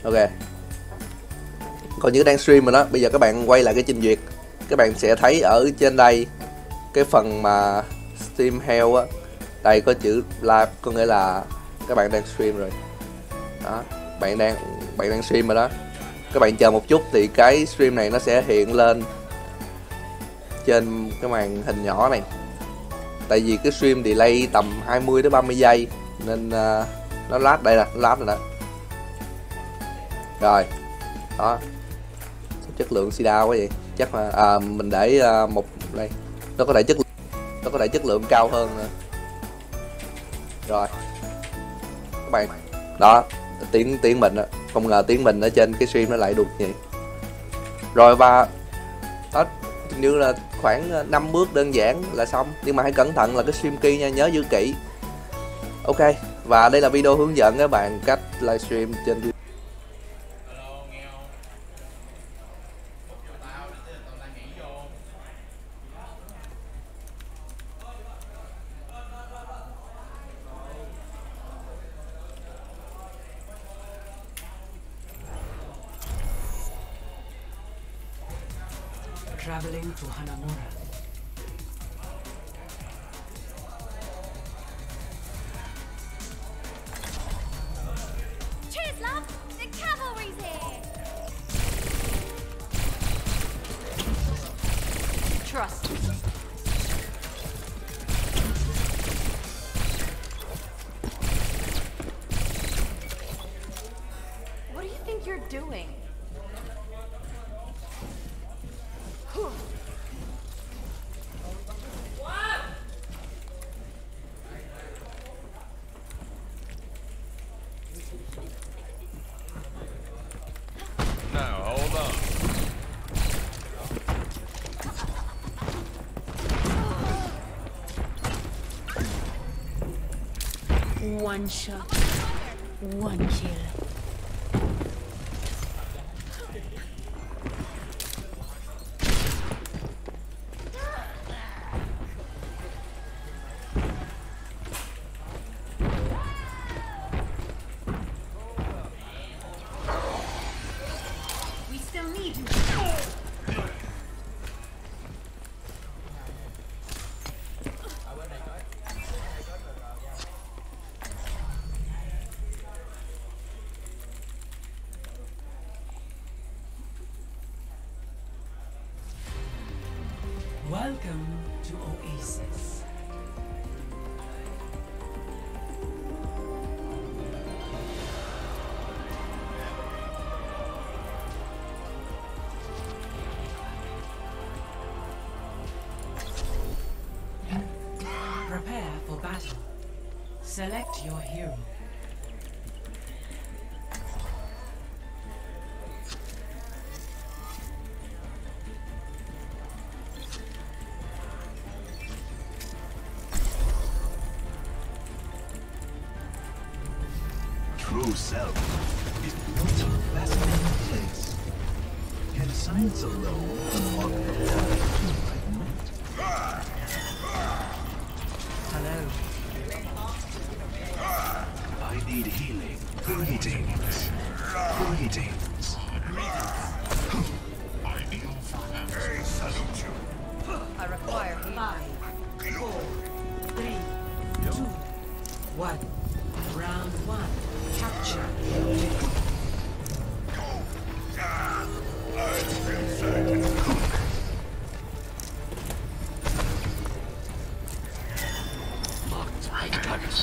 Ok, còn như đang stream mà đó. Bây giờ các bạn quay lại cái trình duyệt, các bạn sẽ thấy ở trên đây cái phần mà stream heo á, đây có chữ live, có nghĩa là các bạn đang stream rồi đó. Bạn đang stream rồi đó. Các bạn chờ một chút thì cái stream này nó sẽ hiện lên trên cái màn hình nhỏ này. Tại vì cái stream delay tầm 20 đến 30 giây nên nó lát. Đây là nó lát rồi đó. Rồi đó, chất lượng sida quá vậy. Chắc là mình để một đây, nó có thể chất lượng cao hơn nữa. Rồi các bạn đó, tiếng mình đó. Không ngờ tiếng mình ở trên cái stream nó lại được vậy. Rồi và đó, như là khoảng 5 bước đơn giản là xong. Nhưng mà hãy cẩn thận là cái stream key nha, nhớ giữ kỹ. Ok, và đây là video hướng dẫn các bạn cách livestream trên YouTube. Traveling to Hanamura. Cheers, love! The cavalry's here! Trust me. What do you think you're doing? Now, hold on. One shot, one kill. We still need you. Welcome to Oasis. Prepare for battle. Select your hero. True self is built on a fascinating place. Can science alone unlock the Hello. I need healing. Greetings. Greetings. I salute you. I require 5, 4, 3, 2, 1. Round 1. Capture the objective. Locked my targets.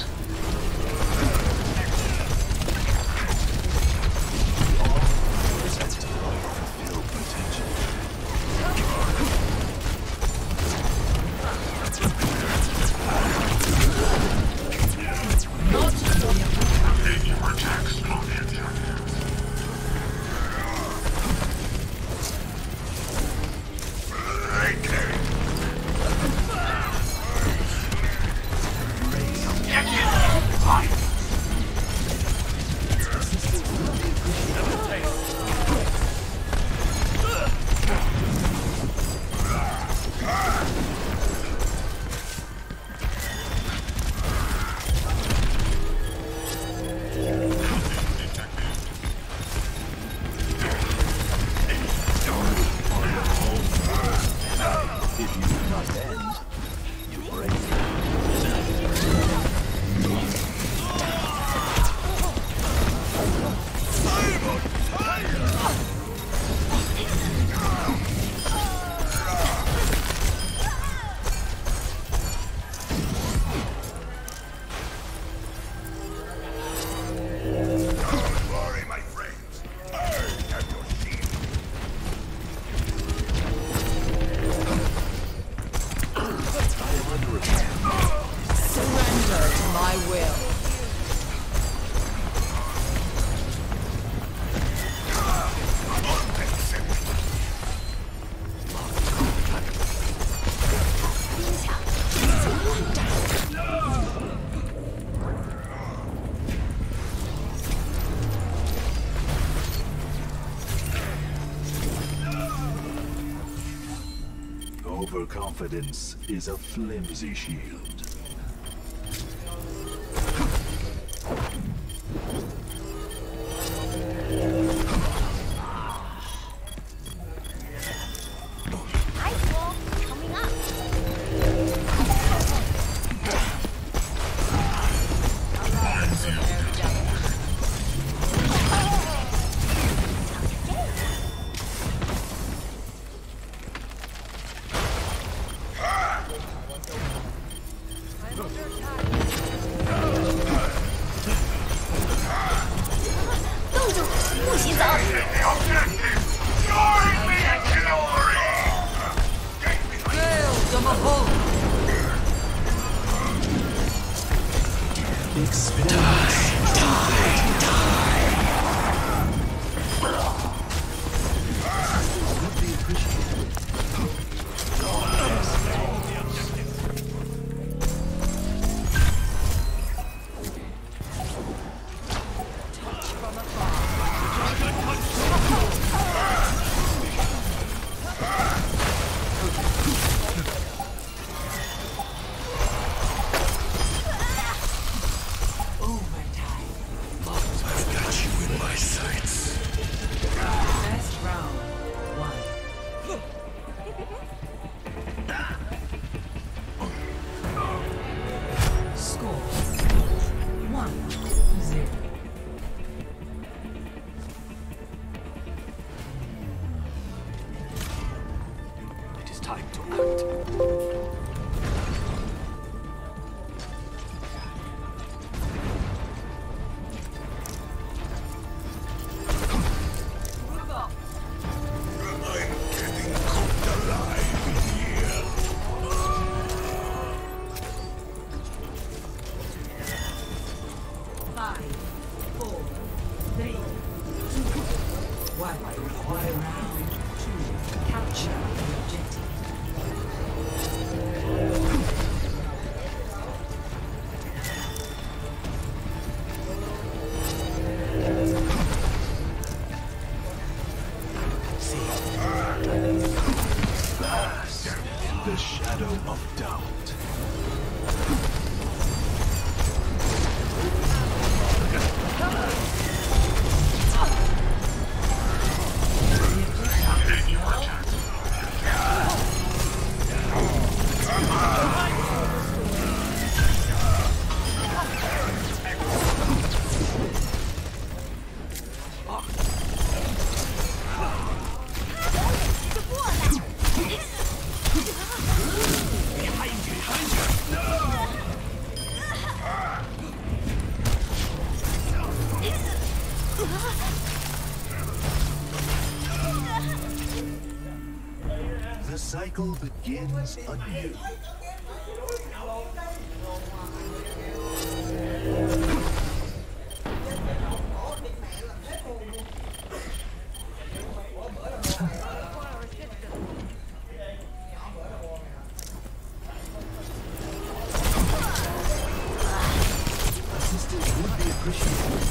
Surrender to my will. Overconfidence is a flimsy shield. Ice wall coming up. Time to act. The shadow of doubt. The cycle begins anew. Assistance would be appreciated.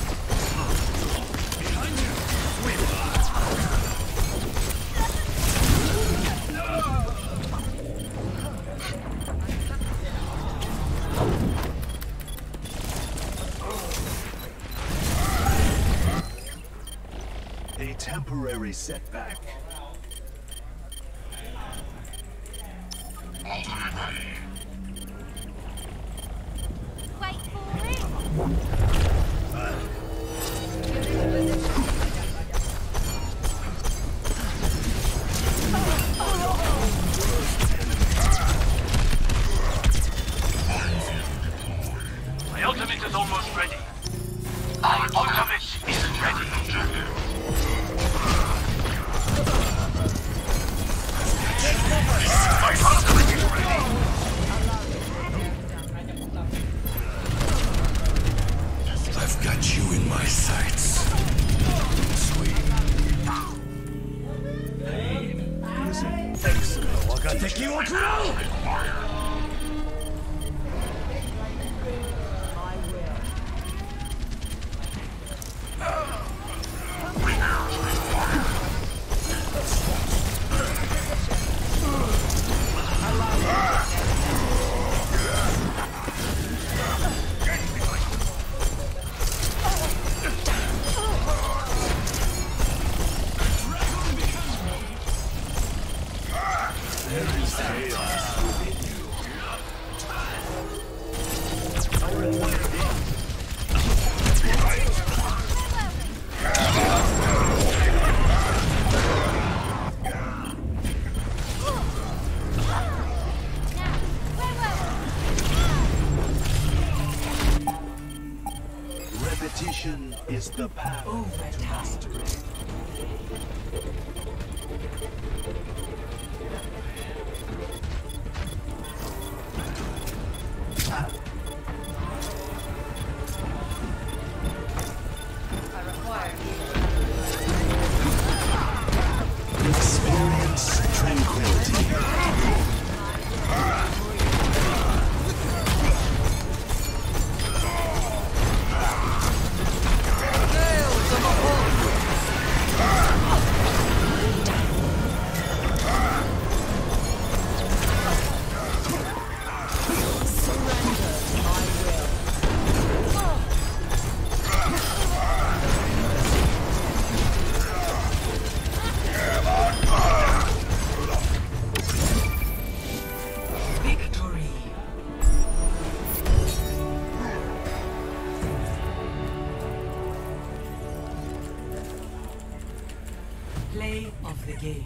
A temporary setback. Wait for it. Experience tranquility. Play of the game.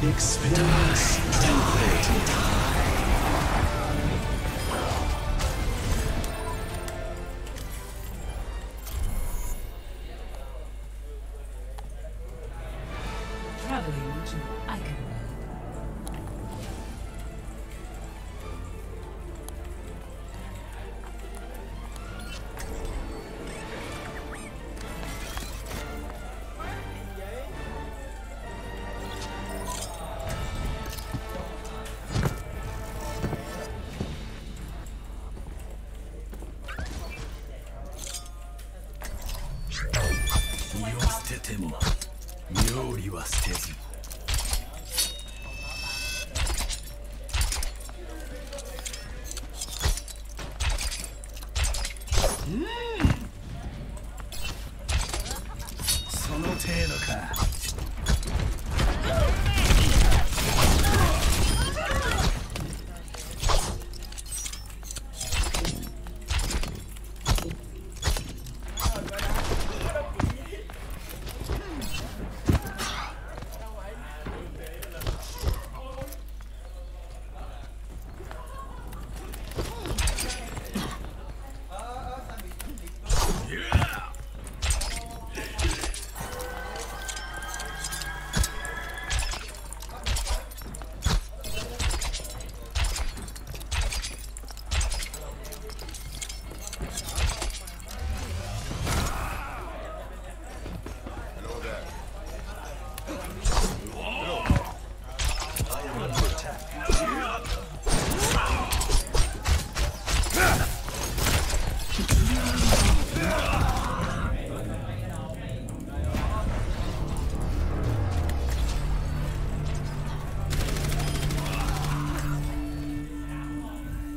Experience tranquility. Traveling to Icon.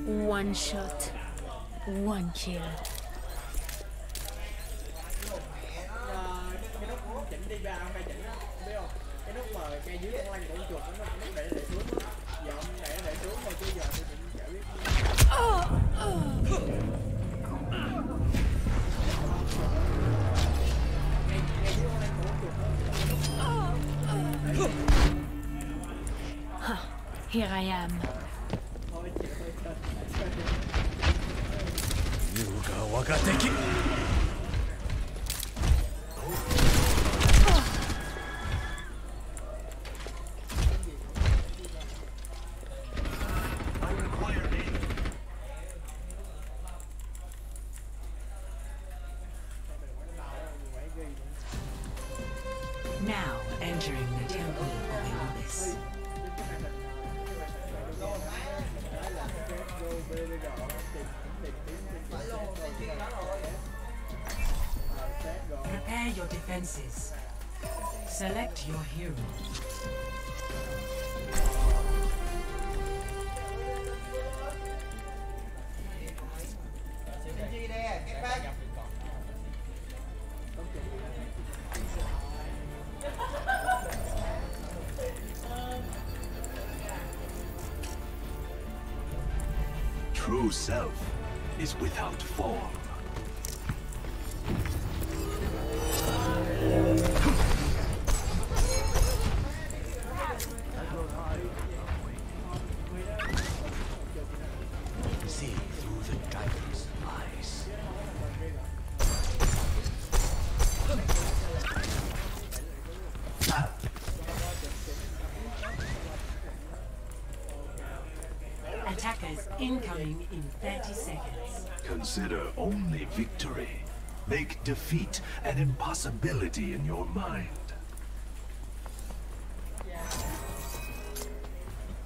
One shot, one kill. Here I am. Now entering the temple of Anubis. Prepare your defenses. Select your hero. True self is without form. See through the dragon's eyes. Attackers incoming in 30 seconds. Consider only victory. Make defeat an impossibility in your mind.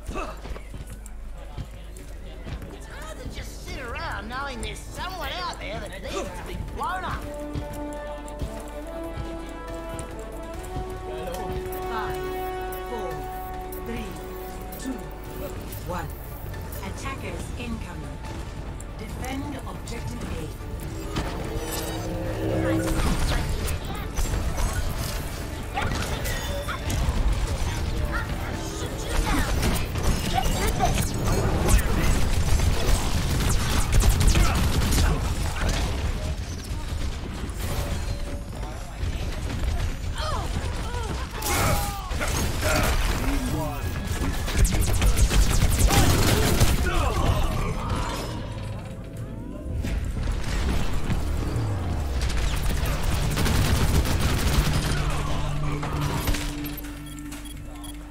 It's hard to just sit around knowing there's someone out there that needs to be blown up. 5, 4, 3, 2, 1. Attackers incoming. Defend objective A.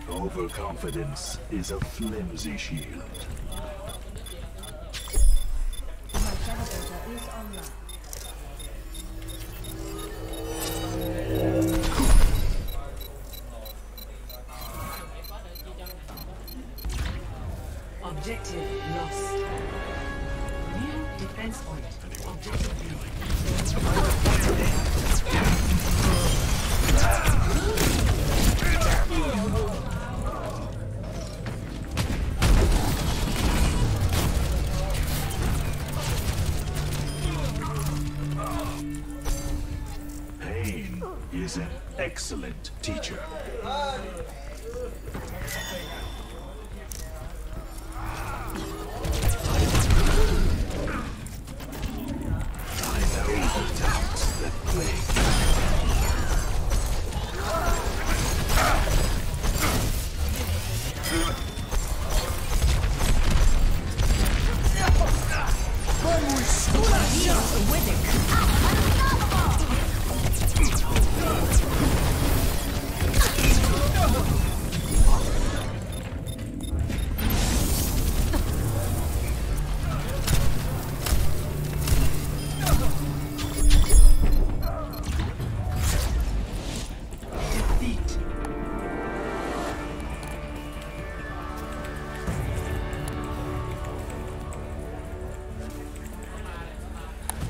Overconfidence is a flimsy shield. Objective lost. New defense point. Objective B. Pain is an excellent teacher. I know the doubts that plague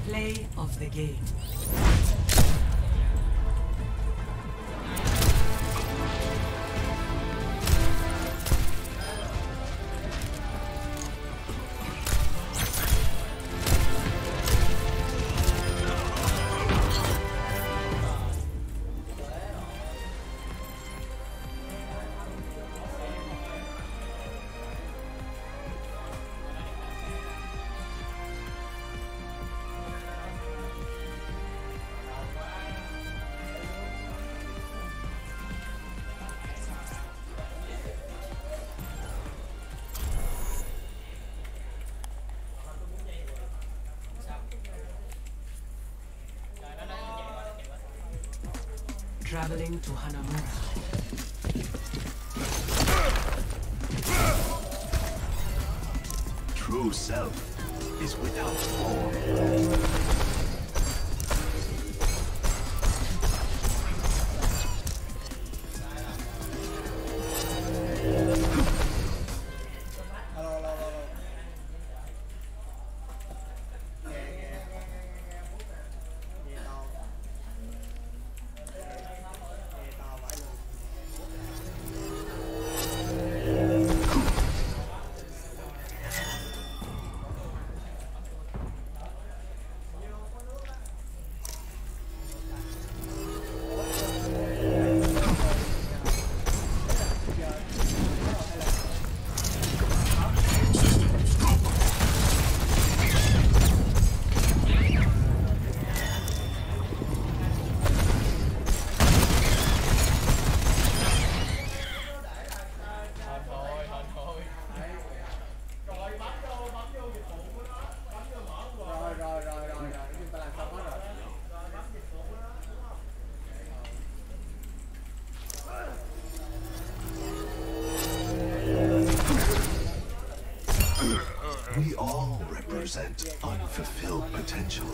Play of the game. Traveling to Hanamura. true self is without form. represent unfulfilled potential.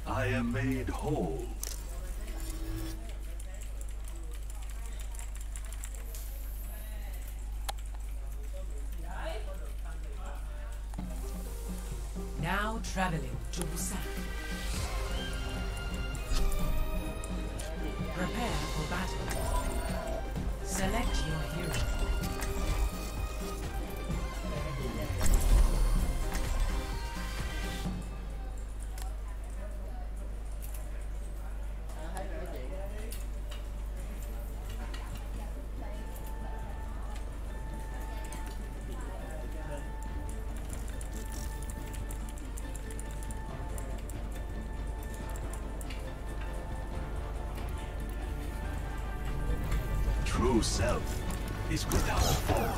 I am made whole. Now traveling to Busan. Prepare for battle. Select your hero. True self is without form.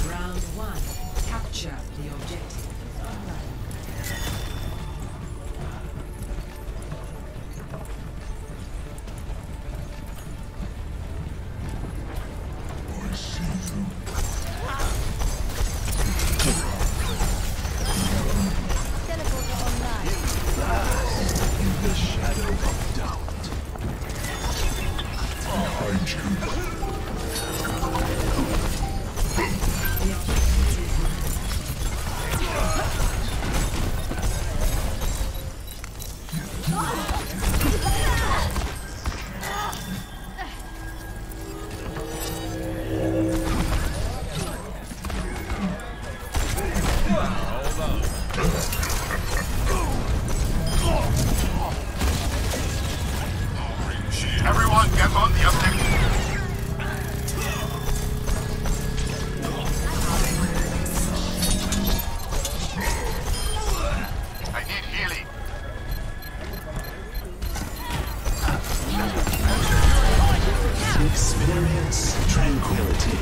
Round one. Capture the objective. Teleporter online. In the shadow of doubt. Behind you. Everyone get on the objective. I need healing. Experience tranquility.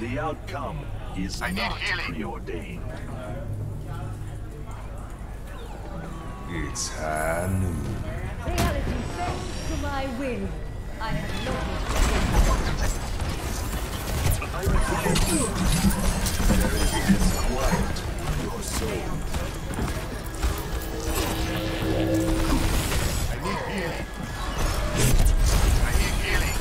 The outcome is not preordained. It's high noon. Reality bends to my will. I have noticed. I require there is quiet in your soul. I need healing. I need healing.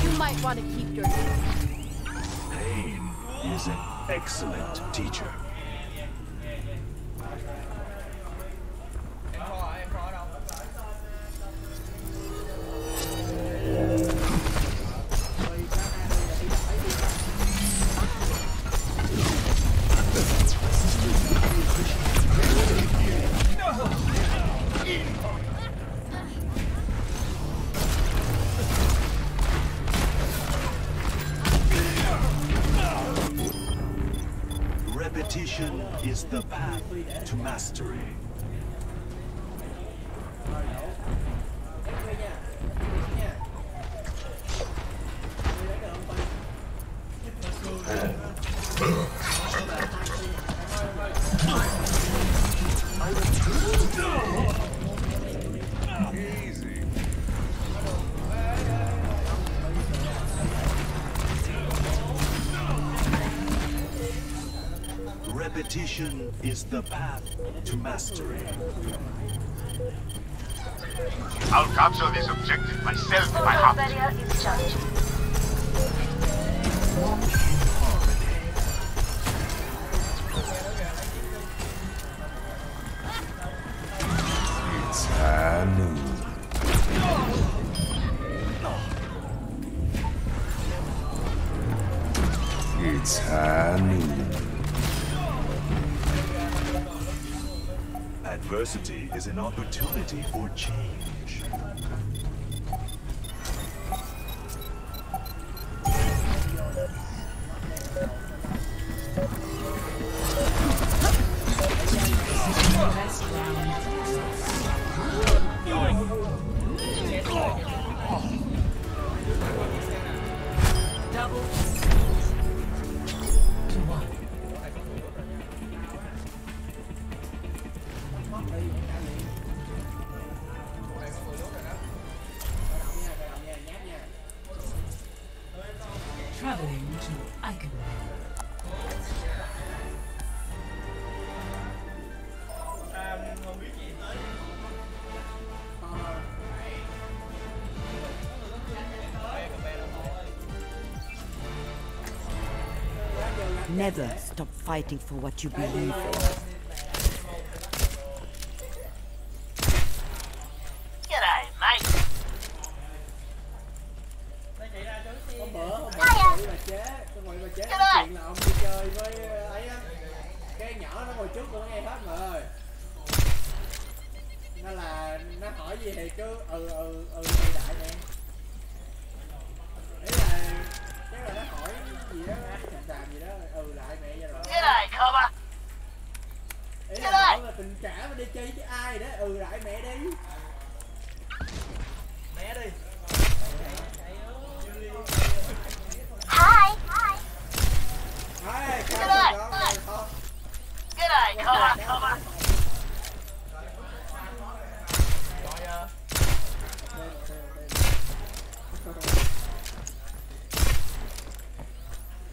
You might want to keep your distance. Pain is an excellent teacher. Repetition is the path to mastery. Repetition is the path to mastery. I'll capture this objective myself if I have to. It's Hanu. It's Hanu. Adversity is an opportunity for change. Traveling to Icon. Never stop fighting for what you believe in. G'day, mate. Cái nhỏ nó ngồi trước cũng nghe hết mọi ơi. Nó là nó hỏi gì thì cứ đại nè. Đấy là chắc là nó hỏi gì đó, làm gì đó, lại mẹ ra rồi. G'day, cover. Ý là hỏi là tình cảm mà đi chơi với ai đó, lại mẹ đi. Mẹ đi. Hi. Hi. G'day, cover.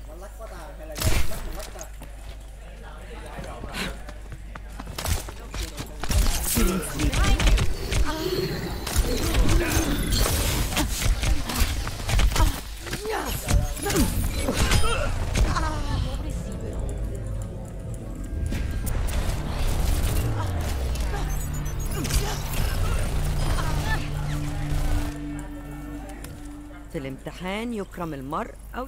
Nó lắc quá ta, hay là lắc ta. في الامتحان يكرم المرء أو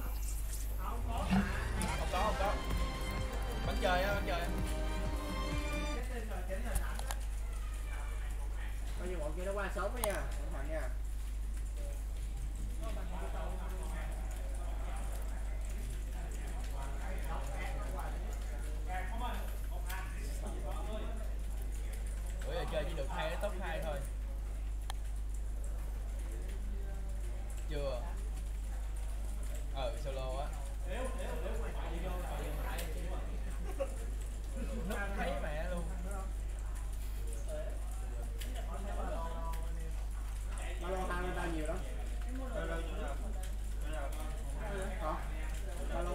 Không có. Bắn chơi á, Coi như bọn kia nó qua sớm đó nha, cẩn thận nha. Bữa giờ chơi chỉ được 2 cái top 2 thôi. Chưa. Solo á. Nó thấy mẹ luôn. Solo hai ta nhiều lắm. Solo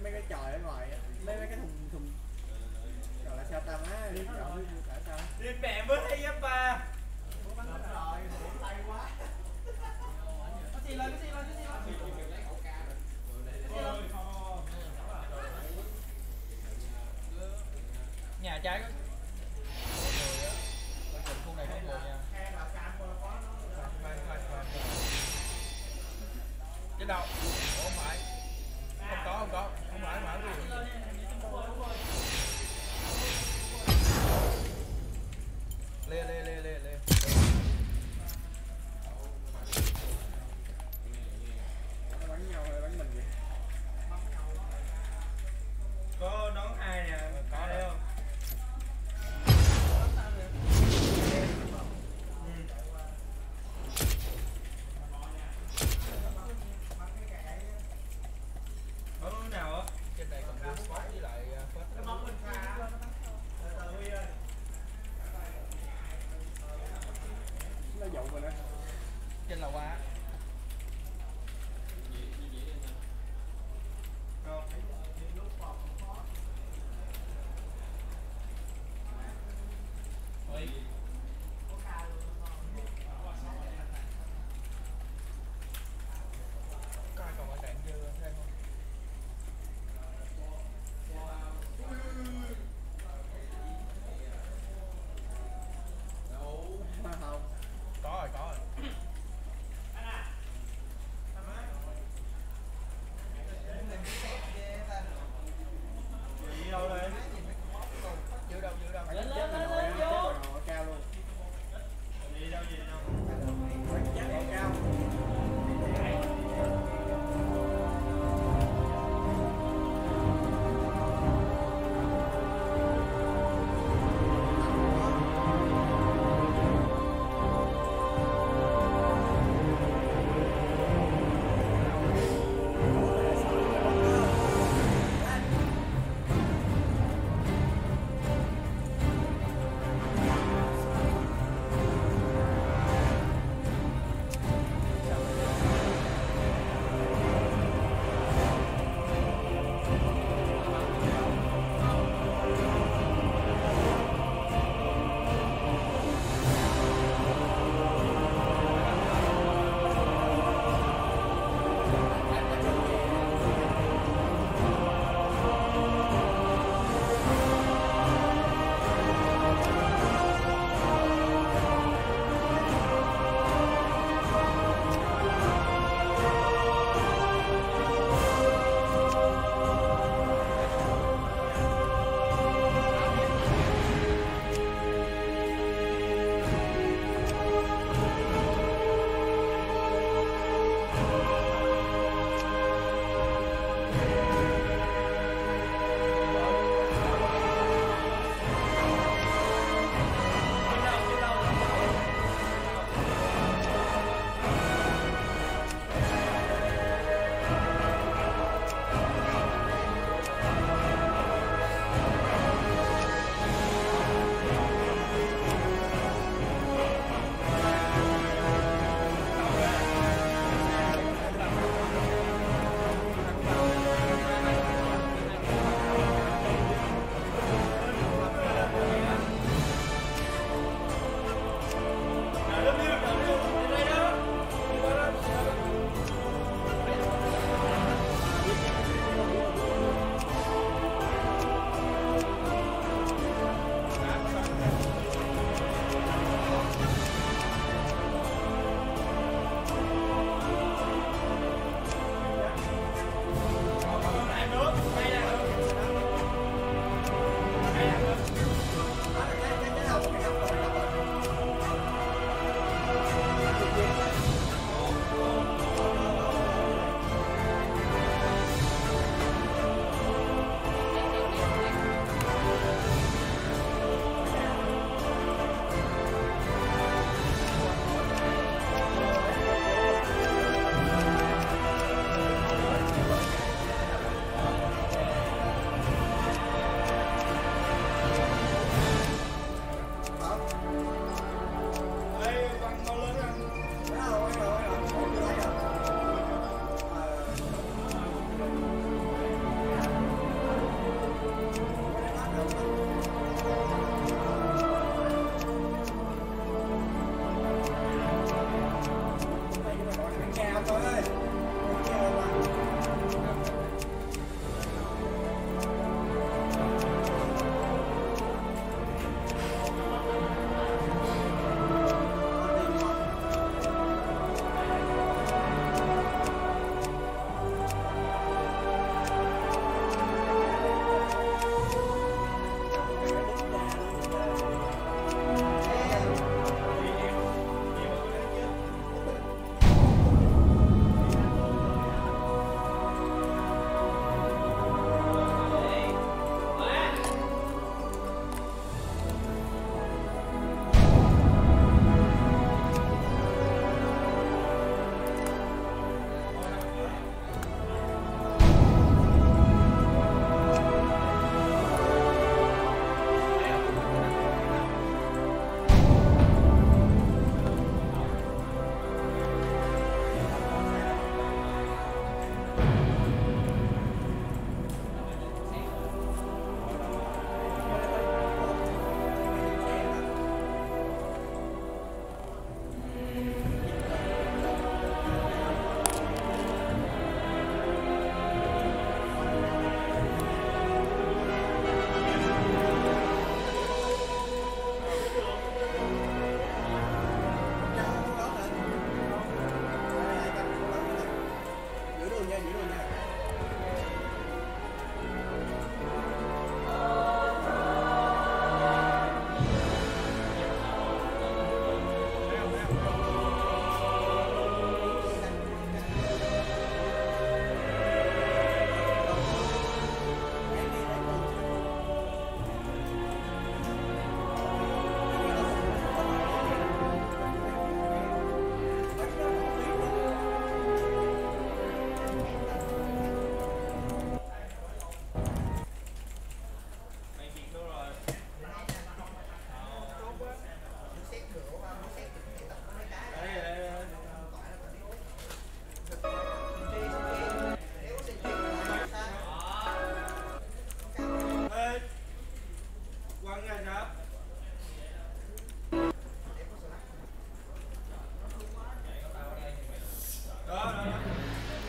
mấy cái tròi ở ngoài, mấy cái thùng gọi là sao ta má, đi chọn tại sao? Đi mẹ mới thấy á ba. Nhà trái có khu này có người nha. Chứ đâu? Ủa không phải. Không phải mở cái gì. Lê. Nó bắn nhau hay bắn mình vậy? Có đón 2 nè.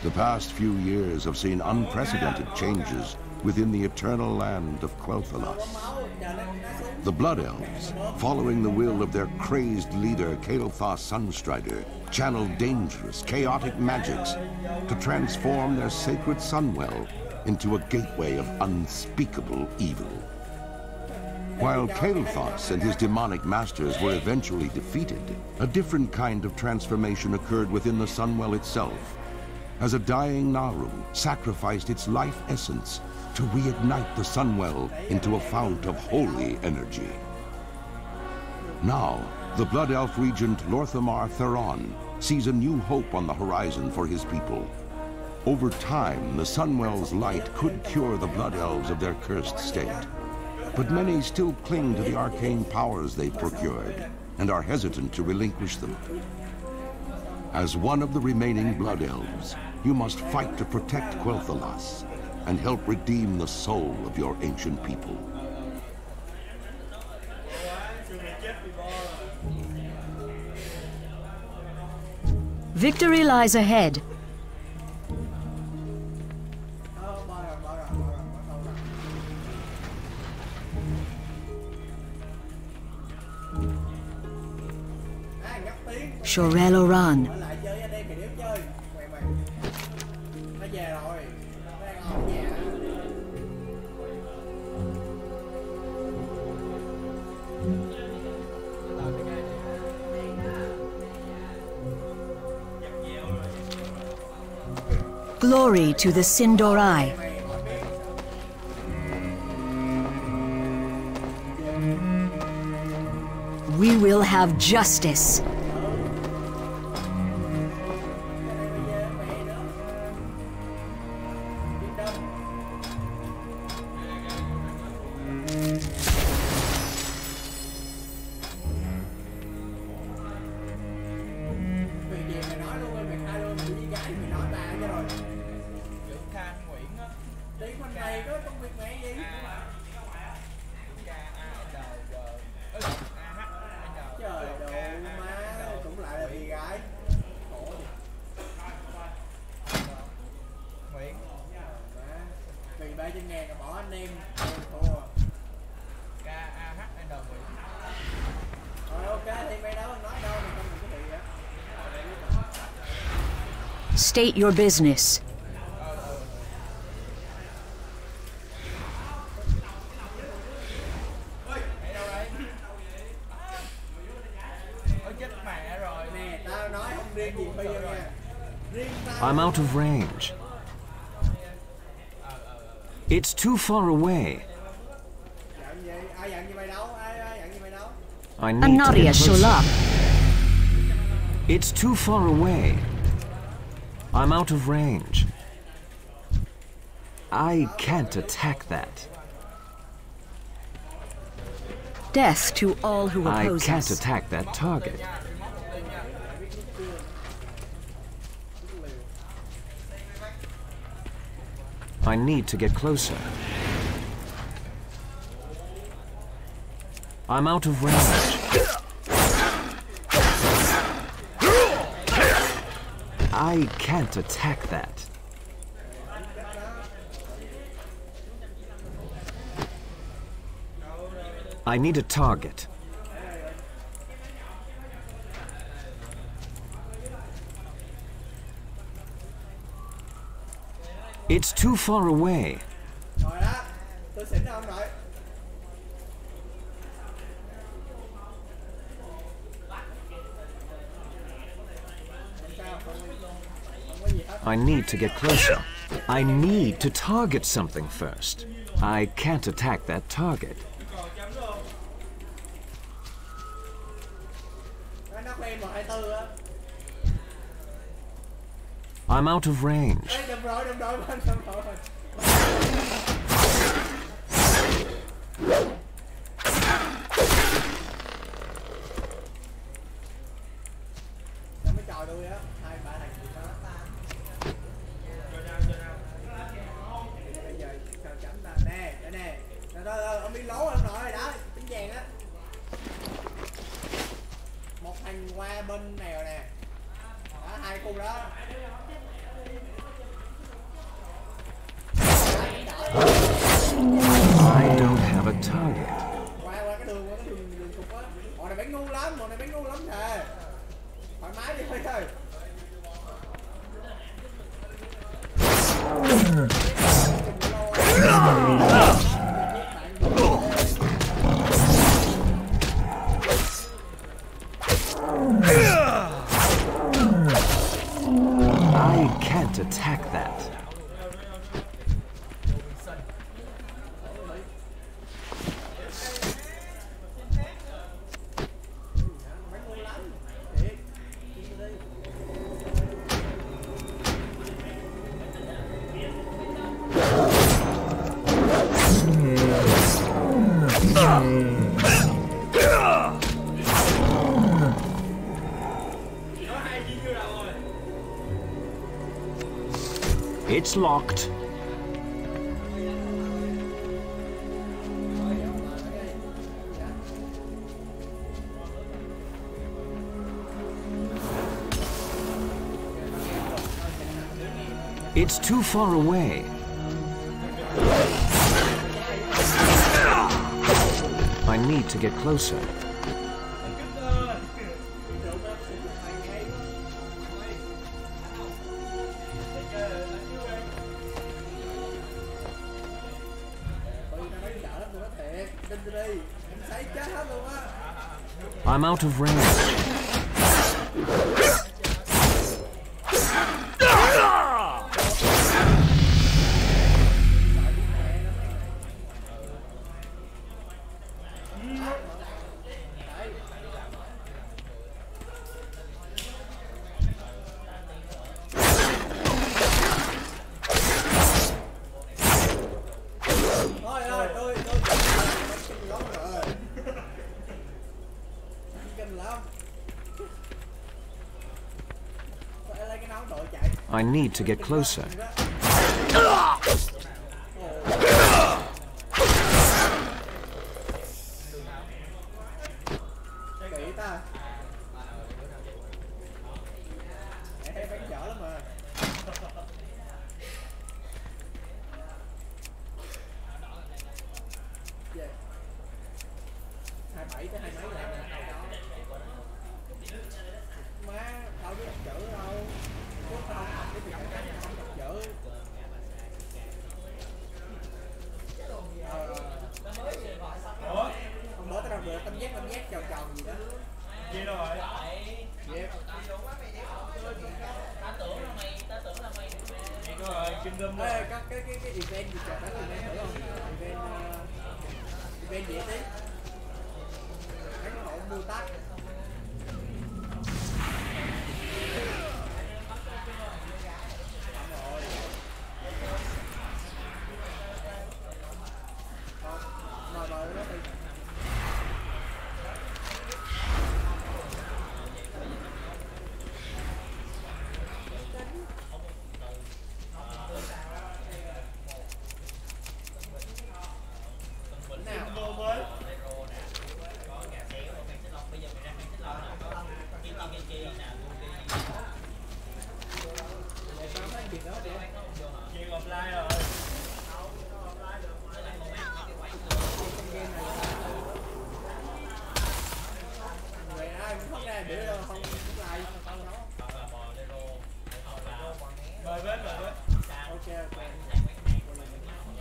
The past few years have seen unprecedented changes within the eternal land of Quel'Thalas. The Blood Elves, following the will of their crazed leader Kael'thas Sunstrider, channeled dangerous, chaotic magics to transform their sacred Sunwell into a gateway of unspeakable evil. While Kael'thas and his demonic masters were eventually defeated, a different kind of transformation occurred within the Sunwell itself, as a dying Naru sacrificed its life essence to reignite the Sunwell into a fount of holy energy. Now, the Blood Elf Regent Lorthamar Theron sees a new hope on the horizon for his people. Over time, the Sunwell's light could cure the Blood Elves of their cursed state. But many still cling to the arcane powers they've procured and are hesitant to relinquish them. As one of the remaining Blood Elves, you must fight to protect Quel'Thalas and help redeem the soul of your ancient people. Victory lies ahead. Shorel Oran. Glory to the Sindorai. We will have justice. State your business. I'm out of range. It's too far away. I need to get closer. It's too far away. I'm out of range. I can't attack that. Death to all who oppose us. I can't attack that target. I need to get closer. I'm out of range. I can't attack that. I need a target. It's too far away. I need to get closer. I need to target something first. I can't attack that target. I'm out of range. Ông đi lố ông nội rồi đó, tính vàng á. Một thằng qua bên này rồi nè. Đó, hai khu đó. a target. Qua cái đường cục á. Bọn này bán ngu lắm, nè. Thoải mái đi thôi. I can't attack that. It's locked. It's too far away. I need to get closer. I'm out of range. I need to get closer.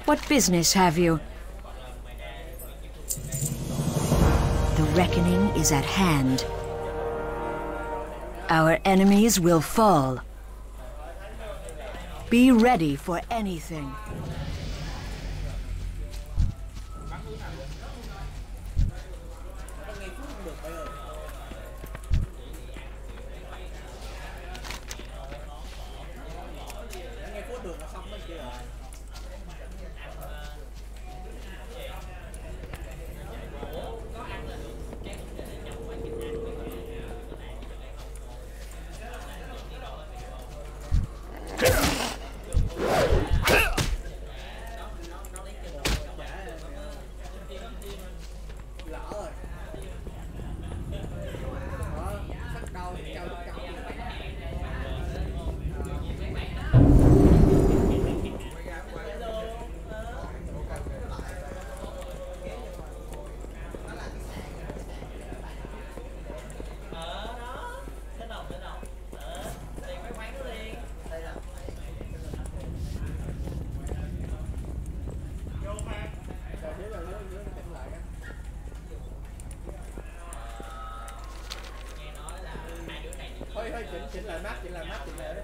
What business have you? The reckoning is at hand. Our enemies will fall. Be ready for anything. chỉnh lại mắt, chỉnh lại mắt, chỉnh lại đó.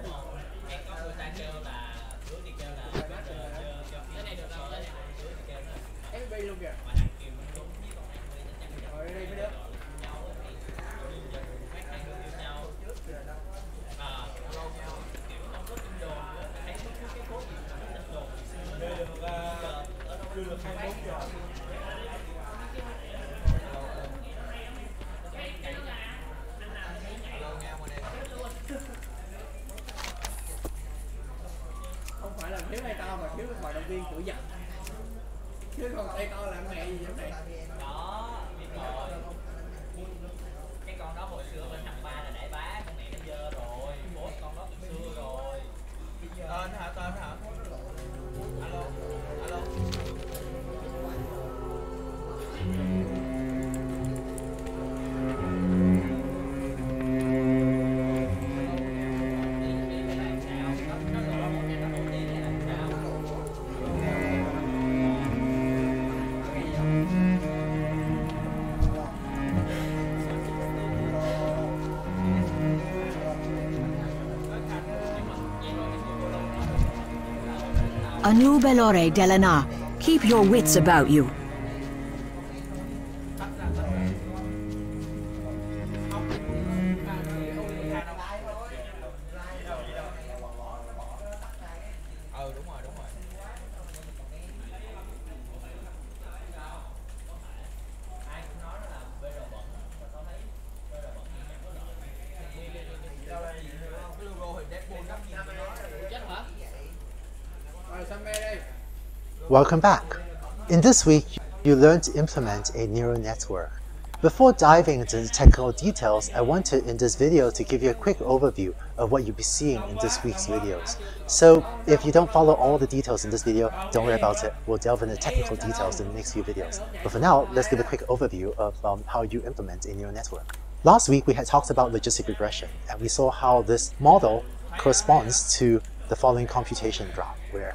Người ta kêu là trước thì kêu là tới đây được đâu, tới đây FB luôn kìa. Rồi đây mới được. Không phải là thiếu hay tao mà thiếu hội động viên của giặc. Chứ còn tay to làm mẹ gì vậy này? Đó, biết rồi. Cái con đó hồi xưa bên thằng ba là đại bá, con mẹ nó dơ rồi, bố con đó từ xưa rồi. Tên hả? Alo, alo. Anubelore Delana, keep your wits about you. Welcome back. In this week, you learned to implement a neural network. Before diving into the technical details, I wanted in this video to give you a quick overview of what you'll be seeing in this week's videos. So if you don't follow all the details in this video, don't worry about it. We'll delve into technical details in the next few videos. But for now, let's give a quick overview of how you implement a neural network. Last week, we had talked about logistic regression, and we saw how this model corresponds to the following computation graph, where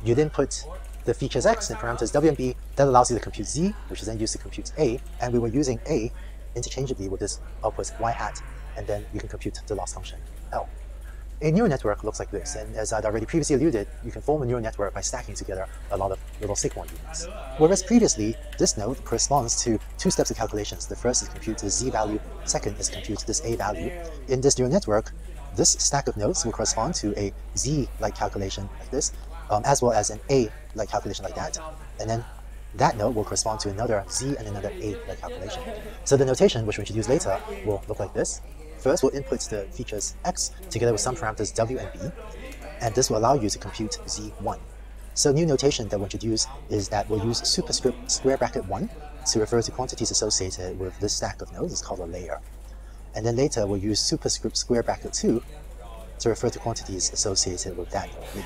you'd input the features x and parameters w and b. That allows you to compute z, which is then used to compute a, and we were using a interchangeably with this output y hat, and then you can compute the loss function L. A neural network looks like this, and as I'd already previously alluded, you can form a neural network by stacking together a lot of little sigmoid units. Whereas previously, this node corresponds to two steps of calculations. The first is compute the z value, second is compute this a value. In this neural network, this stack of nodes will correspond to a z-like calculation like this, as well as an a-like calculation like that, and then that node will correspond to another z and another a-like calculation. So the notation, which we'll introduce later, will look like this. First, we'll input the features x together with some parameters w and b, and this will allow you to compute z1. So new notation that we'll introduce is that we'll use superscript square bracket 1 to refer to quantities associated with this stack of nodes. It's called a layer. And then later, we'll use superscript square bracket 2 to refer to quantities associated with that node.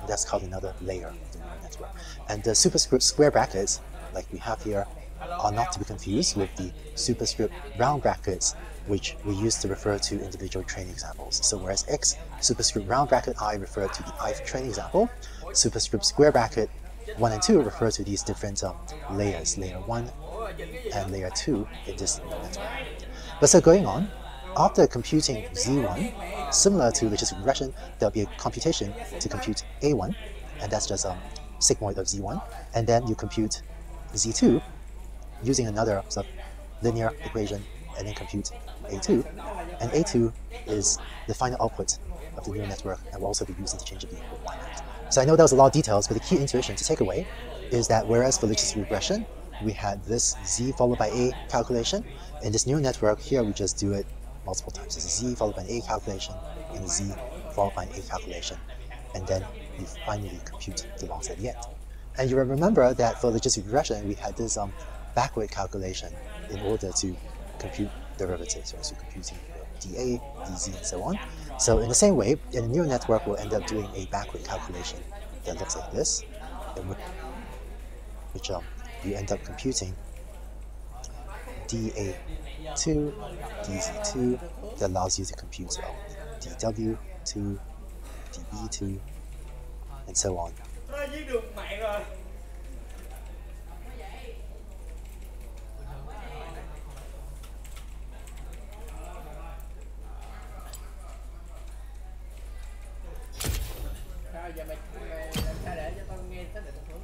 That's called another layer of the neural network. And the superscript square brackets, like we have here, are not to be confused with the superscript round brackets, which we use to refer to individual training examples. So whereas x, superscript round bracket I refer to the ith training example, superscript square bracket 1 and 2 refer to these different layers, layer 1 and layer 2 in this neural network. But so going on, after computing z1, similar to logistic regression, there'll be a computation to compute a1, and that's just sigmoid of z1, and then you compute z2 using another sort of linear equation, and then compute a2, and a2 is the final output of the neural network and will also be used interchangeably with y hat. So I know that was a lot of details, but the key intuition to take away is that whereas for logistic regression, we had this z followed by a calculation, in this neural network here we just do it multiple times. There's a z followed by an a calculation and a z followed by an a calculation, and then you finally compute the loss at the end. And you remember that for logistic regression we had this backward calculation in order to compute derivatives, right? So computing dA, dz, and so on. So in the same way, in a neural network we'll end up doing a backward calculation that looks like this, in which you end up computing dA2, dz2, that allows you to compute dw2, db2, and so on. giờ mày làm sao để cho tao nghe xác định một hướng.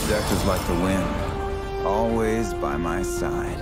Death is like the wind, always by my side.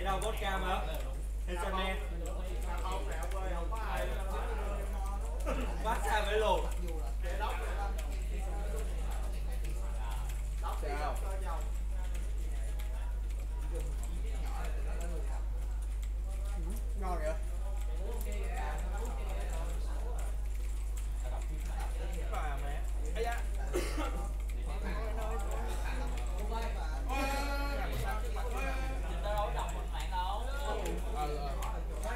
Đâu vodka mà hay sao nè bắt ra với luồng ngon vậy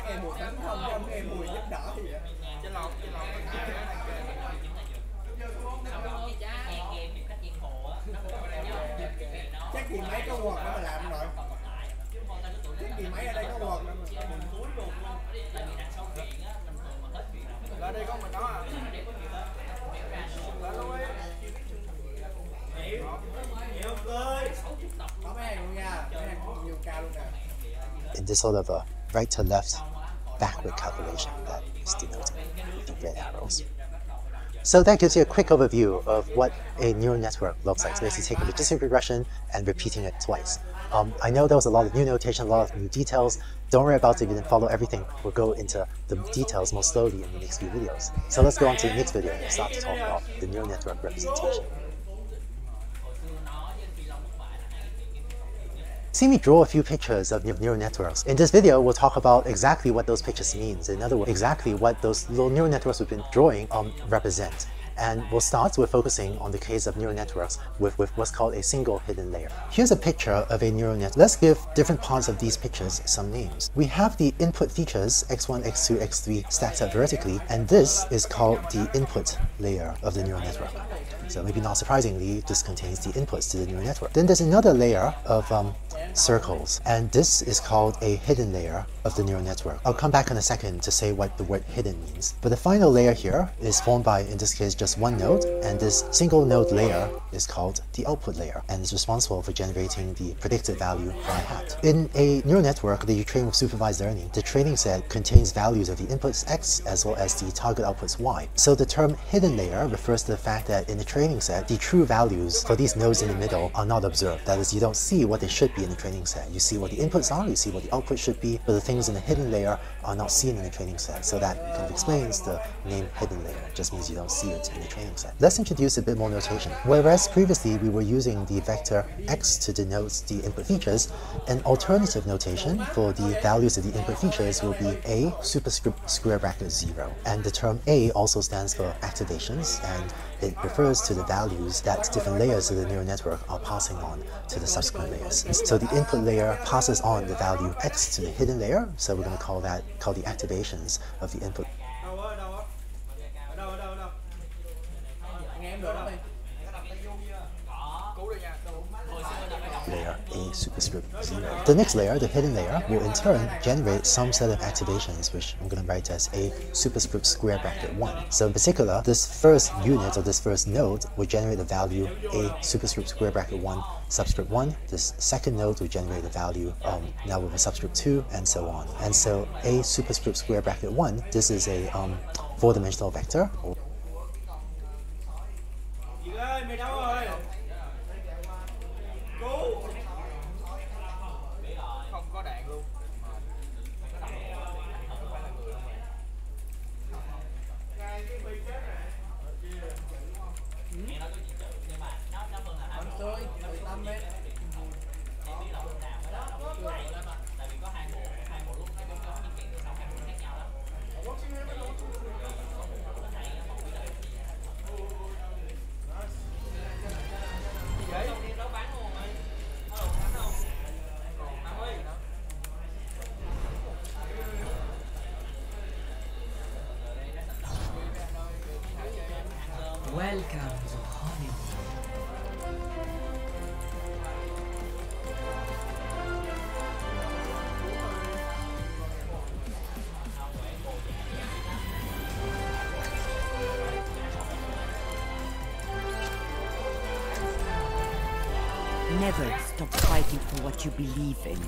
nghe mùi tắm không trong nghe mùi giúp đỡ gì vậy chắc gì máy có quần đó mà làm rồi chắc gì máy ở đây có quần đó mà đây có mình đó à in this sort of a right to left backward calculation that is denoted with the red arrows. So that gives you a quick overview of what a neural network looks like. So basically taking logistic regression and repeating it twice. I know there was a lot of new notation, a lot of new details. Don't worry about it if you didn't follow everything. We'll go into the details more slowly in the next few videos. So let's go on to the next video and start to talk about the neural network representation. See me draw a few pictures of neural networks. In this video, we'll talk about exactly what those pictures means. In other words, exactly what those little neural networks we've been drawing represent. And we'll start with focusing on the case of neural networks with what's called a single hidden layer. Here's a picture of a neural net. Let's give different parts of these pictures some names. We have the input features x1, x2, x3 stacked up vertically, and this is called the input layer of the neural network. So maybe not surprisingly, this contains the inputs to the neural network. Then there's another layer of circles, and this is called a hidden layer of the neural network. I'll come back in a second to say what the word hidden means. But the final layer here is formed by, in this case, just one node, and this single node layer is called the output layer, and is responsible for generating the predicted value y hat. In a neural network that you train with supervised learning, the training set contains values of the inputs x as well as the target outputs y. So the term hidden layer refers to the fact that in the training set, the true values for these nodes in the middle are not observed. That is, you don't see what they should be in the training set. You see what the inputs are, you see what the output should be, but the things in the hidden layer are not seen in the training set. So that kind of explains the name hidden layer. It just means you don't see it in the training set. Let's introduce a bit more notation. Whereas previously we were using the vector x to denote the input features, an alternative notation for the values of the input features will be a superscript square bracket 0. And the term a also stands for activations, and it refers to the values that different layers of the neural network are passing on to the subsequent layers. So the input layer passes on the value X to the hidden layer, so we're going to call the activations of the input layer A superscript 0. The next layer, the hidden layer, will in turn generate some set of activations, which I'm going to write as A superscript square bracket 1. So in particular, this first unit or this first node will generate the value A superscript square bracket 1 subscript 1. This second node will generate the value now with a subscript 2, and so on. And so A superscript square bracket 1, this is a 4-dimensional vector. Welcome to Hollywood. Never stop fighting for what you believe in.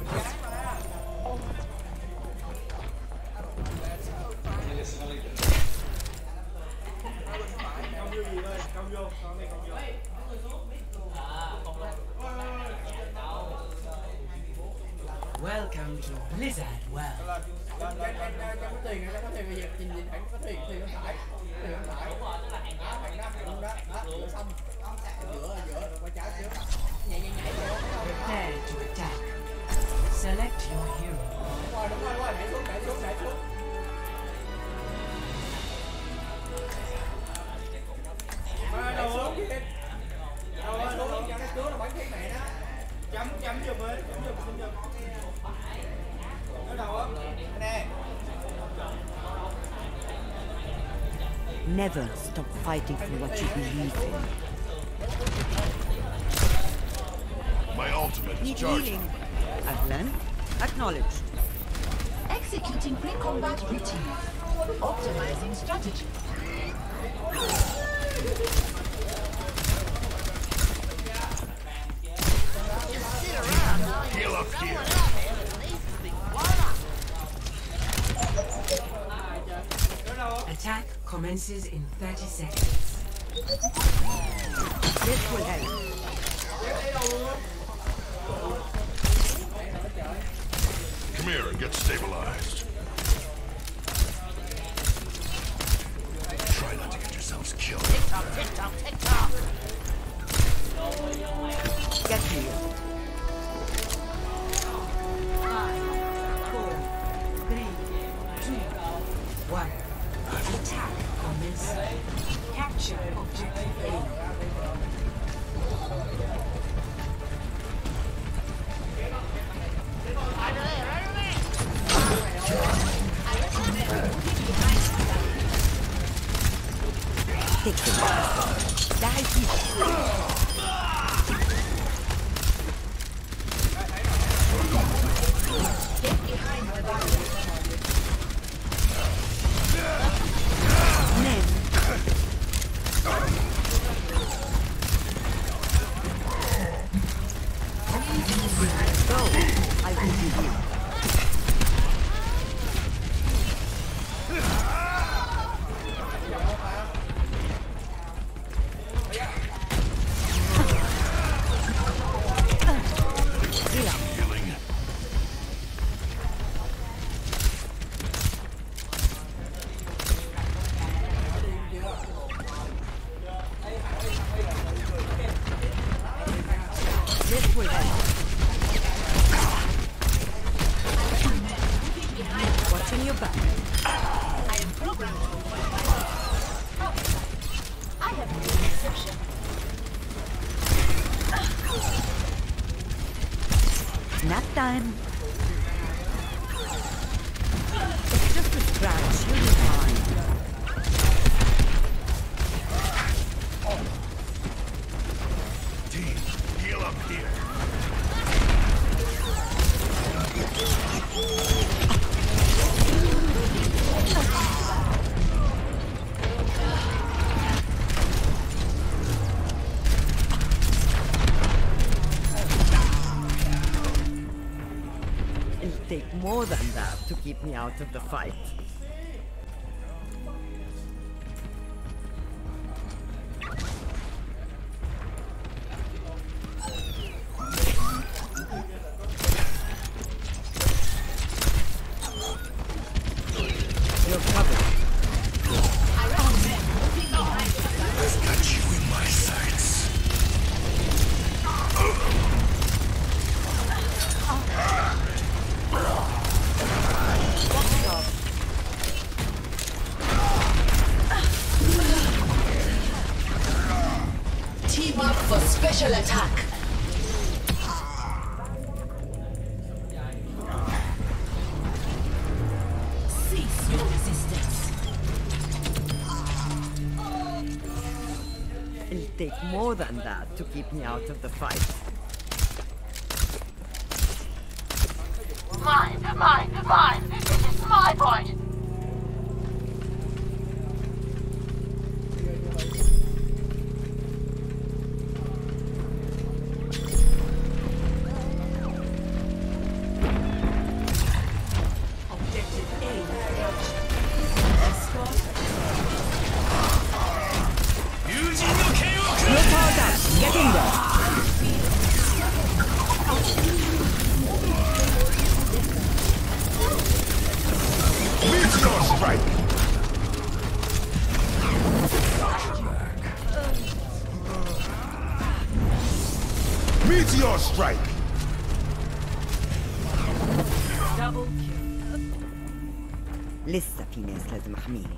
Welcome to Blizzard World. Prepare to attack. Select your hero. Never stop fighting for what you believe in. My ultimate Need is charged. healing. Adlan, acknowledged. Executing pre-combat routine. Optimizing strategy. Just sit around knowing Heal up someone here. out there that needs to be blown up. Attack commences in 30 seconds. This will help. Come here and get stabilized. Try not to get yourselves killed. Tick-tock, tick-tock, tick-tock. Get here. 5, 4, 3, 2, 1. Attack commencing. Capture objective A. Take the die here. This will help. Watching your back. I am programmed. I have Nap time. It's just a scratch. You'll be fine. Team, heal up here. It'll take more than that to keep me out of the fight. You're covered. I've got you in my sights. Team up for special attack. Cease your resistance. It'll take more than that to keep me out of the fight. Mine! This is my point! Objective A captured. Escort. You're powered up. Get in there. Meteor strike! Meteor strike! Double kill. لسه في ناس لازم احميهم.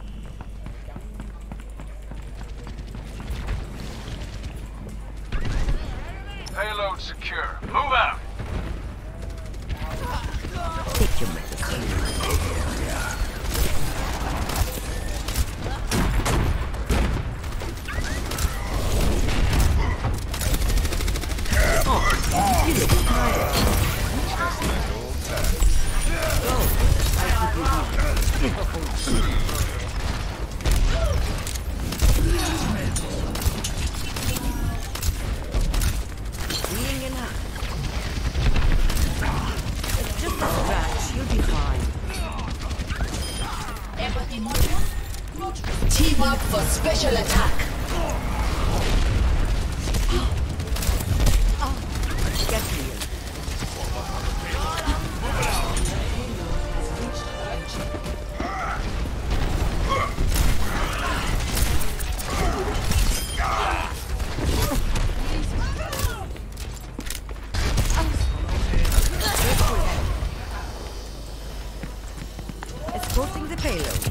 Payload secure. Move out! Take your medicine. Oh, you look tired. Go. I keep you here. Healing enough. It's just a scratch. You'll be fine. Empathy module. Team up for special attack. Get healed. Escorting the payload.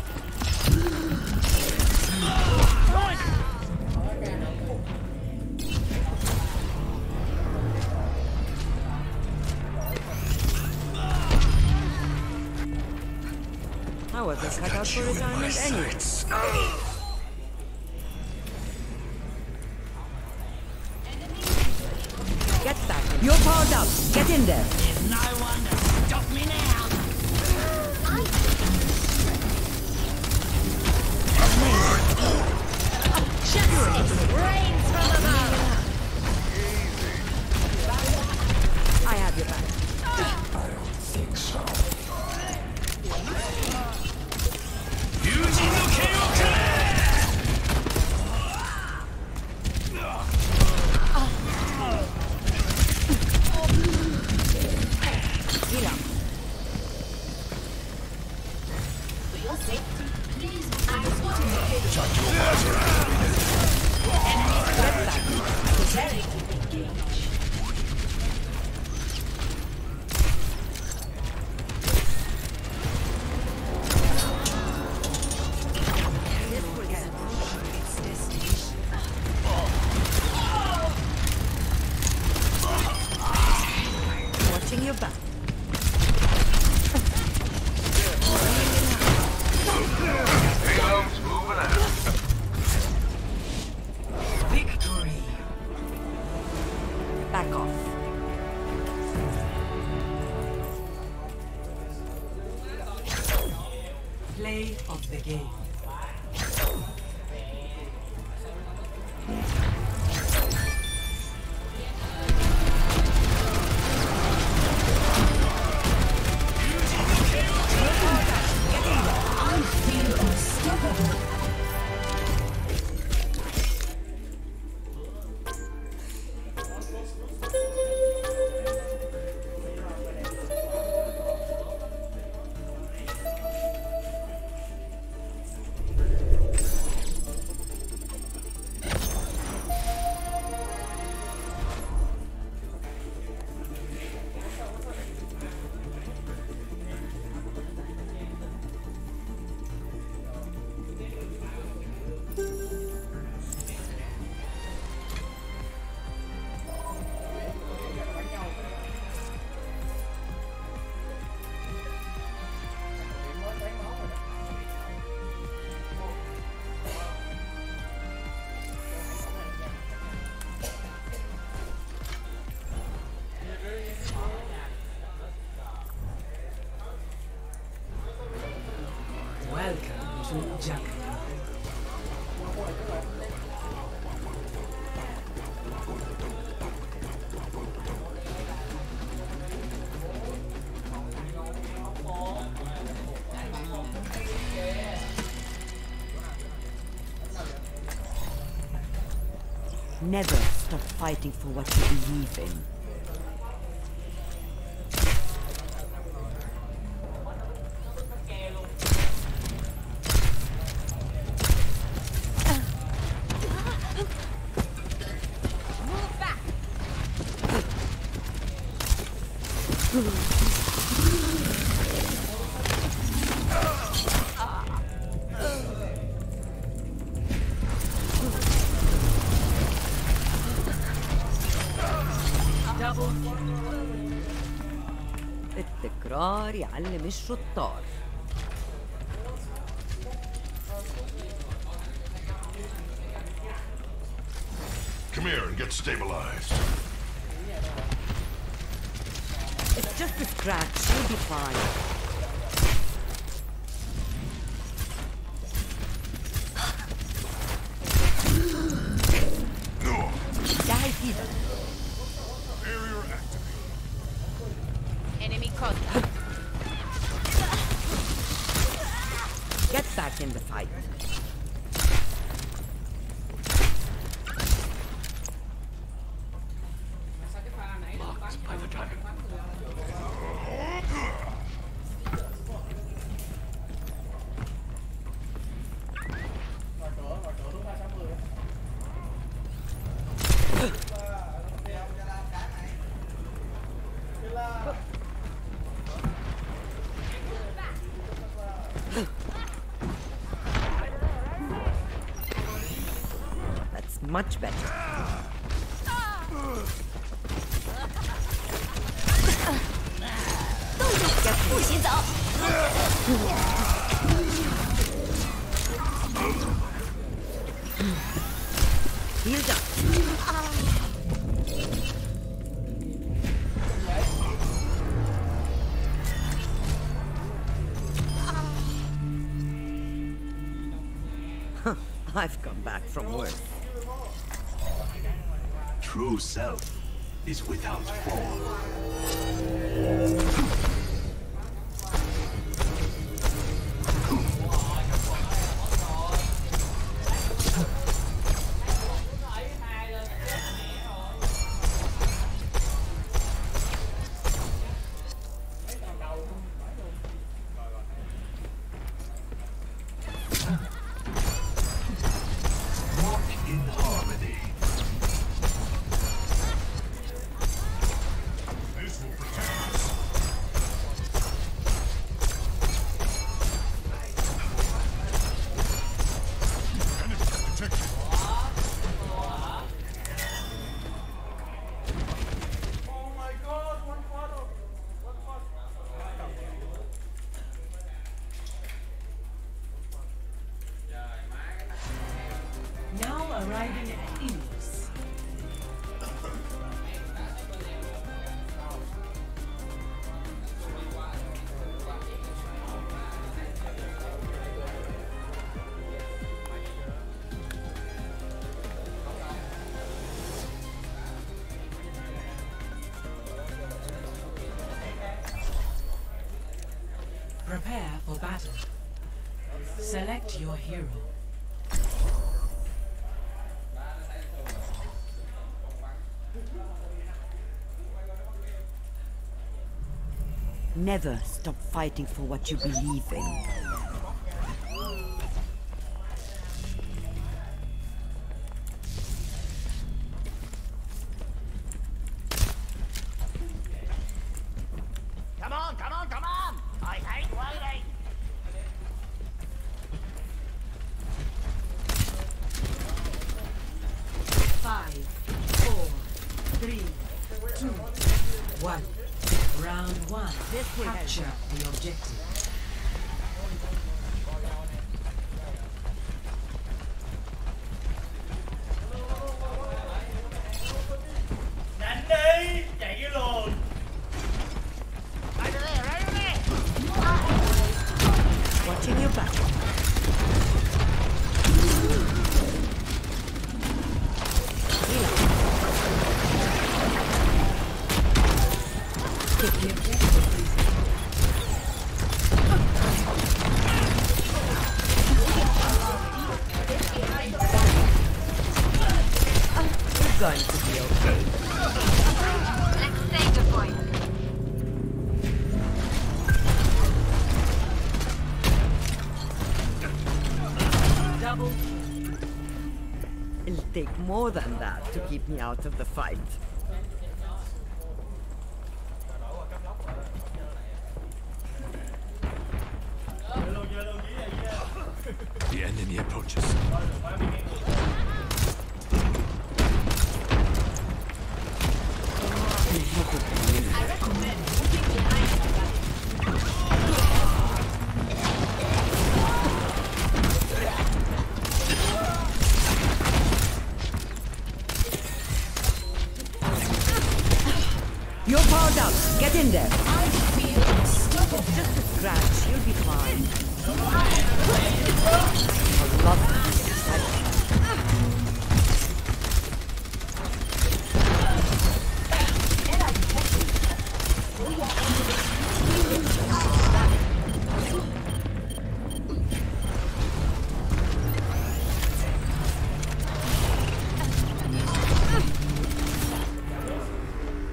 I wasn't cut out for retirement anyway. Get back. You're powered up. Get in there. No one to stop me now! Justice reigns from above. I have your back. I don't think so. Heal up. For your safety, please. I'm escorting the payload. Get back. Watching your back. Payload's moving out. Victory. Back off. Play of the game. Welcome to Giang. Never stop fighting for what you believe in. التكرار يعلم الشطار. Come here and get stabilized. It's just a scratch, you'll be fine. Die fever. Barrier activated. Enemy contact. Get back in the fight. Locked by the dragon. That's much better. Healed up. I've come back from worse. True self is without form. In harmony. This will protect us. Prepare for battle. Select your hero. Never stop fighting for what you believe in. Come on, come on, come on! I hate waiting! Five, 4, 3, 2, 1. Round 1. Capture the objective. Đánh đi, chạy cái luồng. Watching your back. It's going to be okay. Let's take the point. Double. It'll take more than that to keep me out of the fight. The enemy approaches. I recommend moving behind the You're powered up. Get in there. I feel unstoppable. Just a scratch. You'll be fine. I love this.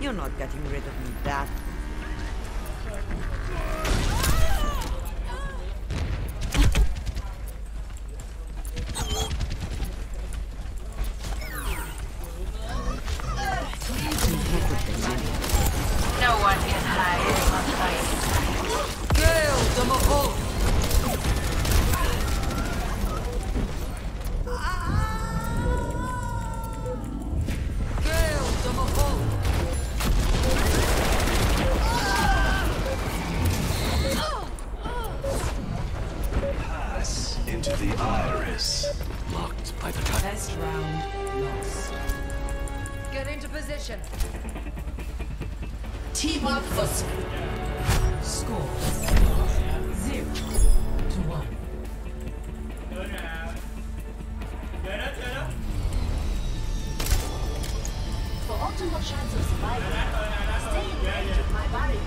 You're not getting rid of me that. No one can hide from fight. Girl, Tomoko! Girl, Tomoko! Pass into the iris. Locked by the cut. Best round lost. Get into position. Team up for Score 0-1. for optimal chance of survival. Stay in range of my barriers.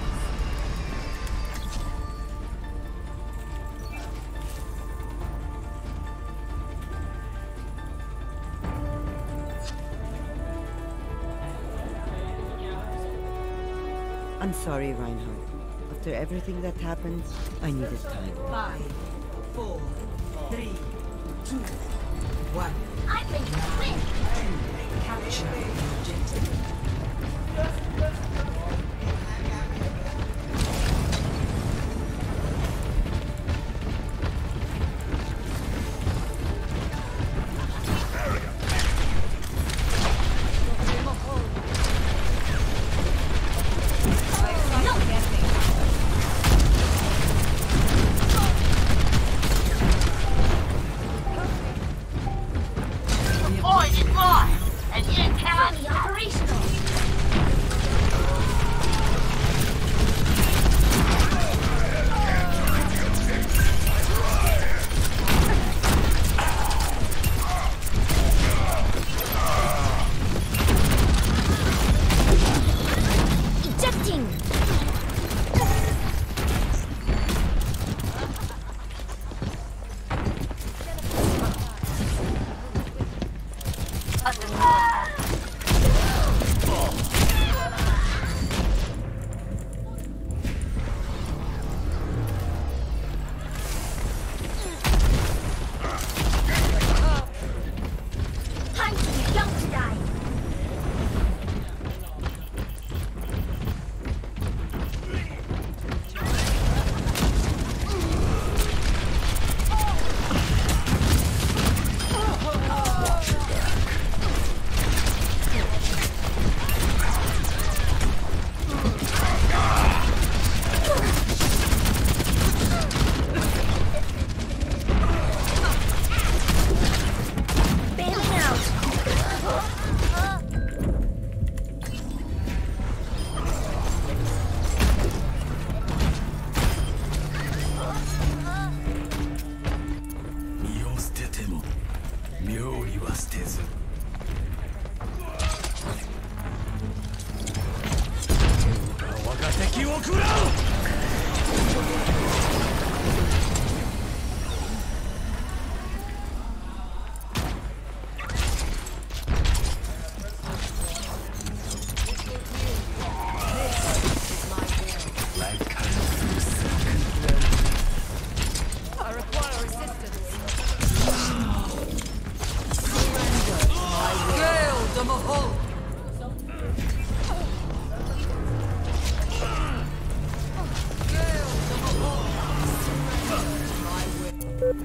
I'm sorry, Reinhardt. After everything that happened, I needed time. 5, 4, 3, 2, 1. I think I win. Capture the objective. Boys is live, and you can't be operational.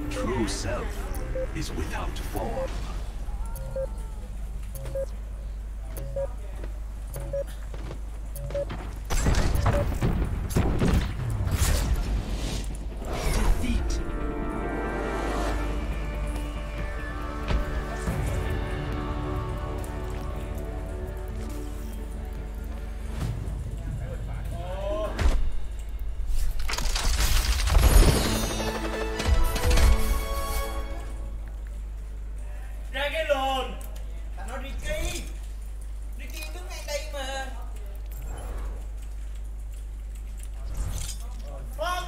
True self is without form. Defeat. Ra cái luồng. Thằng nó Ricky. Ricky đứng ngay đây mà. Fuck.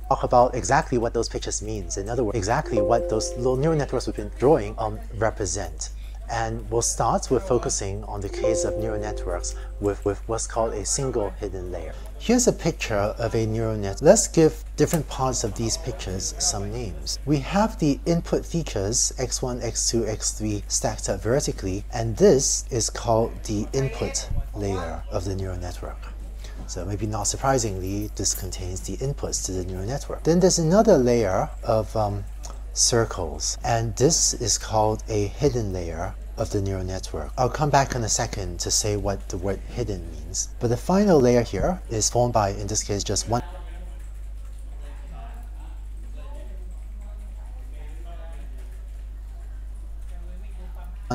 Talk about exactly what those pictures means. In other words, exactly what those little neural networks we've been drawing represent. And we'll start with focusing on the case of neural networks with what's called a single hidden layer. Here's a picture of a neural net. Let's give different parts of these pictures some names. We have the input features x1, x2, x3 stacked up vertically, and this is called the input layer of the neural network. So maybe not surprisingly, this contains the inputs to the neural network. Then there's another layer of circles, and this is called a hidden layer of the neural network. I'll come back in a second to say what the word hidden means. But the final layer here is formed by, in this case, just one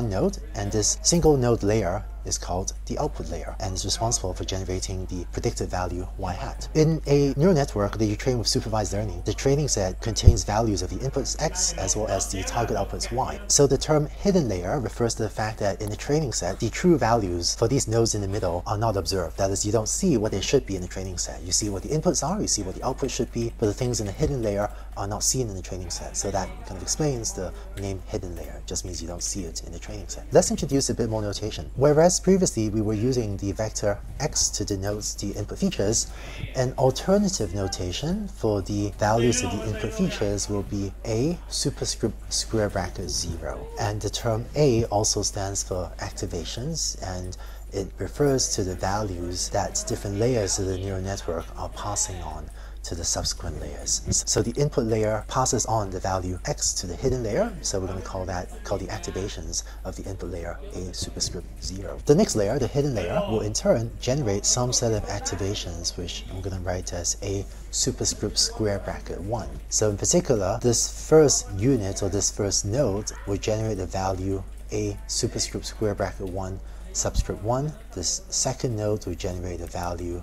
node, and this single node layer is called the output layer and is responsible for generating the predicted value y hat. In a neural network that you train with supervised learning, the training set contains values of the inputs x as well as the target outputs y. So the term hidden layer refers to the fact that in the training set, the true values for these nodes in the middle are not observed. That is, you don't see what they should be in the training set. You see what the inputs are, you see what the output should be, but the things in the hidden layer are not seen in the training set. So that kind of explains the name hidden layer. It just means you don't see it in the training set. Let's introduce a bit more notation. Whereas previously we were using the vector x to denote the input features, an alternative notation for the values of the input features will be a superscript square bracket 0. And the term a also stands for activations, and it refers to the values that different layers of the neural network are passing on to the subsequent layers. So the input layer passes on the value x to the hidden layer, so we're going to call the activations of the input layer a superscript 0. The next layer, the hidden layer, will in turn generate some set of activations, which I'm going to write as a superscript square bracket 1. So in particular, this first unit or this first node will generate the value a superscript square bracket 1 subscript 1. This second node will generate a value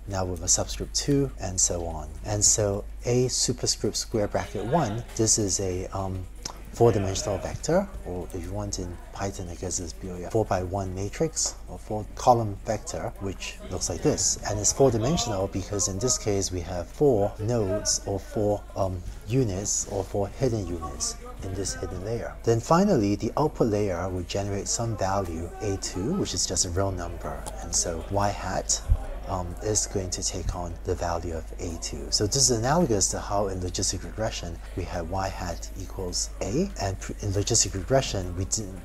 now with a subscript 2, and so on. And so a superscript square bracket 1, this is a 4-dimensional vector, or if you want in Python, I guess it's a 4x1 matrix or 4-column vector, which looks like this. And it's 4-dimensional because in this case we have 4 nodes or 4 units or 4 hidden units in this hidden layer. Then finally, the output layer will generate some value a2, which is just a real number, and so y hat is going to take on the value of a2. So this is analogous to how in logistic regression we had y hat equals a, and in logistic regression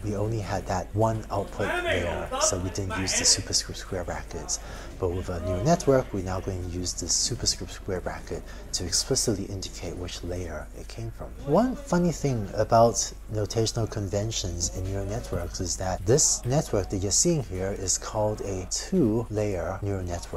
we only had that one output layer, so we didn't use the superscript square brackets. But with a neural network, we're now going to use this superscript square bracket to explicitly indicate which layer it came from. One funny thing about notational conventions in neural networks is that this network that you're seeing here is called a 2-layer neural network.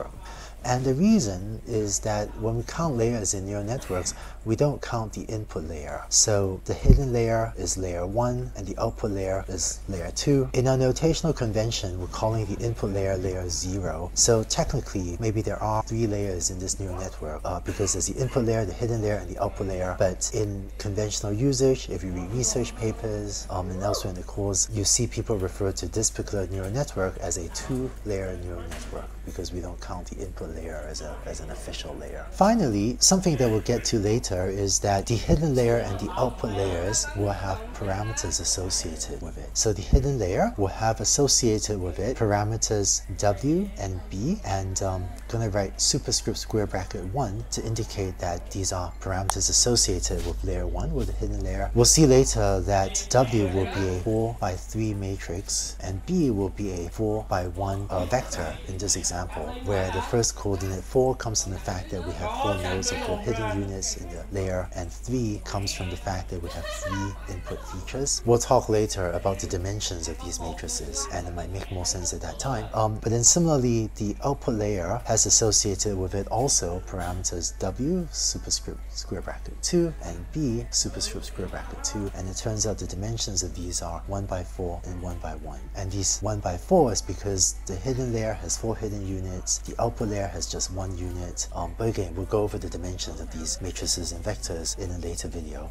And the reason is that when we count layers in neural networks, we don't count the input layer. So the hidden layer is layer 1 and the output layer is layer 2. In our notational convention, we're calling the input layer layer 0. So technically, maybe there are 3 layers in this neural network because there's the input layer, the hidden layer, and the output layer. But in conventional usage, if you read research papers and elsewhere in the course, you see people refer to this particular neural network as a 2-layer neural network because we don't count the input layer as an official layer. Finally, something that we'll get to later is that the hidden layer and the output layers will have parameters associated with it. So the hidden layer will have associated with it parameters W and B, and I'm going to write superscript square bracket 1 to indicate that these are parameters associated with layer 1 with the hidden layer. We'll see later that W will be a 4 by 3 matrix and B will be a 4 by 1 vector in this example, where the first coordinate 4 comes from the fact that we have 4 nodes or 4 hidden units in the layer, and 3 comes from the fact that we have 3 input features. We'll talk later about the dimensions of these matrices, and it might make more sense at that time. But then similarly, the output layer has associated with it also parameters W superscript square bracket 2 and B superscript square bracket 2, and it turns out the dimensions of these are 1 by 4 and 1 by 1. And these 1 by 4 is because the hidden layer has 4 hidden units, the output layer has just 1 unit. But again, we'll go over the dimensions of these matrices and vectors in a later video.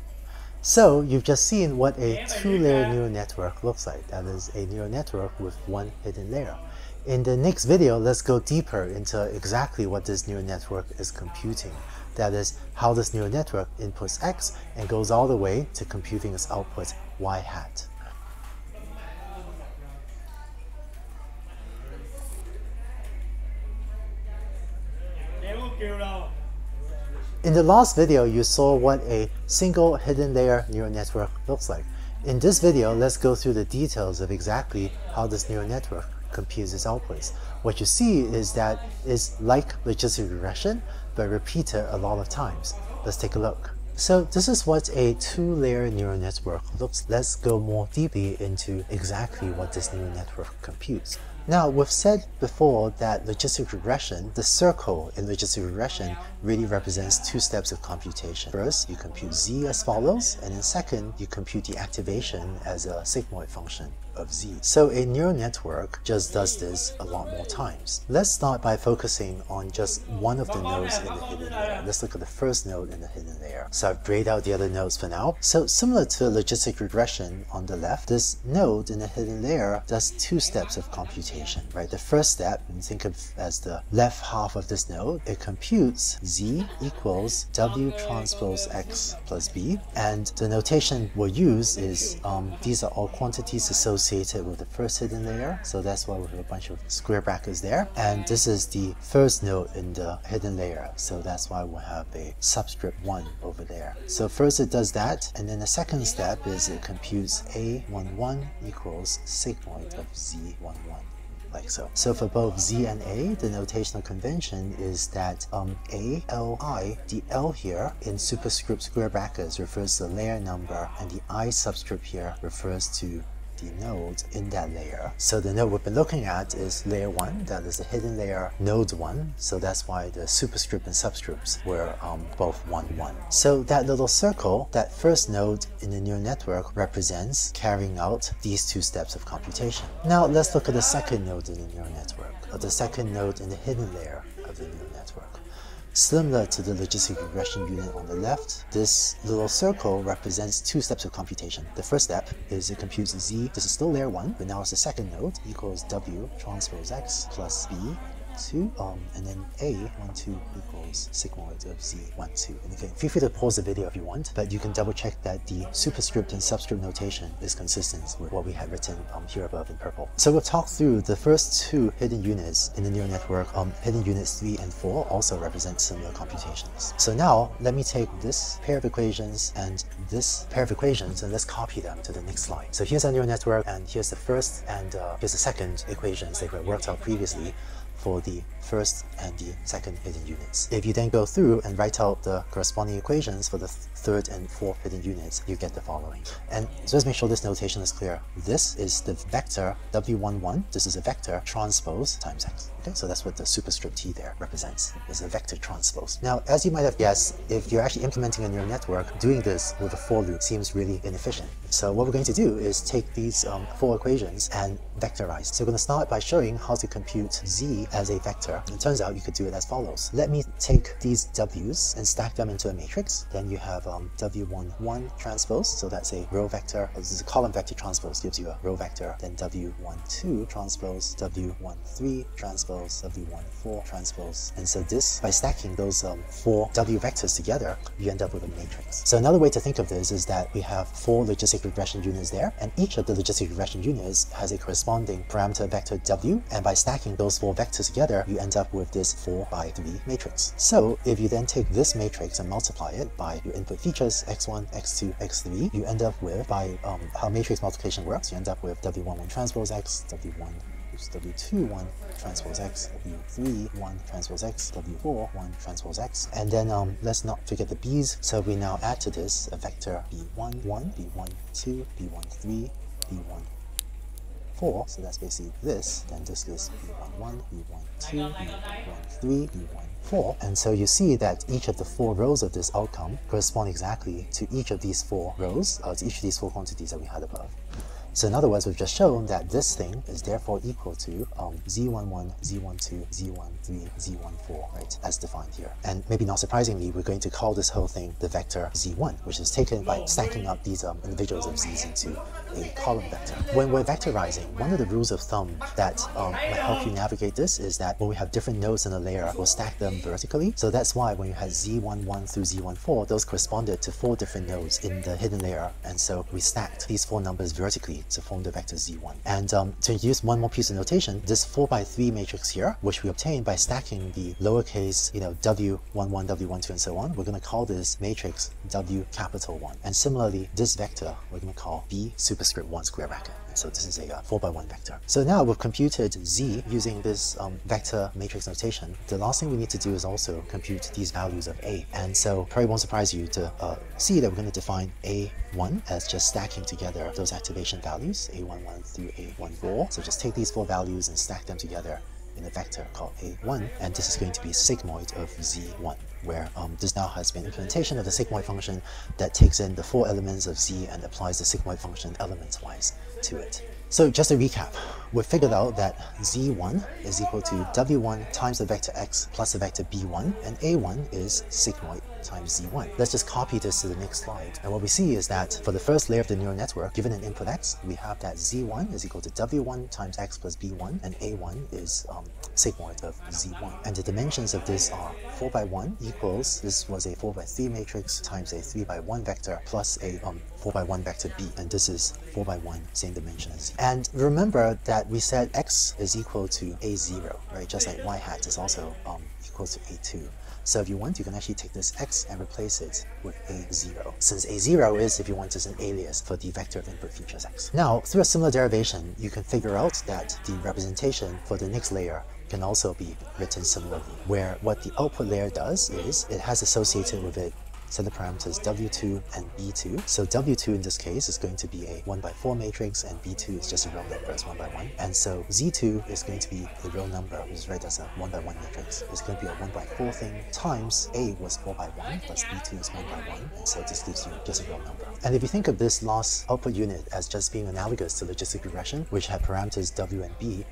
So you've just seen what a 2-layer neural network looks like. That is a neural network with 1 hidden layer. In the next video, let's go deeper into exactly what this neural network is computing. That is, how this neural network inputs X and goes all the way to computing its output Y hat. In the last video, you saw what a single hidden layer neural network looks like. In this video, let's go through the details of exactly how this neural network computes its outputs. What you see is that it's like logistic regression, but repeated a lot of times. Let's take a look. So this is what a 2-layer neural network looks like. Let's go more deeply into exactly what this neural network computes. Now, we've said before that logistic regression, the circle in logistic regression really represents 2 steps of computation. First, you compute Z as follows, and then second, you compute the activation as a sigmoid function of Z. So a neural network just does this a lot more times. Let's start by focusing on just one of the nodes in the hidden layer. Let's look at the first node in the hidden layer. So I've grayed out the other nodes for now. So similar to logistic regression on the left, this node in the hidden layer does 2 steps of computation, right? The first step, and think of as the left half of this node, it computes Z equals W transpose X plus B, and the notation we'll use is these are all quantities associated with the first hidden layer, so that's why we have a bunch of square brackets there, and this is the first node in the hidden layer, so that's why we'll have a subscript 1 over there. So first it does that, and then the second step is it computes A11 equals sigmoid of Z11. Like so. So for both Z and A, the notational convention is that A, L, I, the L here in superscript square brackets refers to the layer number, and the I subscript here refers to the node in that layer. So the node we've been looking at is layer 1, that is the hidden layer node 1, so that's why the superscript and subscripts were both 1, 1. So that little circle, that first node in the neural network, represents carrying out these 2 steps of computation. Now let's look at the second node in the neural network, or the second node in the hidden layer of the neural network. Similar to the logistic regression unit on the left, this little circle represents 2 steps of computation. The first step is it computes Z, this is still layer 1, but now it's the second node, equals W transpose X plus B 2, and then A12 equals sigmoid of Z12. And again, feel free to pause the video if you want, but you can double check that the superscript and subscript notation is consistent with what we had written here above in purple. So we'll talk through the first 2 hidden units in the neural network. Hidden units 3 and 4 also represent similar computations. So now let me take this pair of equations and this pair of equations and let's copy them to the next slide. So here's our neural network, and here's the first and here's the second equations that we worked out previously for the first and the second hidden units. If you then go through and write out the corresponding equations for the third and fourth hidden units, you get the following. And so let's make sure this notation is clear. This is the vector W11. This is a vector transpose times x. Okay, so that's what the superscript T there represents, is a vector transpose. Now, as you might have guessed, if you're actually implementing a neural network, doing this with a for loop seems really inefficient. So what we're going to do is take these 4 equations and vectorize. So we're going to start by showing how to compute z as a vector. It turns out you could do it as follows. Let me take these w's and stack them into a matrix. Then you have w11 transpose, so that's a row vector. This is a column vector transpose, gives you a row vector. Then w12 transpose, w13 transpose, w14 transpose. And so this, by stacking those 4 w vectors together, you end up with a matrix. So another way to think of this is that we have 4 logistic regression units there, and each of the logistic regression units has a corresponding parameter vector w, and by stacking those 4 vectors together, you end up with this 4 by 3 matrix. So if you then take this matrix and multiply it by your input features x1, x2, x3, you end up with, by how matrix multiplication works, you end up with w11 transpose x, w21 transpose x, w31 transpose x, w41 transpose x, and then let's not forget the b's. So we now add to this a vector b11, b12, b13, b14. So that's basically this. Then this is b11, b12, b13, b14. And so you see that each of the 4 rows of this outcome correspond exactly to each of these 4 rows, to each of these 4 quantities that we had above. So in other words, we've just shown that this thing is therefore equal to z11, z12, z13, z14, right, as defined here. And maybe not surprisingly, we're going to call this whole thing the vector z1, which is taken by stacking up these individuals of z's into a column vector. When we're vectorizing, one of the rules of thumb that might help you navigate this is that when we have different nodes in a layer, we'll stack them vertically. So that's why when you had z11 through z14, those corresponded to 4 different nodes in the hidden layer. And so we stacked these 4 numbers vertically to form the vector z1. And to use one more piece of notation, this 4 by 3 matrix here, which we obtained by stacking the lowercase, w11, w12, and so on, we're going to call this matrix w capital 1. And similarly, this vector we're going to call b superscript 1 square bracket. And so this is a 4 by 1 vector. So now we've computed z using this vector matrix notation. The last thing we need to do is also compute these values of a. And so probably won't surprise you to see that we're going to define a1 as just stacking together those activation values, a11 through a14. So just take these 4 values and stack them together in a vector called a1, and this is going to be sigmoid of z1, where this now has been implementation of the sigmoid function that takes in the 4 elements of z and applies the sigmoid function elements-wise to it. So just to recap, we figured out that z1 is equal to w1 times the vector x plus the vector b1, and a1 is sigmoid times z1. Let's just copy this to the next slide. And what we see is that for the first layer of the neural network, given an input x, we have that z1 is equal to w1 times x plus b1, and a1 is sigmoid of z1. And the dimensions of this are 4 by 1 equals, this was a 4 by 3 matrix times a 3 by 1 vector plus a 4 by 1 vector b, and this is 4 by 1, same dimension as z. And remember that we said x is equal to a0, right? Just like y hat is also equal to a2. So if you want, you can actually take this x and replace it with a0, since a0 is, if you want, is an alias for the vector of input features x. Now, through a similar derivation, you can figure out that the representation for the next layer can also be written similarly, where what the output layer does is it has associated with it set the parameters w2 and b2. So w2 in this case is going to be a 1 by 4 matrix, and b2 is just a row number as 1 by 1. And so z2 is going to be a row number, which is read as a 1 by 1 matrix. It's going to be a 1 by 4 thing times a was 4 by 1 plus b2 is 1 by 1, and so this gives you just a row number. And if you think of this last output unit as just being analogous to logistic regression, which had parameters w and b,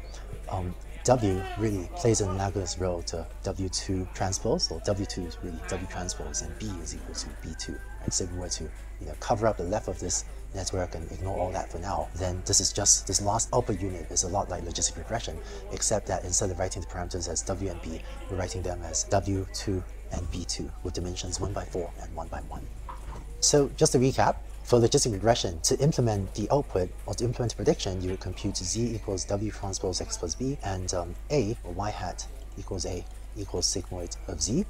W really plays an analogous role to W2 transpose, or W2 is really W transpose, and B is equal to B2. Right? So if we were to cover up the left of this network and ignore all that for now, then this last output unit is a lot like logistic regression, except that instead of writing the parameters as W and B, we're writing them as W2 and B2 with dimensions 1 by 4 and 1 by 1. So just to recap, for logistic regression, to implement the output or to implement a prediction, you would compute z equals w transpose x plus b, and a, or y hat, equals a equals sigmoid of z.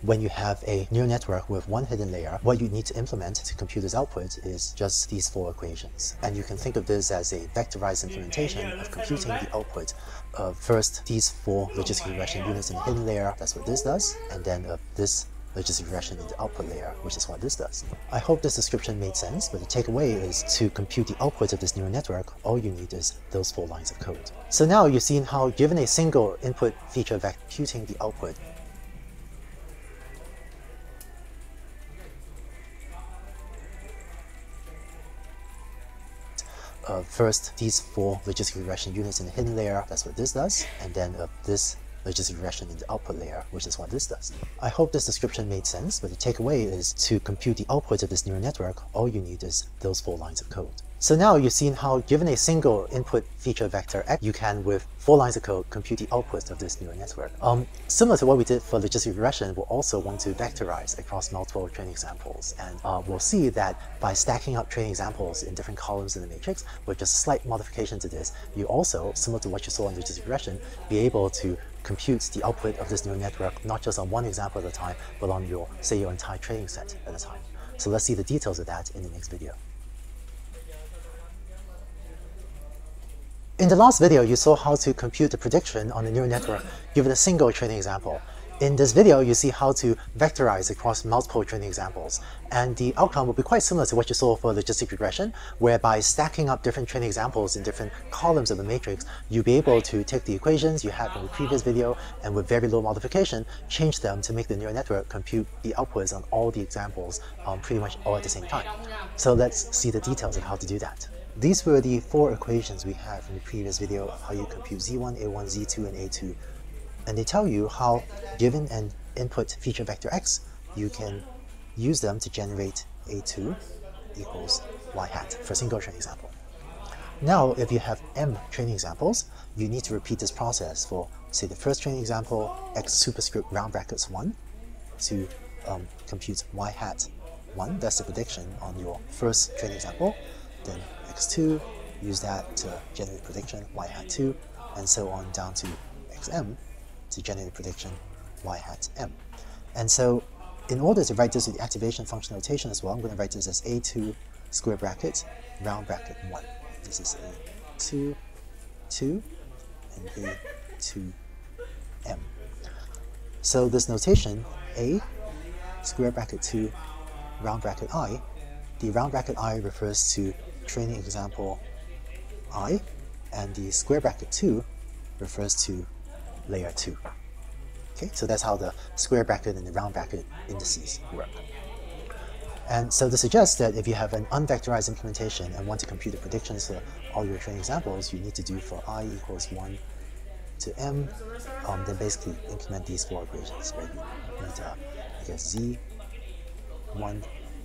when you have a neural network with one hidden layer, what you need to implement to compute its output is just these 4 equations. And you can think of this as a vectorized implementation of computing the output of first these 4 logistic regression units in the hidden layer, that's what this does, and then of this logistic regression in the output layer, which is what this does. I hope this description made sense, but the takeaway is to compute the output of this neural network, all you need is those 4 lines of code. So now you've seen how, given a single input feature vector, computing the output first these 4 logistic regression units in the hidden layer, that's what this does, and then of this logistic regression in the output layer, which is what this does. I hope this description made sense, but the takeaway is to compute the output of this neural network, all you need is those 4 lines of code. So now you've seen how, given a single input feature vector x, you can, with 4 lines of code, compute the output of this neural network. Similar to what we did for logistic regression, we'll also want to vectorize across multiple training examples. And we'll see that by stacking up training examples in different columns in the matrix, with just a slight modification to this, you also, similar to what you saw in logistic regression, be able to compute the output of this neural network not just on one example at a time, but on your, say, your entire training set at a time. So let's see the details of that in the next video. In the last video, you saw how to compute the prediction on the neural network given a single training example. In this video, you see how to vectorize across multiple training examples. And the outcome will be quite similar to what you saw for logistic regression, where by stacking up different training examples in different columns of the matrix, you'll be able to take the equations you had in the previous video and with very low modification, change them to make the neural network compute the outputs on all the examples pretty much all at the same time. So let's see the details of how to do that. These were the 4 equations we had from the previous video of how you compute Z1, A1, Z2, and A2. And they tell you how, given an input feature vector x, you can use them to generate A2 equals y hat for a single training example. Now, if you have m training examples, you need to repeat this process for, say, the first training example, x superscript round brackets 1, to compute y hat 1, that's the prediction on your first training example. Then x2, use that to generate prediction y hat 2, and so on down to xm to generate prediction y hat m. And so in order to write this with the activation function notation as well, I'm going to write this as a2 square bracket round bracket 1. This is a2, 2, and a2 m. So this notation, a square bracket 2 round bracket I, the round bracket I refers to training example I, and the square bracket 2 refers to layer 2. Okay, so that's how the square bracket and the round bracket indices work. And so this suggests that if you have an unvectorized implementation and want to compute the predictions for all your training examples, you need to do for I equals 1 to m, then basically implement these 4 equations, right? You need I guess Z1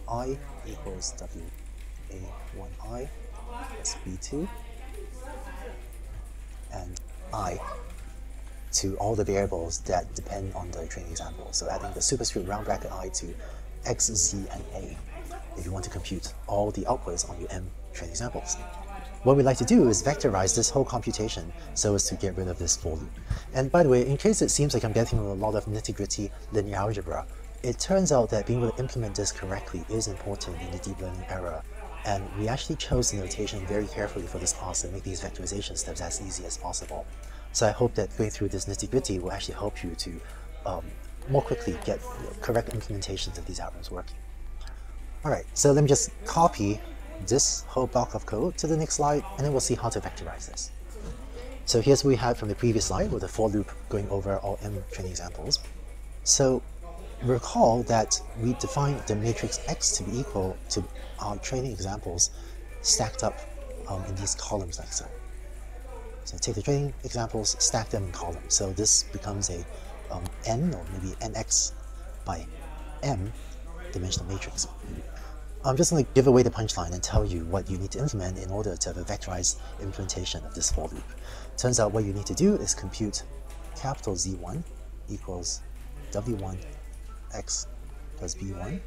I equals WA1I plus B2, and I to all the variables that depend on the training example. So adding the superscript round bracket I to x, z, and a if you want to compute all the outputs on your m training examples. What we'd like to do is vectorize this whole computation so as to get rid of this for loop. And by the way, in case it seems like I'm getting a lot of nitty-gritty linear algebra, it turns out that being able to implement this correctly is important in the deep learning era. And we actually chose the notation very carefully for this class to make these vectorization steps as easy as possible. So I hope that going through this nitty-gritty will actually help you to more quickly get correct implementations of these algorithms working. Alright, so let me just copy this whole block of code to the next slide, and then we'll see how to vectorize this. So here's what we had from the previous slide with a for loop going over all m training examples. So recall that we defined the matrix X to be equal to our training examples stacked up in these columns like so. So take the training examples, stack them in columns. So this becomes a n, or maybe nx by m dimensional matrix. I'm just going to give away the punchline and tell you what you need to implement in order to have a vectorized implementation of this for loop. Turns out what you need to do is compute capital Z1 equals W1 x plus B1,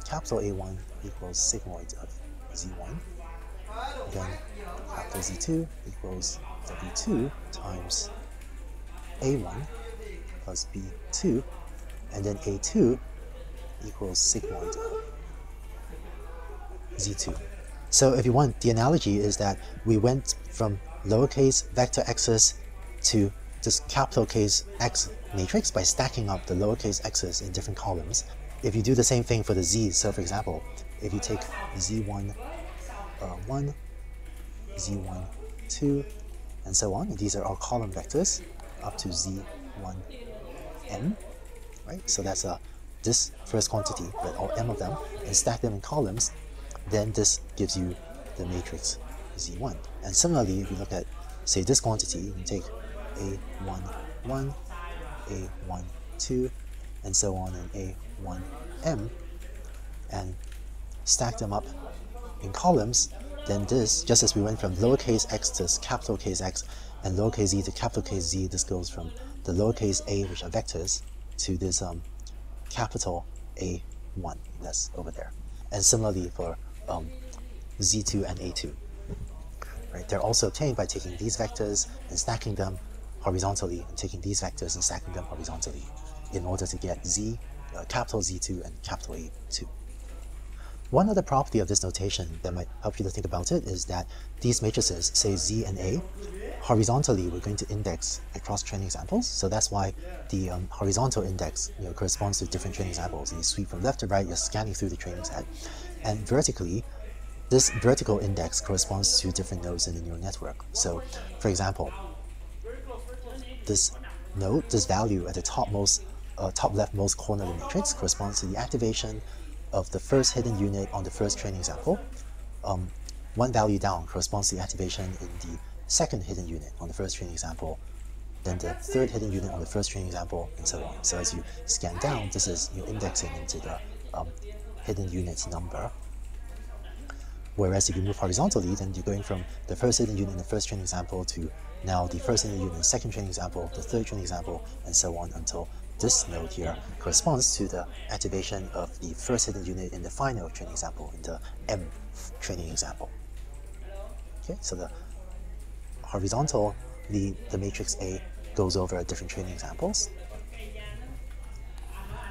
capital A1 equals sigmoid of Z1, then capital Z2 equals W2 times A1 plus B2, and then A2 equals sigmoid Z2. So if you want, the analogy is that we went from lowercase vector x's to this capital case X matrix by stacking up the lowercase x's in different columns. If you do the same thing for the z's, so for example, if you take Z1, 1, Z1, 2, and so on, and these are all column vectors up to Z1, M, right? So that's this first quantity, all M of them, and stack them in columns, then this gives you the matrix Z1. And similarly, if you look at, say, this quantity, you can take A1, 1, A1, 2, and so on, and A1, M, and stack them up in columns, then this, just as we went from lowercase x to capital case X, and lowercase z to capital case Z, this goes from the lowercase a, which are vectors, to this capital A1, that's over there. And similarly for Z2 and A2. Right? They're also obtained by taking these vectors and stacking them horizontally, and taking these vectors and stacking them horizontally in order to get Z, capital Z2 and capital A2. One other property of this notation that might help you to think about it is that these matrices, say Z and A, horizontally we're going to index across training examples. So that's why the horizontal index corresponds to different training examples. And you sweep from left to right, you're scanning through the training set. And vertically, this vertical index corresponds to different nodes in the neural network. So, for example, this node, this value at the top leftmost corner of the matrix corresponds to the activation of the first hidden unit on the first training example. One value down corresponds to the activation in the second hidden unit on the first training example, then the third hidden unit on the first training example, and so on. So as you scan down, this is indexing into the hidden unit number. Whereas if you move horizontally, then you're going from the first hidden unit in the first training example to now the first hidden unit in the second training example, the third training example, and so on until this node here corresponds to the activation of the first hidden unit in the final training example, in the M training example. Okay, so the horizontally, the matrix A goes over different training examples,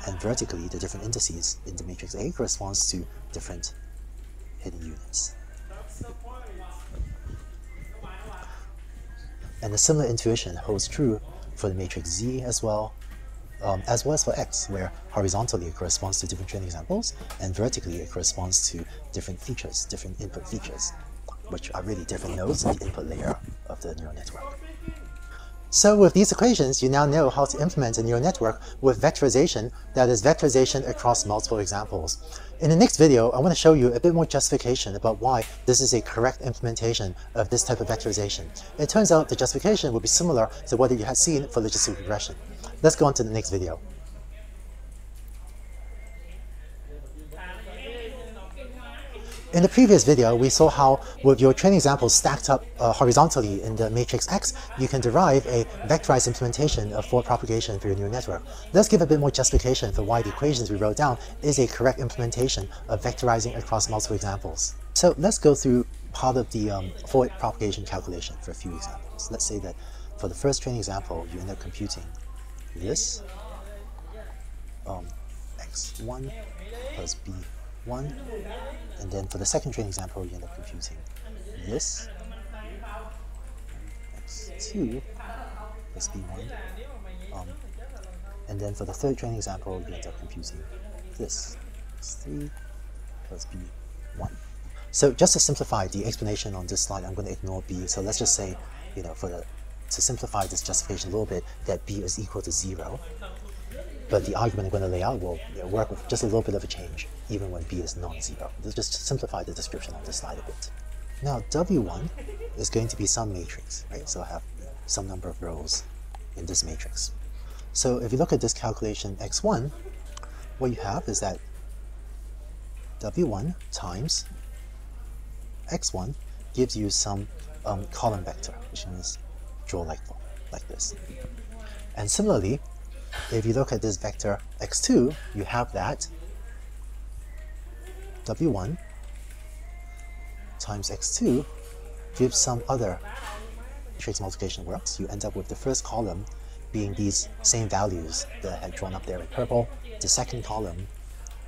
and vertically, the different indices in the matrix A corresponds to different hidden units. And a similar intuition holds true for the matrix Z as well as for X, where horizontally it corresponds to different training examples, and vertically it corresponds to different features, different input features, which are really different nodes in the input layer of the neural network. So with these equations, you now know how to implement a neural network with vectorization, that is vectorization across multiple examples. In the next video, I want to show you a bit more justification about why this is a correct implementation of this type of vectorization. It turns out the justification will be similar to what you had seen for logistic regression. Let's go on to the next video. In the previous video, we saw how with your training examples stacked up horizontally in the matrix X, you can derive a vectorized implementation of forward propagation for your neural network. Let's give a bit more justification for why the equations we wrote down is a correct implementation of vectorizing across multiple examples. So let's go through part of the forward propagation calculation for a few examples. Let's say that for the first training example, you end up computing this x1 plus b1, and then for the second training example, you end up computing this x2 plus b1, and then for the third training example, you end up computing this x3 plus b1. So just to simplify the explanation on this slide, I'm going to ignore b. So let's just say, to simplify this justification a little bit, that b is equal to 0. But the argument I'm going to lay out will work with just a little bit of a change, even when b is non-zero. Let's just simplify the description on this slide a bit. Now, W1 is going to be some matrix, right? So I have some number of rows in this matrix. So if you look at this calculation x1, what you have is that W1 times x1 gives you some column vector, which means draw like this. And similarly, if you look at this vector x2, you have that W1 times x2 gives some other matrix multiplication works. You end up with the first column being these same values that I had drawn up there in purple. The second column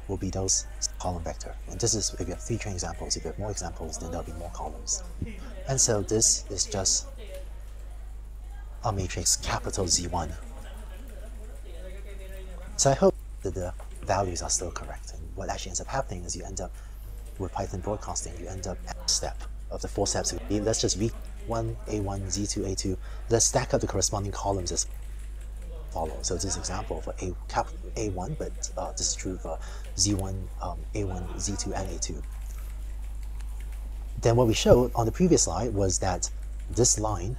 will be those column vector. And this is if you have 3 train examples. If you have more examples, then there'll be more columns. And so this is just a matrix capital Z1. So I hope that the values are still correct. And what actually ends up happening is you end up with Python broadcasting, you end up at step of the 4 steps. Let's just read 1, A1, Z2, A2. Let's stack up the corresponding columns as follows. So this is an example for A1, but this is true for Z1, A1, Z2, and A2. Then what we showed on the previous slide was that this line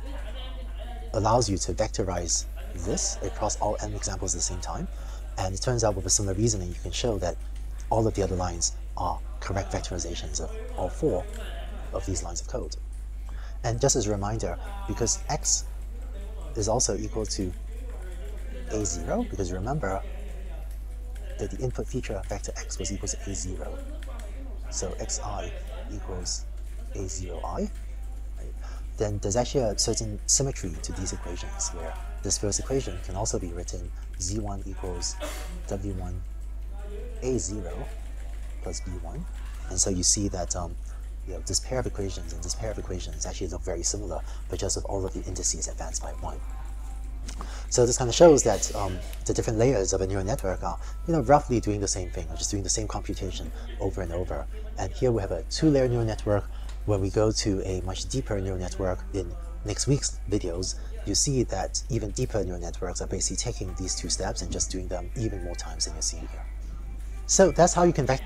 allows you to vectorize this across all n examples at the same time. And it turns out with a similar reasoning, you can show that all of the other lines are correct vectorizations of all 4 of these lines of code. And just as a reminder, because x is also equal to A0, because remember that the input feature vector x was equal to A0. So xi equals A0i. Right? Then there's actually a certain symmetry to these equations where this first equation can also be written z1 equals w1 a0 plus b1. And so you see that this pair of equations and this pair of equations actually look very similar, but just with all of the indices advanced by 1. So this kind of shows that the different layers of a neural network are roughly doing the same thing, or just doing the same computation over and over. And here we have a 2-layer neural network. When we go to a much deeper neural network in next week's videos, you see that even deeper neural networks are basically taking these 2 steps and just doing them even more times than you're seeing here. So that's how you can vector.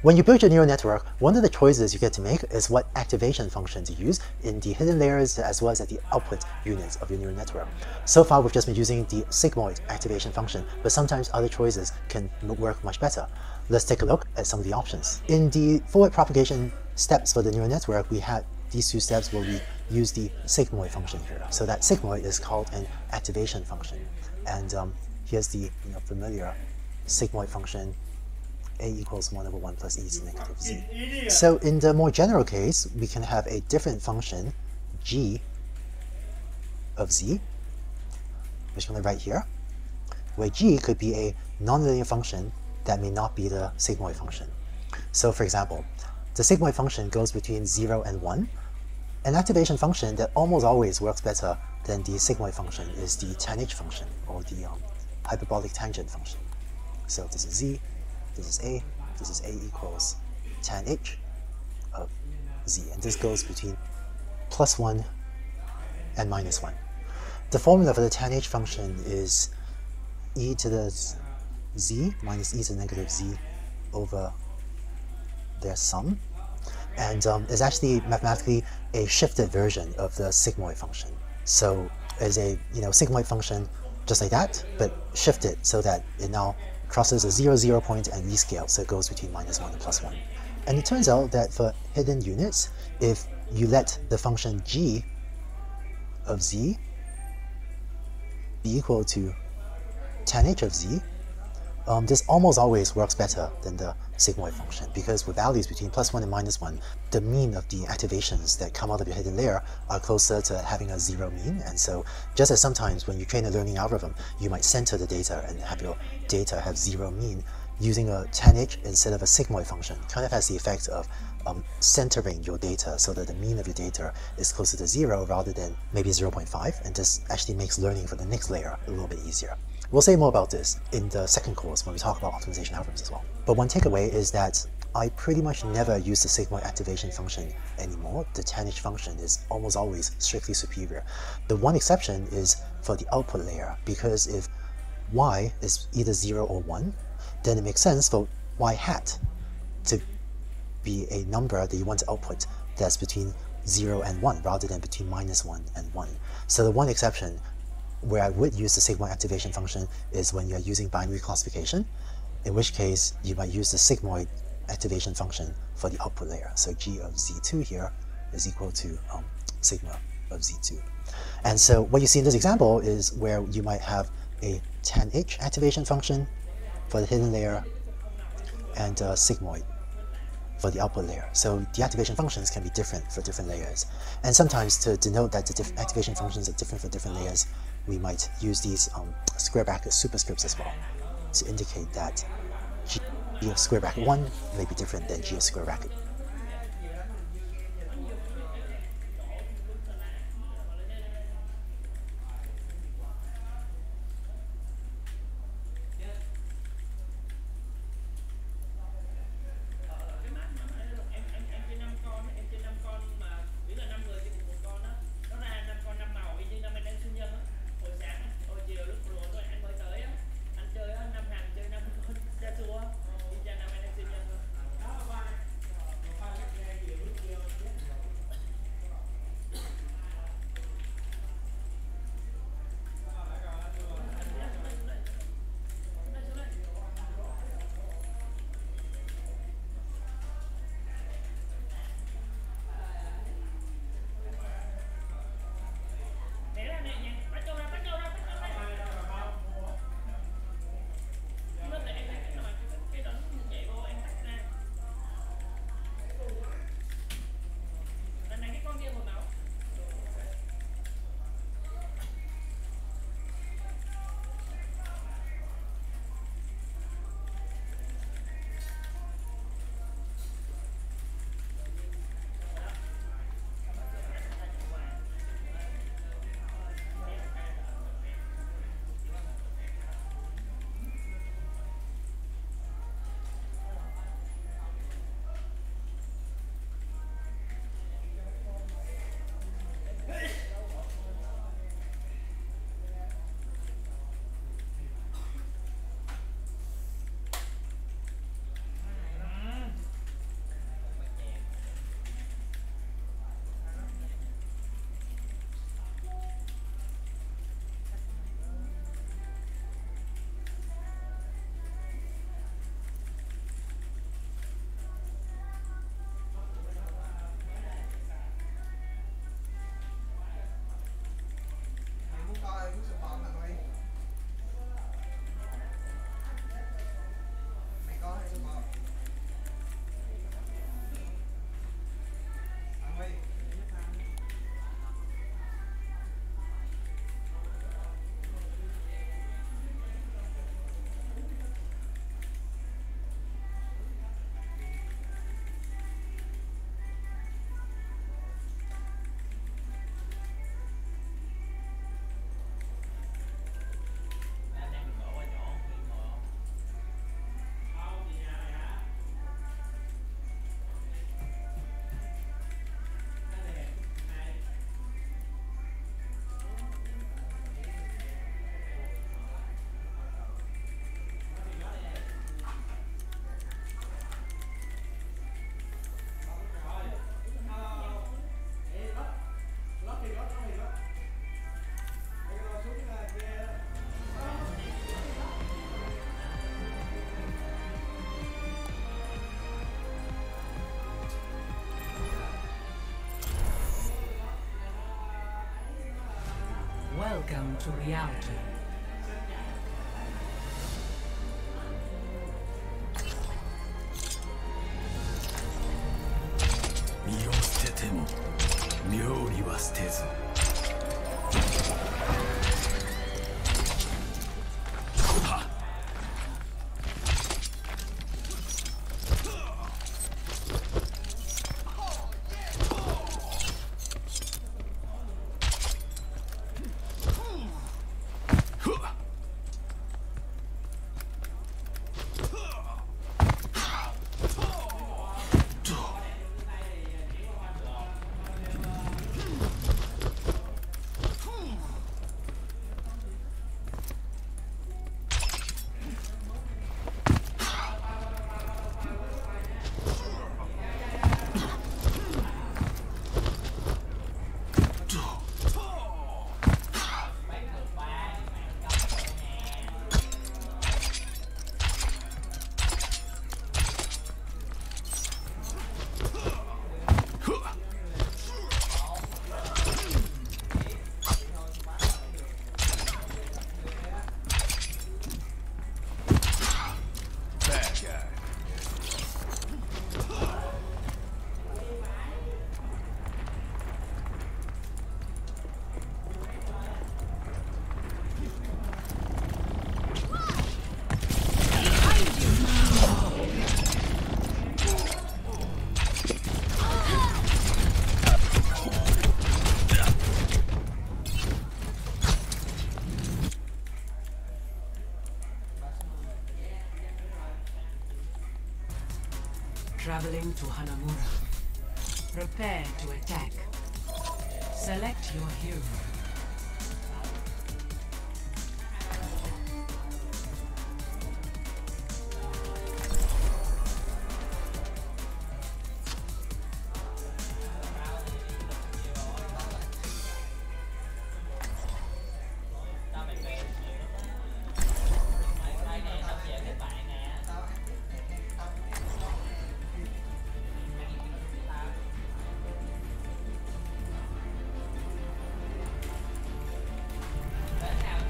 When you build your neural network, one of the choices you get to make is what activation function to use in the hidden layers as well as at the output units of your neural network. So far, we've just been using the sigmoid activation function, but sometimes other choices can work much better. Let's take a look at some of the options. In the forward propagation steps for the neural network, we had these 2 steps where we use the sigmoid function here. So that sigmoid is called an activation function. And here's the familiar sigmoid function, a equals 1 over 1 plus e to the negative z. So in the more general case, we can have a different function, g of z, which I'm going to write here, where g could be a nonlinear function that may not be the sigmoid function. So for example, the sigmoid function goes between 0 and 1. An activation function that almost always works better than the sigmoid function is the tanh function, or the hyperbolic tangent function. So this is z, this is a equals tan h of z, and this goes between +1 and -1. The formula for the tan h function is e to the z minus e to the negative z over their sum, and is actually mathematically a shifted version of the sigmoid function. So as a sigmoid function just like that, but shifted so that it now crosses a 0, point and rescale, so it goes between -1 and +1. And it turns out that for hidden units, if you let the function g of z be equal to tan h of z, this almost always works better than the sigmoid function, because with values between +1 and -1, the mean of the activations that come out of your hidden layer are closer to having a 0 mean. And so just as sometimes when you train a learning algorithm, you might center the data and have your data have 0 mean, using a tan h instead of a sigmoid function kind of has the effect of centering your data so that the mean of your data is closer to 0 rather than maybe 0.5, and this actually makes learning for the next layer a little bit easier. We'll say more about this in the second course when we talk about optimization algorithms as well. But one takeaway is that I pretty much never use the sigmoid activation function anymore. The tan h function is almost always strictly superior. The one exception is for the output layer, because if y is either 0 or 1, then it makes sense for y hat to be a number that you want to output that's between 0 and 1 rather than between -1 and 1. So the one exception where I would use the sigmoid activation function is when you're using binary classification, in which case you might use the sigmoid activation function for the output layer. So g of z2 here is equal to sigma of z2. And so what you see in this example is where you might have a tan h activation function for the hidden layer and a sigmoid for the output layer. So the activation functions can be different for different layers. And sometimes to denote that the activation functions are different for different layers, we might use these square bracket superscripts as well to indicate that G of square bracket 1 may be different than G of square bracket. Welcome to reality. Traveling to Hanamura. Prepare to attack. Select your hero.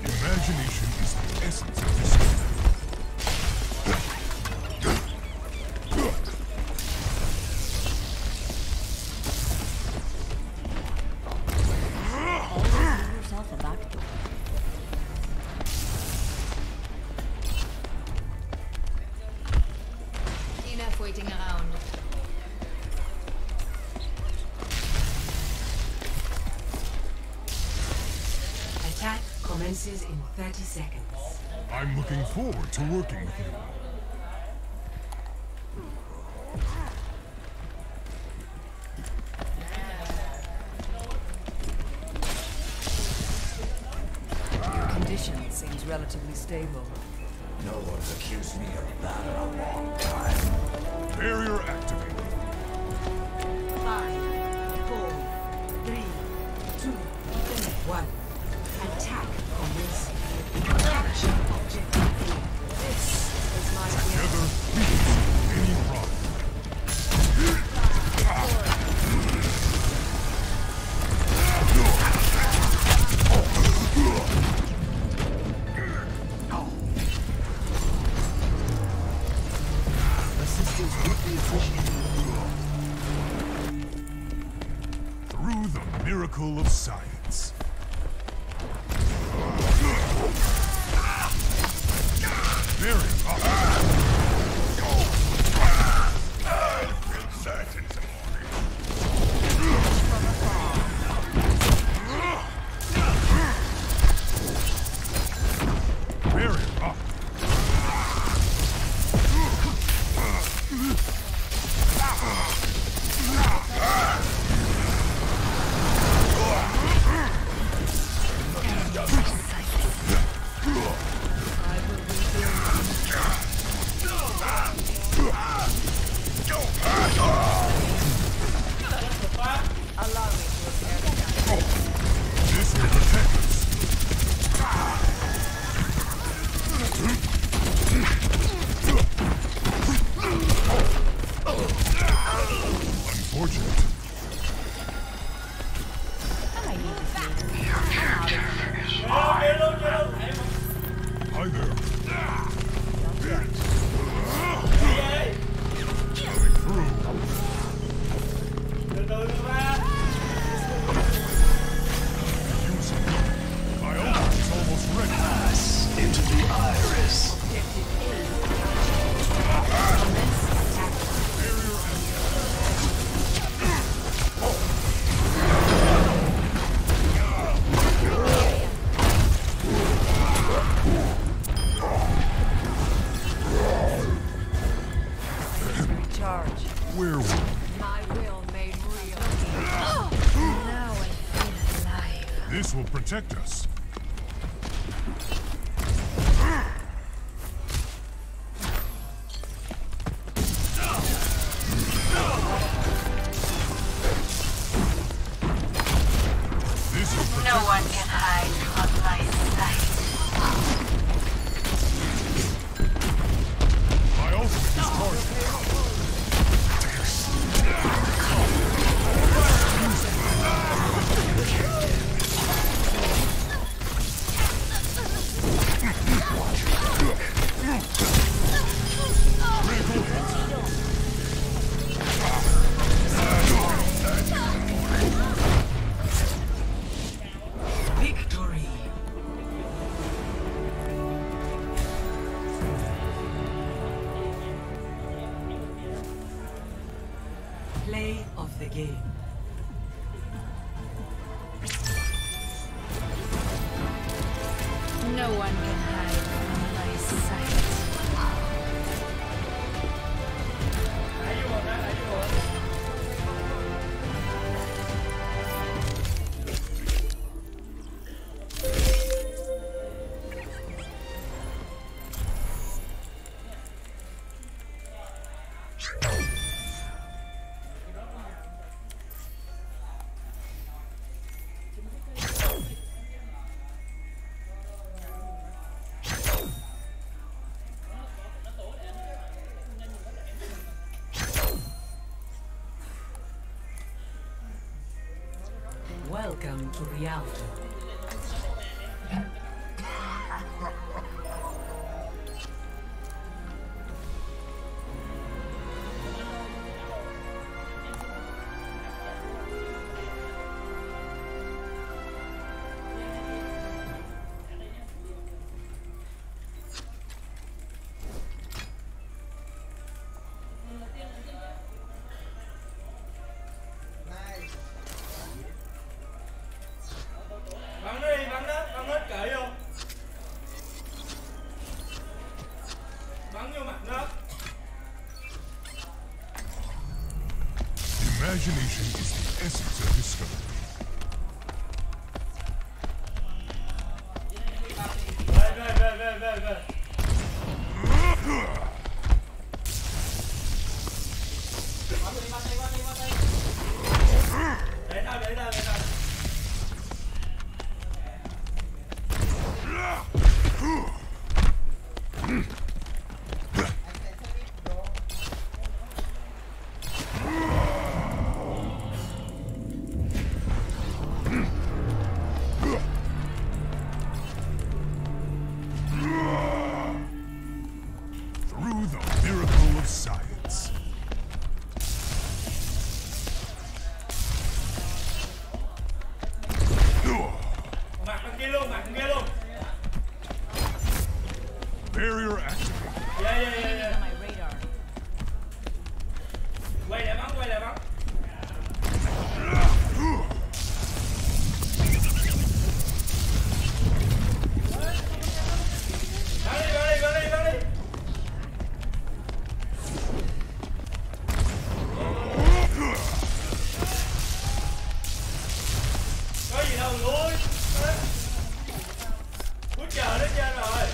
Imagination is the essence of this game. Yourself a back door. Enough waiting around. Attack commences in 30 seconds. I'm looking forward to working with you. Your condition seems relatively stable. No one's accused me of that in a long time. Barrier activated. 5, 4, 3, 2, 1. Attack commences. Capture objective. This is my Together, we can solve any problem. Assistance would be appreciated. Through the miracle of science. Very up. Very up. This will protect us. Unfortunate. Hi there. Coming through. Using my ultimate is almost ready. Pass into the iris. Recharge. Werewolf. My will made real. Now I feel alive. This will protect us. This will protect No one can hide from my sight. my ultimate is charged. Victory. Play of the game. No one can hide from my sight. Welcome to reality. Bắn hết cởi vô. Bắn vô mặt nó. Imagination is the essence of discovery. Về. Để đâu. Through the miracle of science. Mặt bên kia luôn. Barrier activated. Yeah. Quay lại bắn. Bắn đi. Có gì đâu lui. Cút chờ đến trên rồi.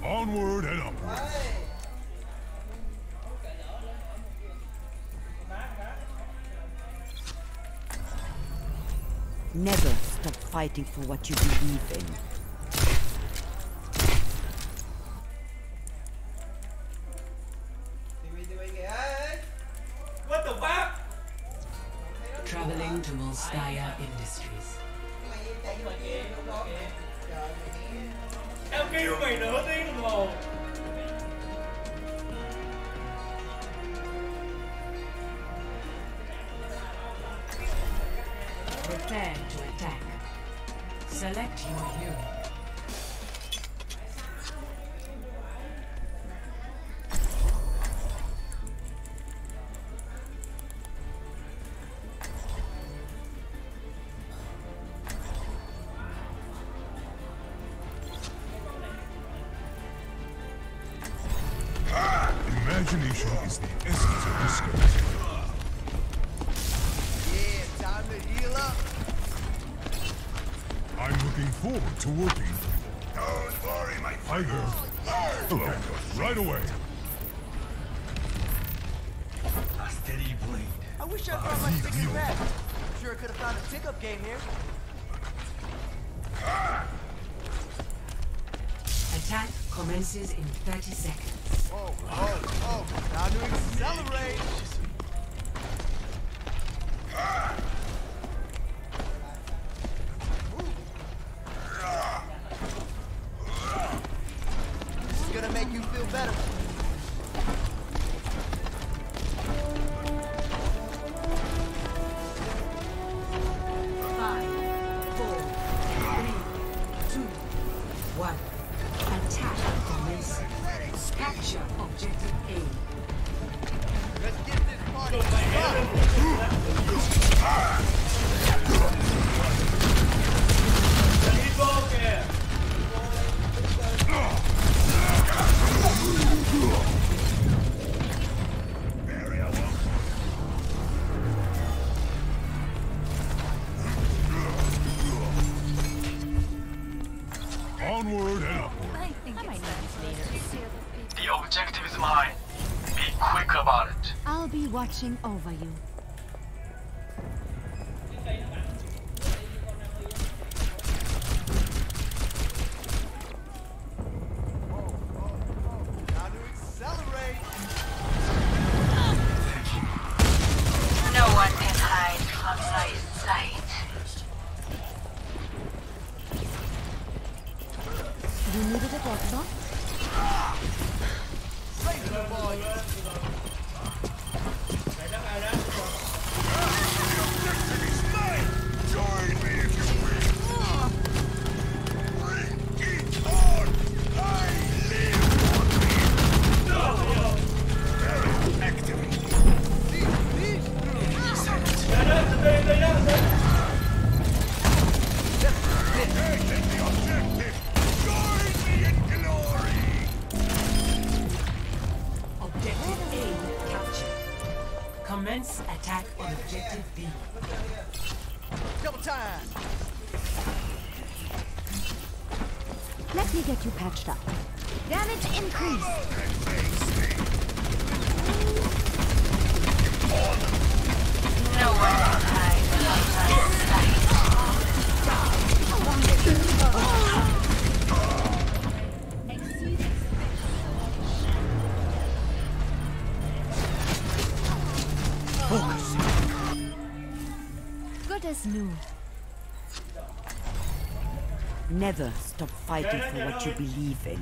Onward and upward. Never stop fighting for what you believe in. What the fuck? Traveling to Molskaya Industries. Tao kêu mày nửa tiếng đồng hồ. Prepare to attack. Select your hero. Imagination is the essence of discovery. Yeah, time to heal up. I'm looking forward to working. Don't worry, my Hi there. Hello. Right away. A steady blade. I wish I brought my sticks back. Sure could have found a pickup game here. Attack commences in 30 seconds. Oh, time to accelerate. This is gonna make you feel better. Attack commences. Capture objective A. about it. I'll be watching over you. No one can hide from my sight. You needed a doctor? Commence attack on objective B. Double time. Let me get you patched up. Damage increased. No one can hide from my sight. Good as new. Never stop fighting for what you believe in.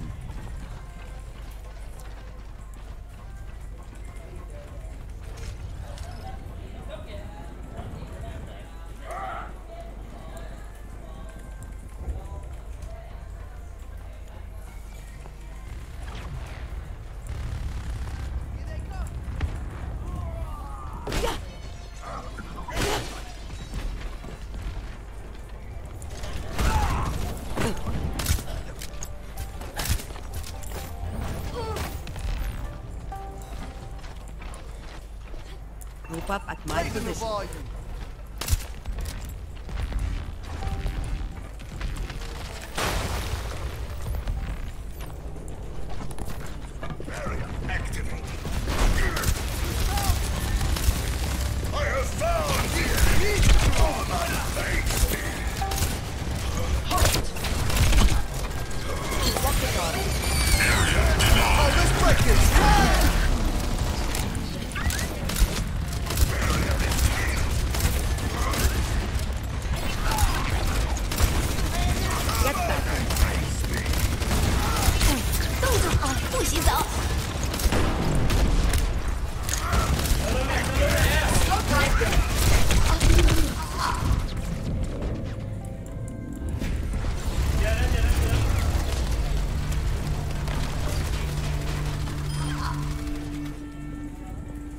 Group up at my position.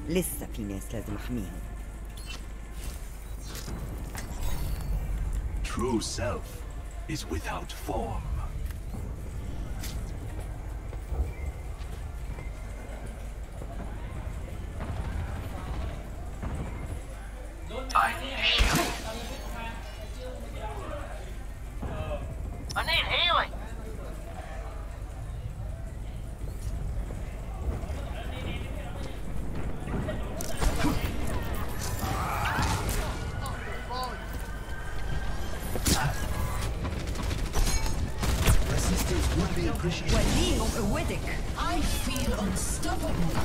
لسه في ناس لازم احميهم. True self is without form. I need a shield. I need healing. ولي قوتك. I feel unstoppable.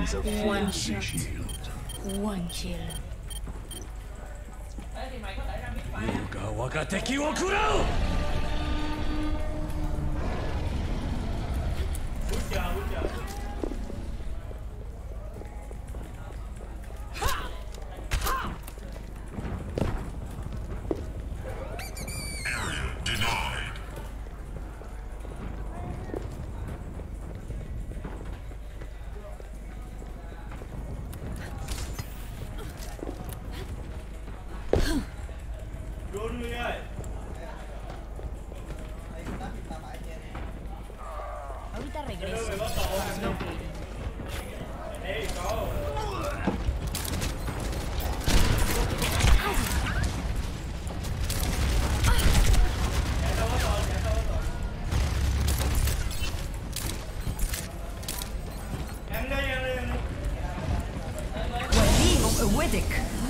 Enemies of One fear shot. shield. One kill. 世が我が敵を食らう Ahorita regreso.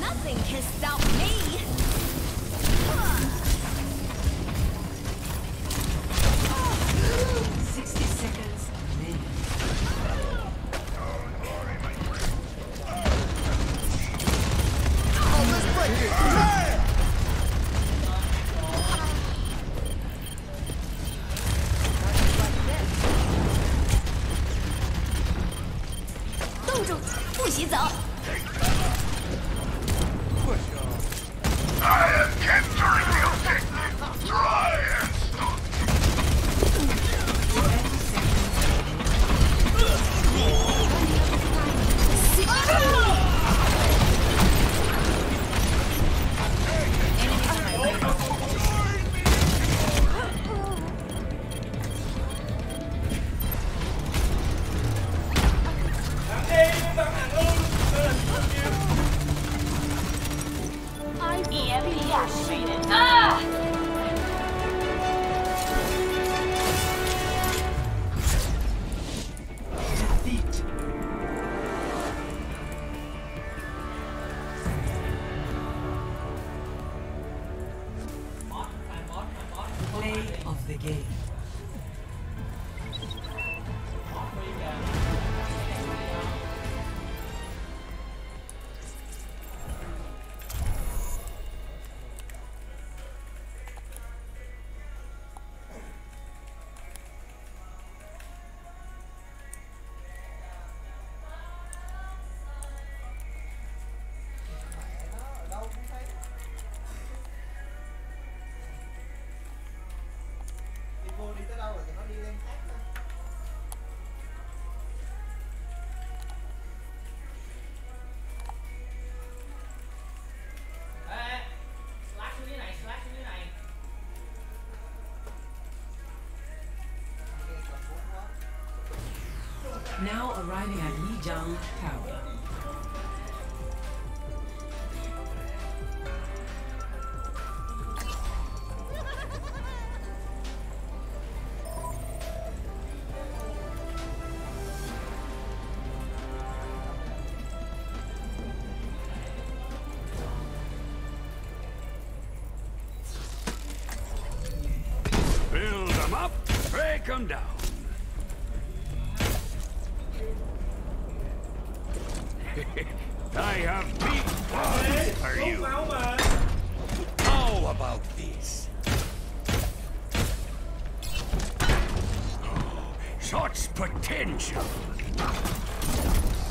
Nothing can stop me. 60 seconds remaining. Oh, let's break it. Yeah! 冻住，不许走。 I am capturing the objective. Try and stop. EMP activated. Ah! Defeat. Play of the game. Now arriving at Giang Tower. Build them up, break them down. I have big plans for you. How about this? Oh, such potential.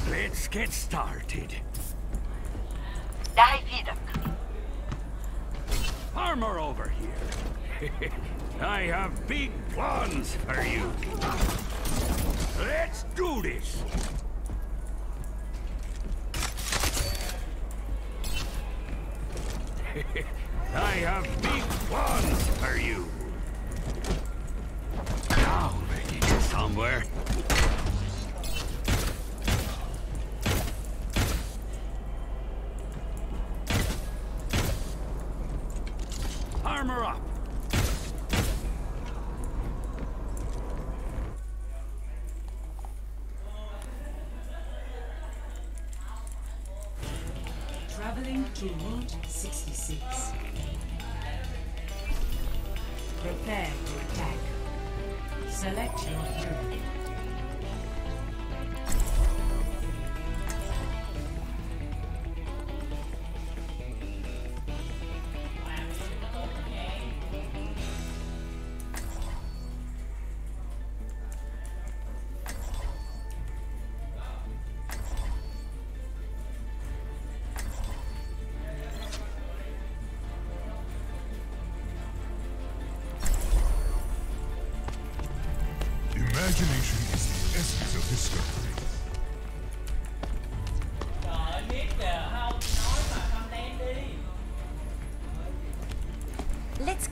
Let's get started. Armor over here. I have big plans for you. Let's do this. I have big plans for you. Now, somewhere. Armor up. Traveling to Route 66. Prepare to attack. Select your hero.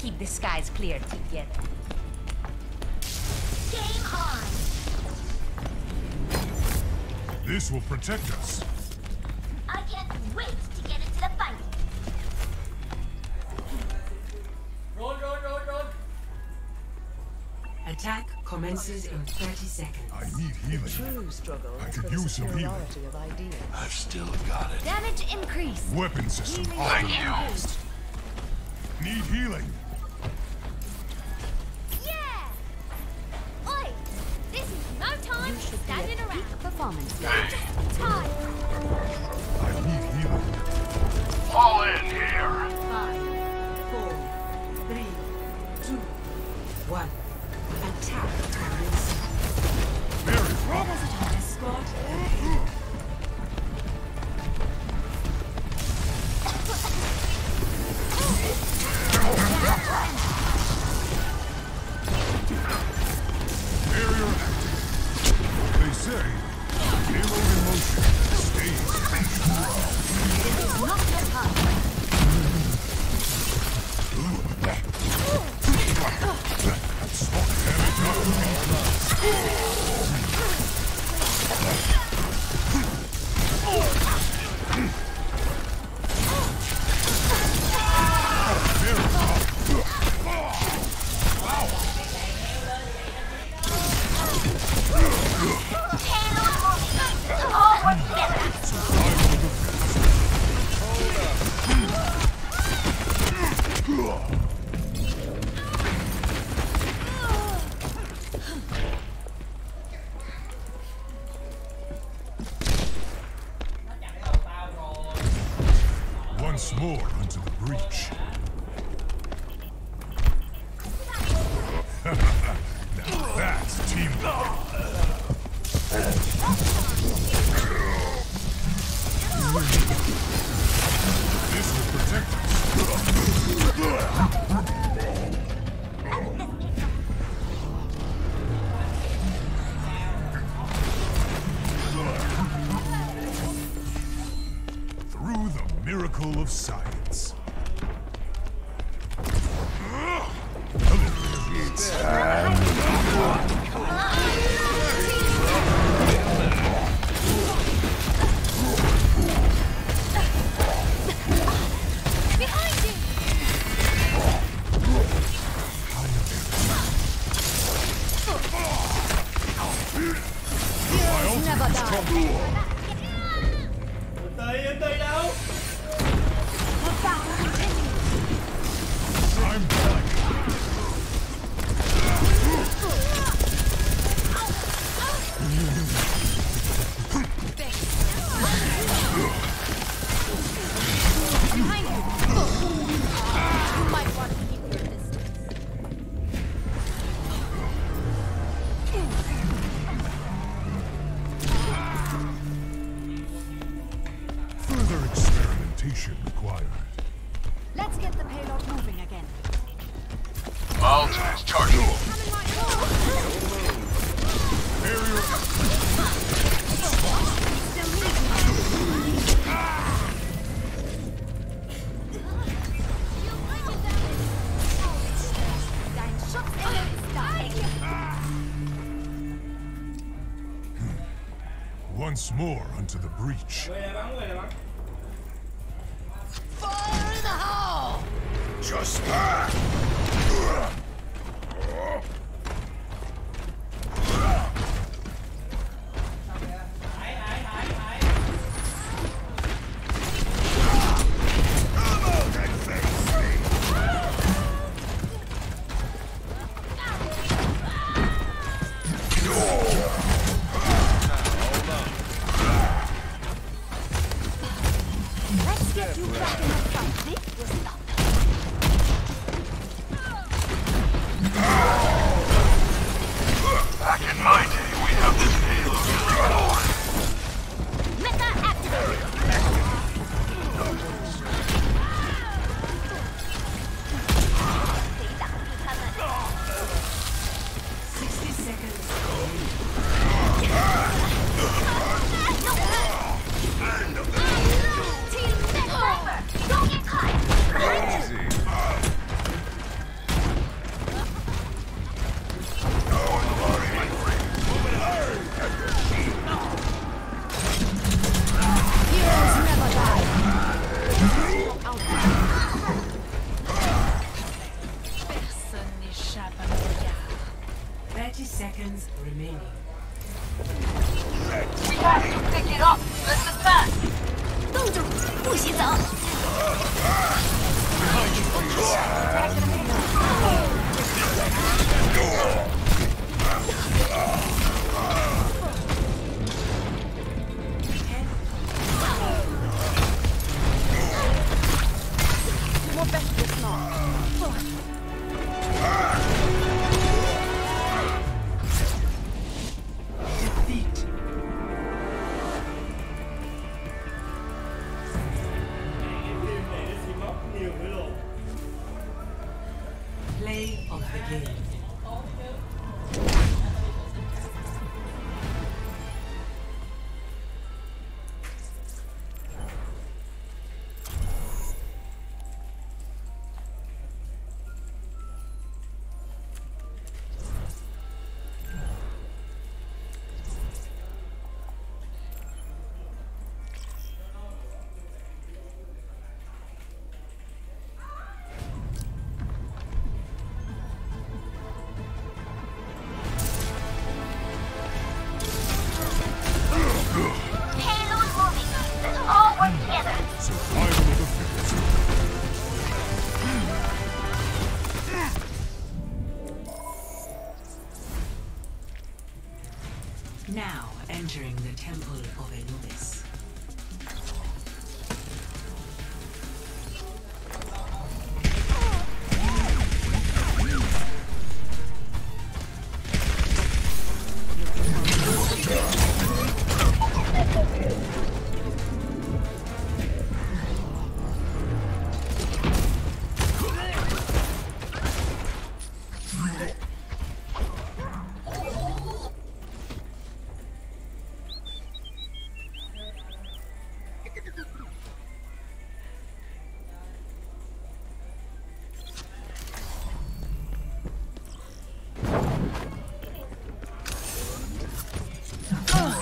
keep the skies clear together. Game on! This will protect us. I can't wait to get into the fight! Roll. Attack commences in 30 seconds. I need healing. True struggle I is could for the use some healing. superiority of ideas. I've still got it. Damage increase. Weapon system. Thank you. Need healing. Yeah! Oi! This is no time to stand in a rack. Performance. Time! I need healing. Fall in here. 5, 4, 3, 2, 1. Attack commences. Very wrong. Escort. Barrier active. They say payload in motion stays strong. This is not your time. Once more into the breach. Now that's teamwork. This will protect through the miracle of science. It's Behind you! Heroes never die. Tay đâu? I'm done. Behind you! You might want to keep your distance. Further experimentation required. Let's get the payload moving again. Mountain is chargeable. Barrier. Dein Schutzengel ist da. Once more unto the breach. Fire in the hole! Just that. Let's get you back in the fight. This will stop. Back in my day, we have this payload. Mecha activated. 60 seconds. Team Next Sniper! Don't get caught!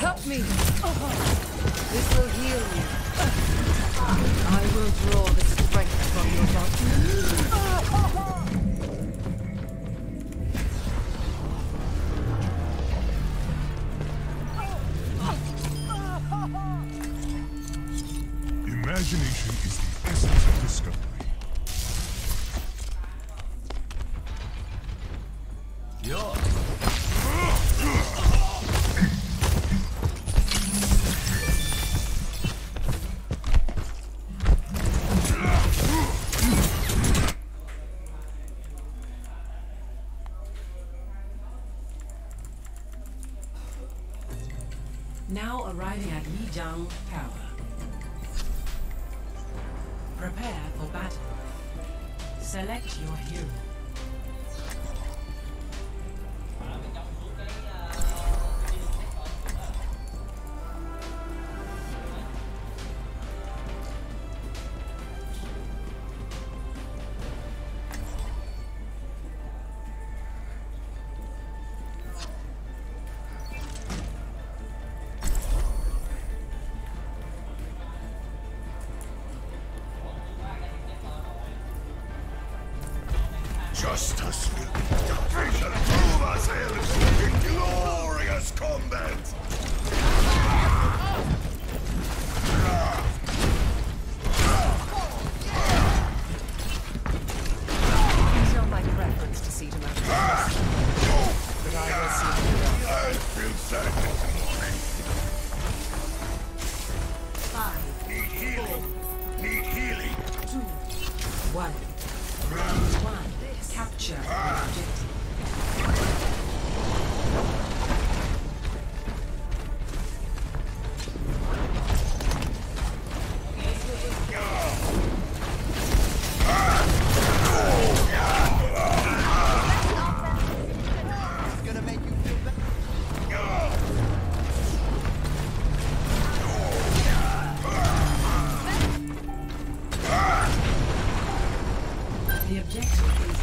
Stop me! This will heal you. I will draw the strength from your body. Imagination is the essence of discovery. Now arriving at Giang Tower. Prepare for battle. Select your hero. Justice will be done. We shall prove ourselves in glorious combat! It's not my preference to see to my purpose. But I will see you well. I feel sad this morning. 5, Need healing. Need healing. 2, 1. Round 1. Capture the objective. The objective is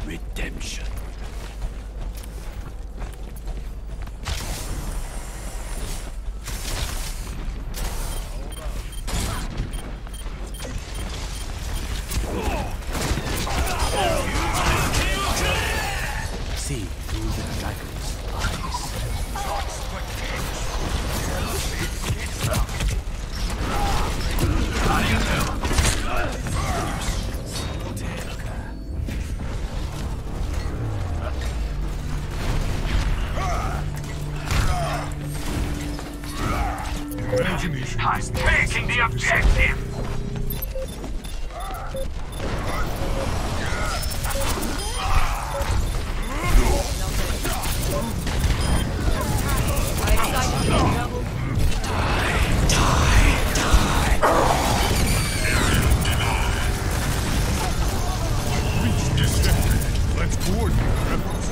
redemption. See through the dragon's eyes. I'm taking the objective! Let's coordinate our efforts.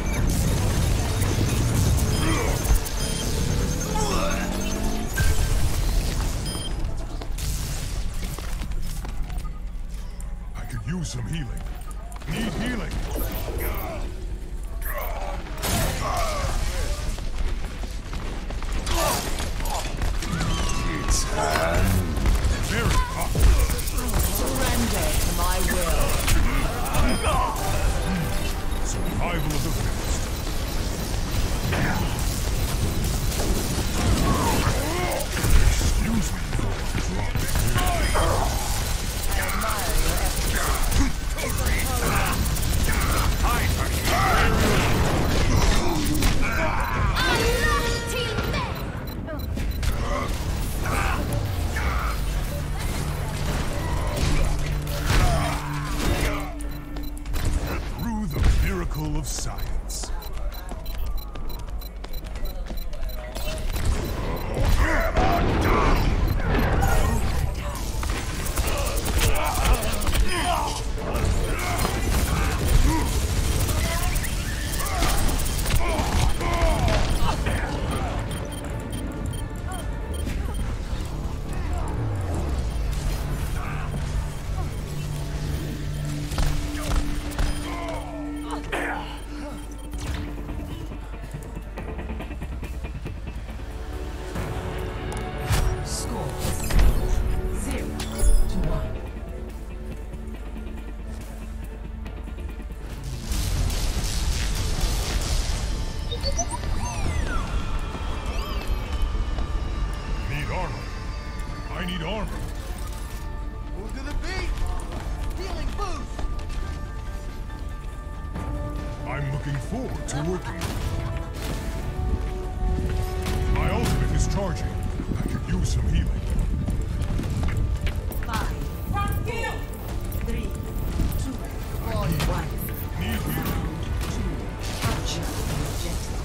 I could use some healing. Need healing. Survival of the fittest. Excuse me for dropping. Through the miracle of science. Need armor. I need armor. Move to the beat. Healing boost. I'm looking forward to working with you. My ultimate is charging. I could use some healing. 5, 4, 3, 2, 1. Need healing. Capture the objective.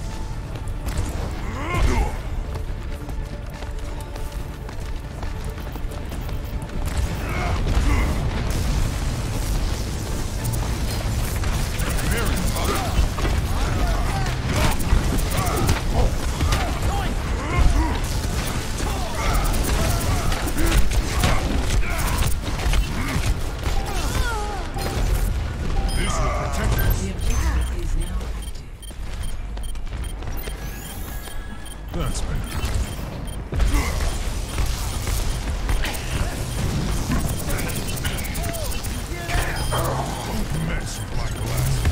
This will protect us. The objective is now active. That's better. Don't mess with my glasses.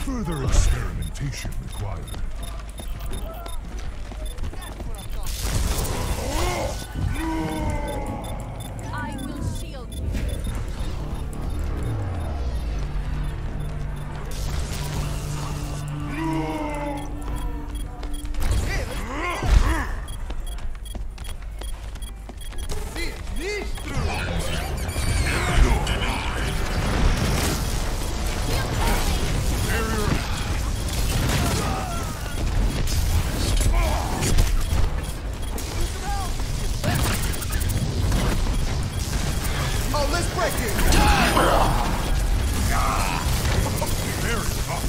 Further experimentation required. I will shield you. Oh, let's break it. Very tough.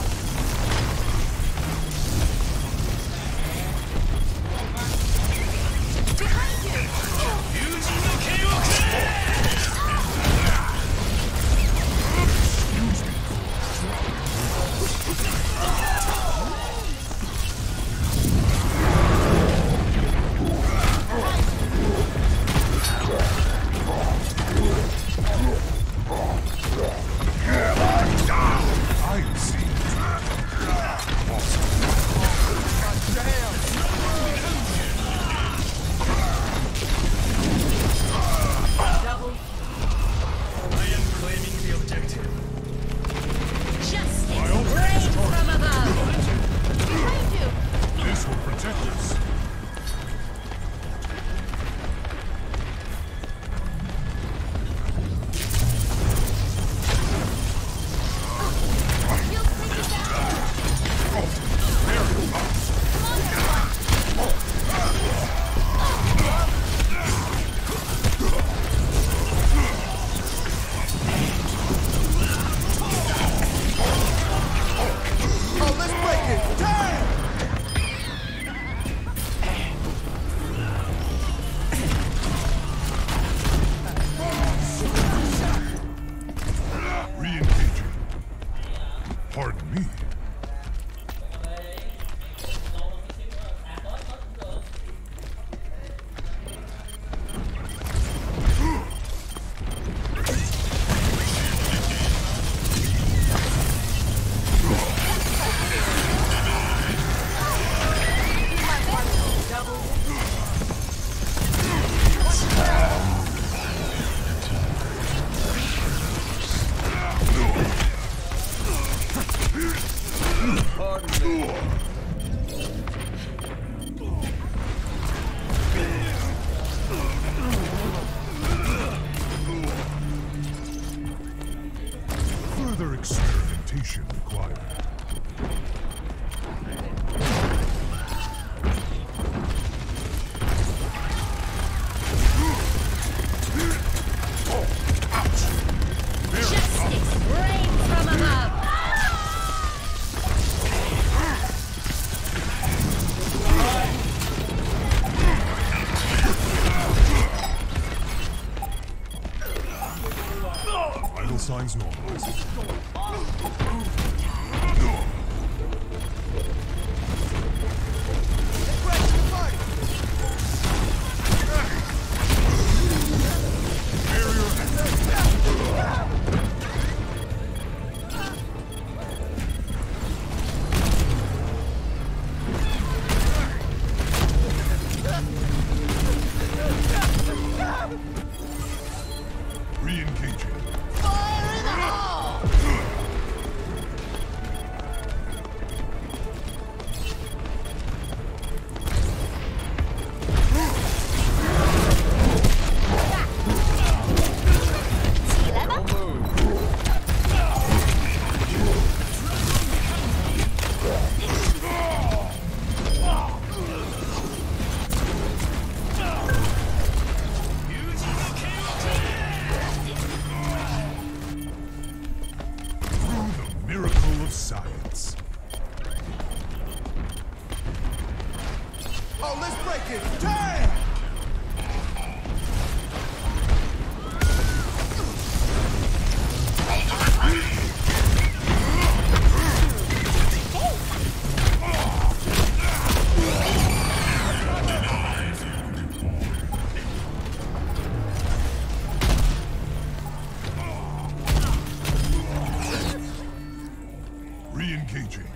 I see. Pardon me. Further experimentation required. Justice reigns from above. Vital signs normalized. Re-engaging. Fire in the hole! The miracle of science. Oh, let's break it! Damn! Re-engaging.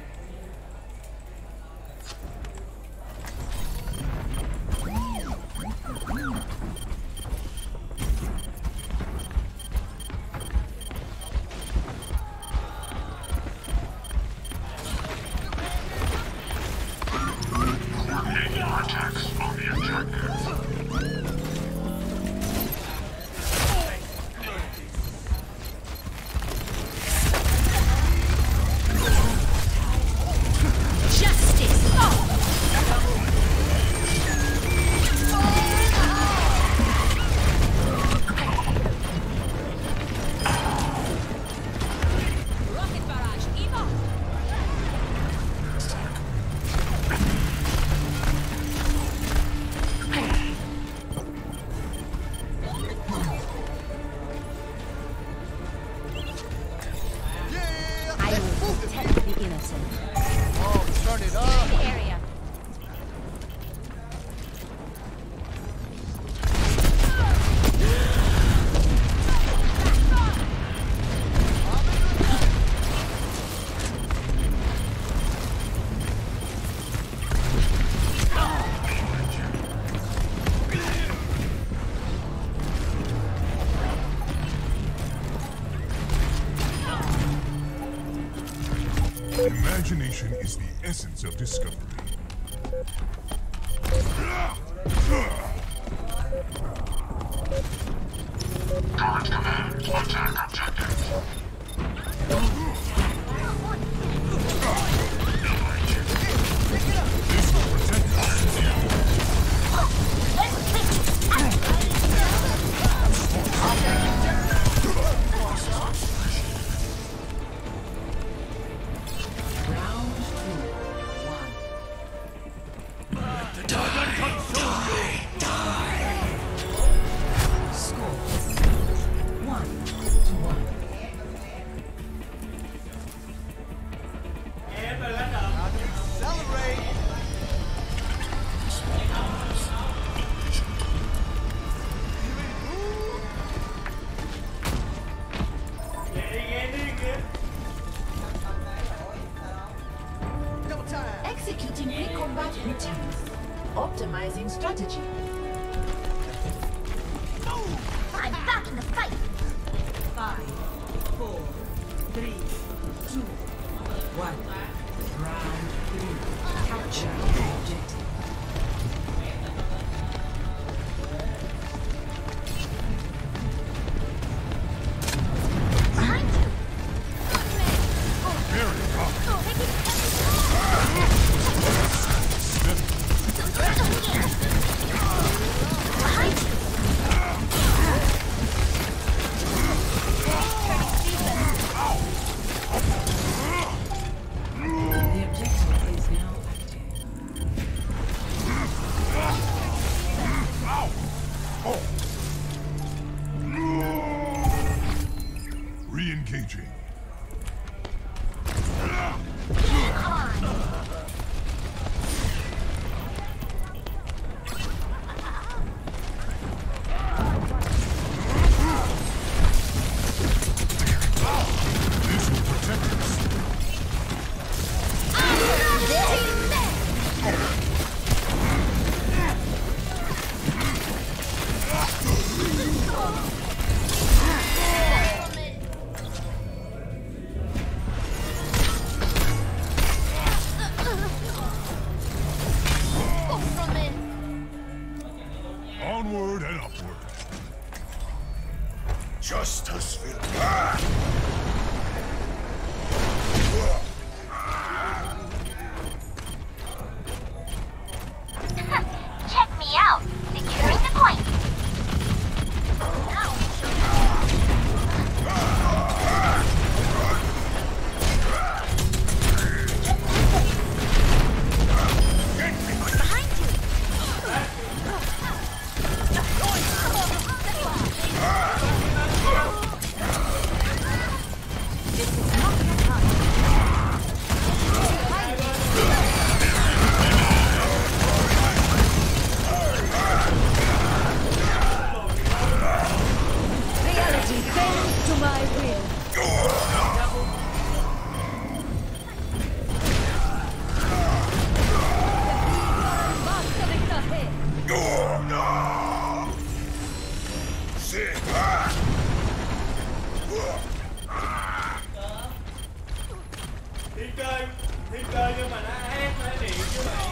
Attacks on the objective. Justice. Rocket barrage, Eva. I will protect the innocent. Oh, turn it up! Area. Imagination is the essence of discovery. Target command, attack objective. This will protect us. Round 2, 1. Score 1-1. điên kìa. Executing pre-combat routines. Optimizing strategy. I'm back in the fight. 5, 4, 3, 2, 1. Round 3. Capture objective. Re-engaging. This will protect us. Onward and upward. Justice will burn. Check me out. Securing the point. Reality bends to my will. Basta mensaje. Đi chơi nhưng mà nó ép nó điện chứ mày.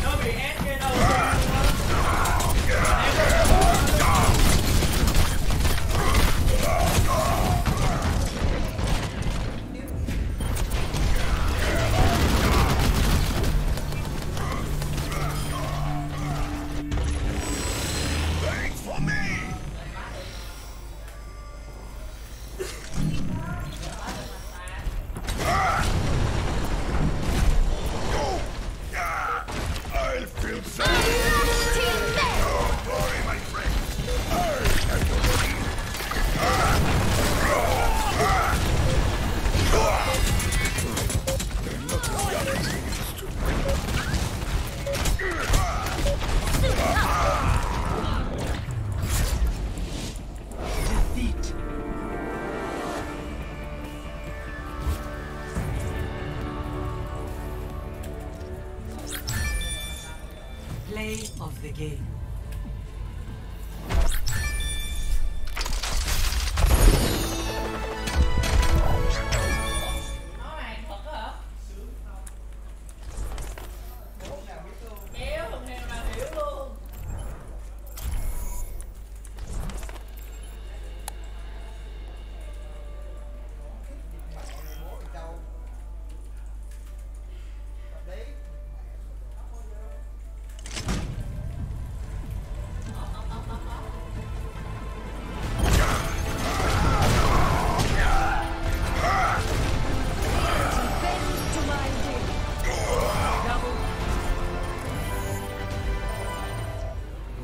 Nó bị ép cái đâu Thanks for me. I'll feel sorry. Don't worry, my friend. I have your team. Defeat. Play of the game. Nó này thật hả? Kéo không heo nào hiểu luôn.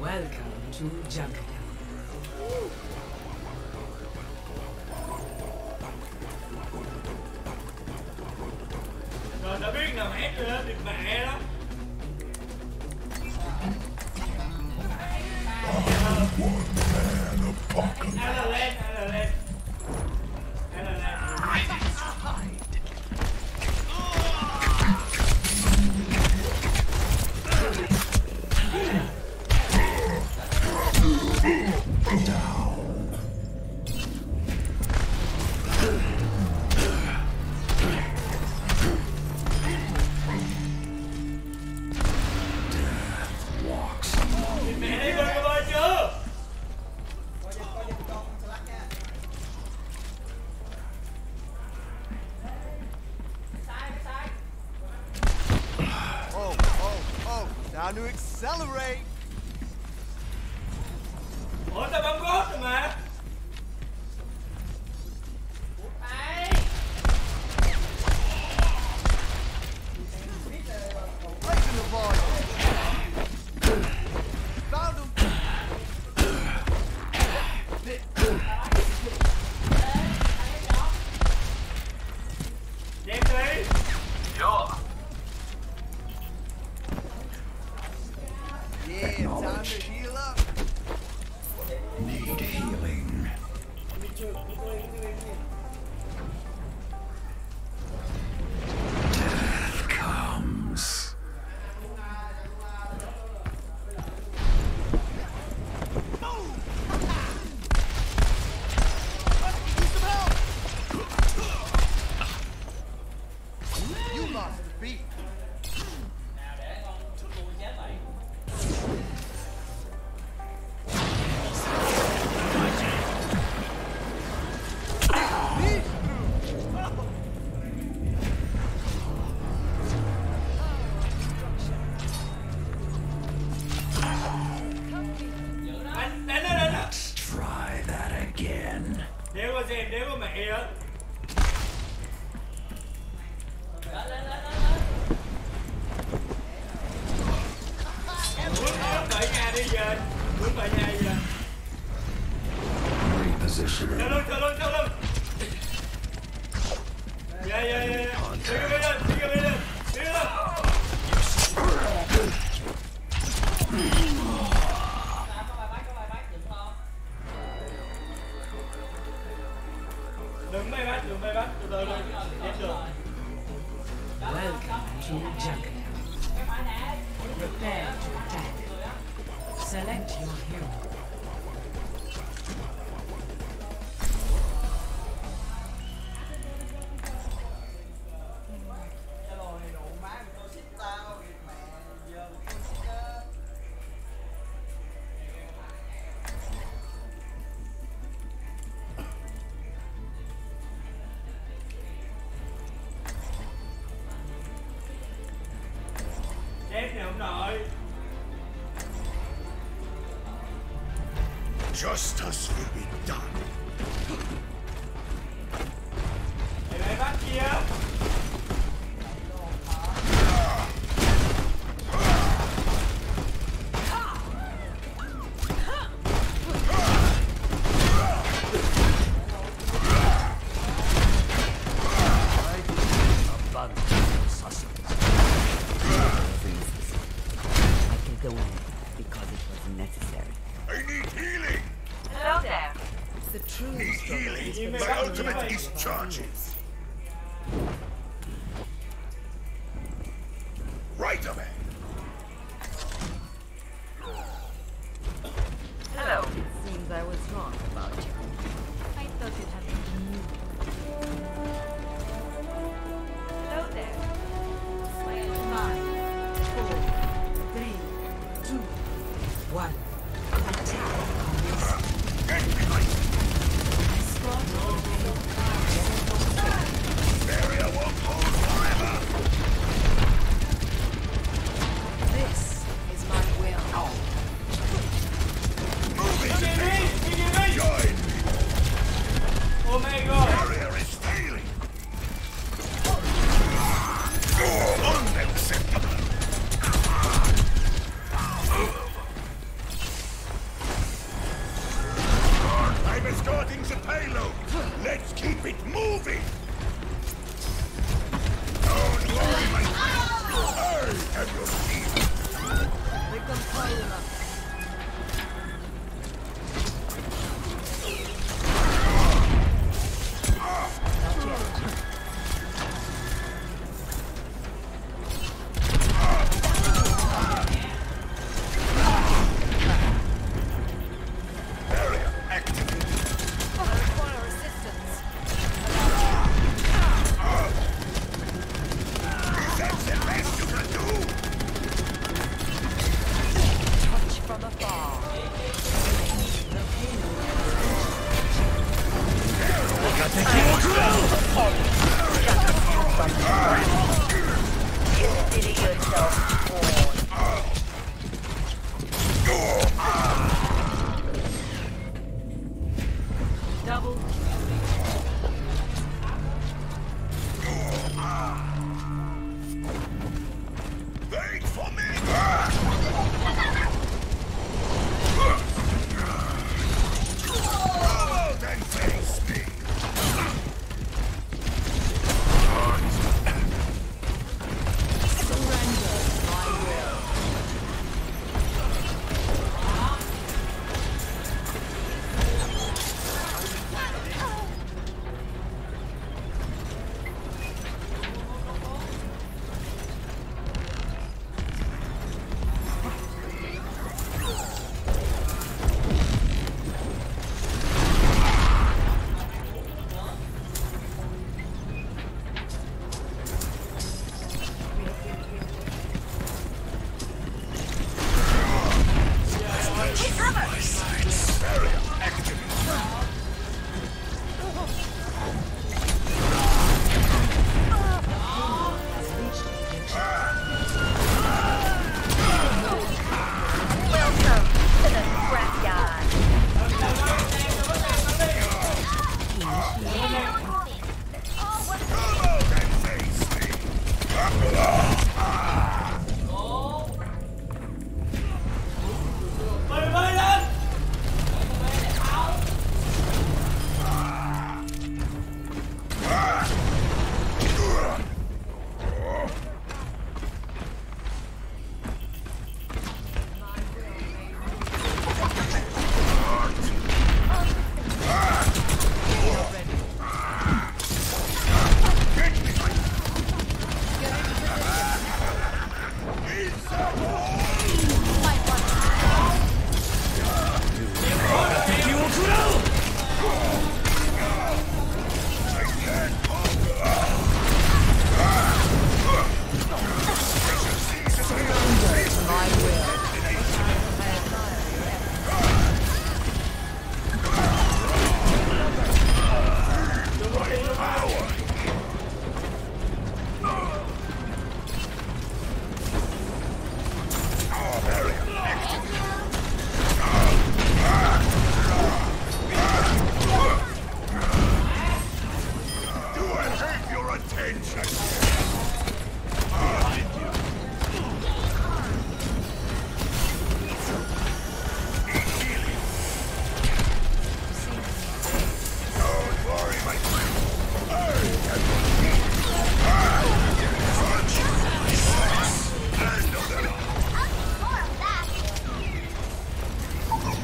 Welcome to Jungle. Rồi đã biết nào ép rồi đó, địt mẹ đó. Time to accelerate. Ủa tao bấm gót rồi mà. Raising the volume. Found him. Đem đi. Sure. Yeah, time to heal up. Need healing. Death comes. You lost the beat. Let's try that again. Đéo qua xem, đéo qua mẹ á. Muốn về nhà đi về. Muốn về nhà đi về. Repositioning. Theo lưng. Dạ. Đi cái bên lên. Đừng bay bắt, từ từ lên. Em được. Welcome to jungle. Prepare to attack. Select your hero. Chết nè ông nội. Justice will be done. Mày bắt kia. Go in because it was necessary. I need healing. Hello there. The true Need healing. My ultimate is charges. Right away. Hello. It seems I was wrong about you. I thought it had been new. Hello there. 5, 4, 3, 2, 1. Attack. Barrier won't hold forever. This is my will. Move it. Join me. Oh my god. Barrier is failing. Unacceptable. I'm escorting the payload. Let's keep it moving. Don't worry, my friend. I have your feet. Become power enough.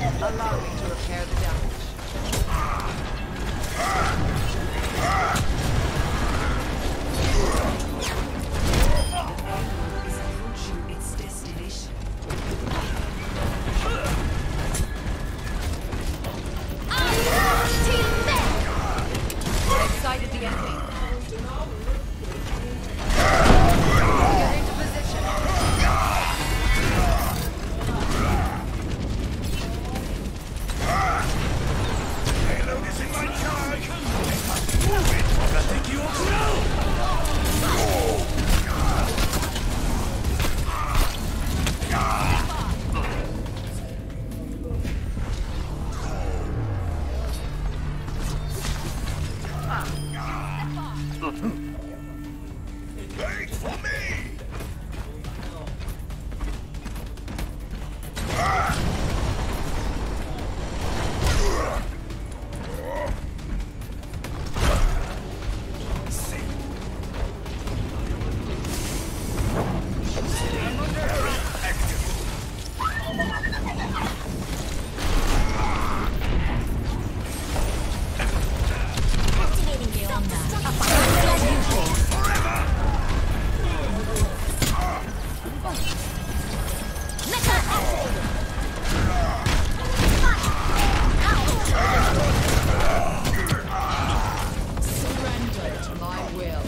Allow me to repair the damage. Is approaching its destination. I've sighted the enemy. Get into position. Payload is in my charge! Move it! Wait for me! Surrender to my will.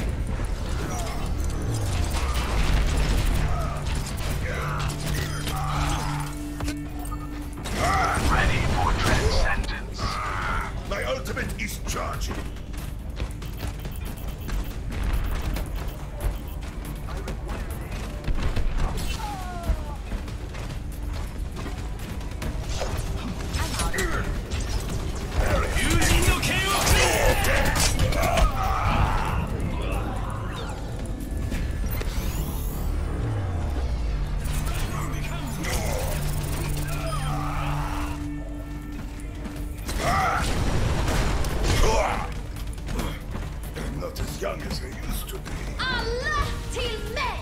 Ready for transcendence. My ultimate is charging. I'm not as young as I used to be. Alla till mig!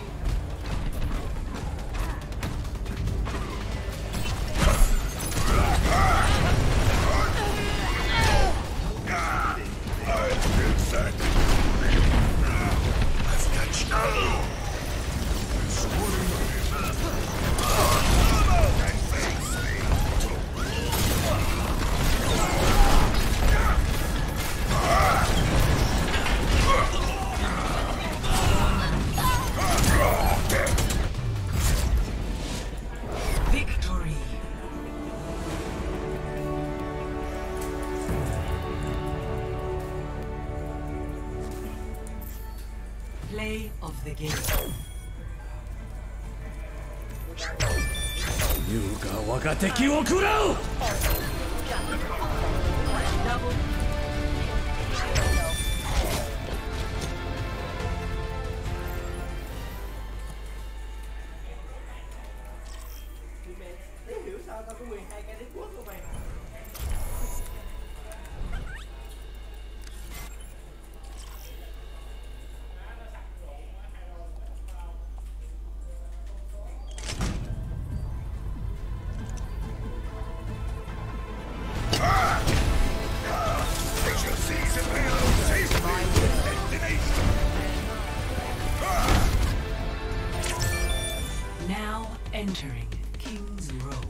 Victory. Play of the game. Double. Để hiểu sao tao có 12 cái đế quốc của mày. They shall seize and reload safely. Destination. Now entering King's Row.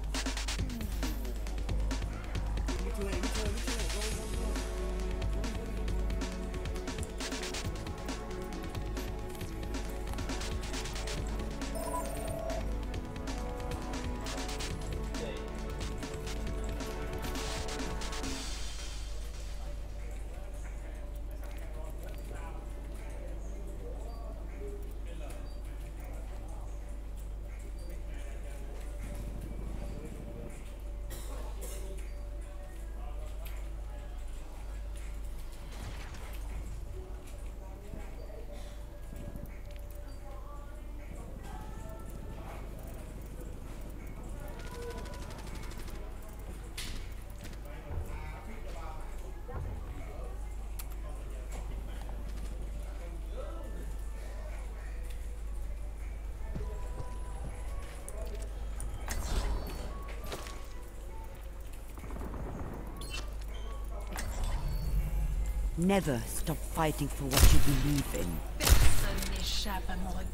Never stop fighting for what you believe in. Personne n'échappe à mon regard.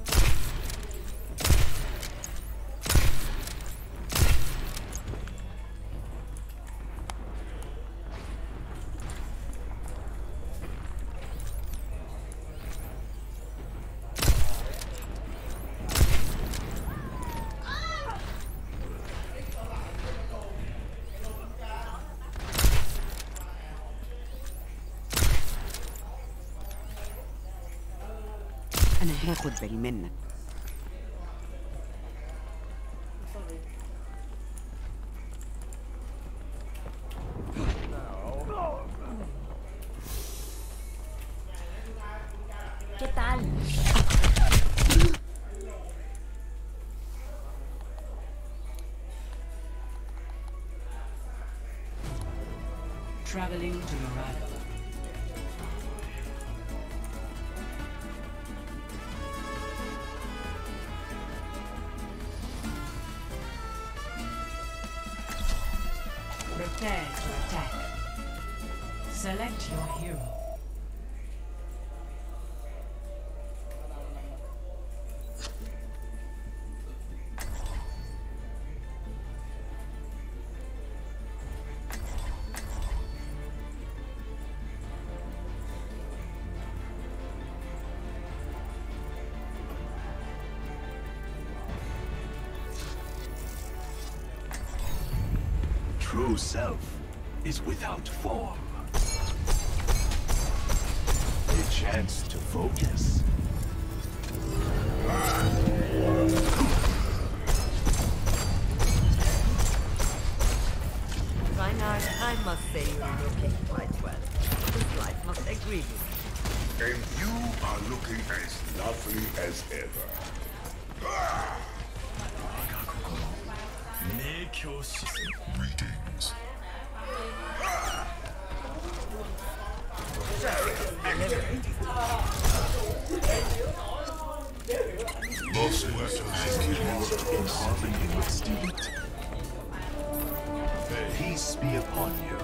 أنا هاخد بالي منك. ¿Qué tal? Traveling to Morado. Prepare to attack. Select your hero. True self is without form. A chance to focus. Reinhard, I must say you're looking quite well. This life must agree with you. And you are looking as lovely as ever. Greetings. Most weapons In harmony with Stevens. Peace be upon you.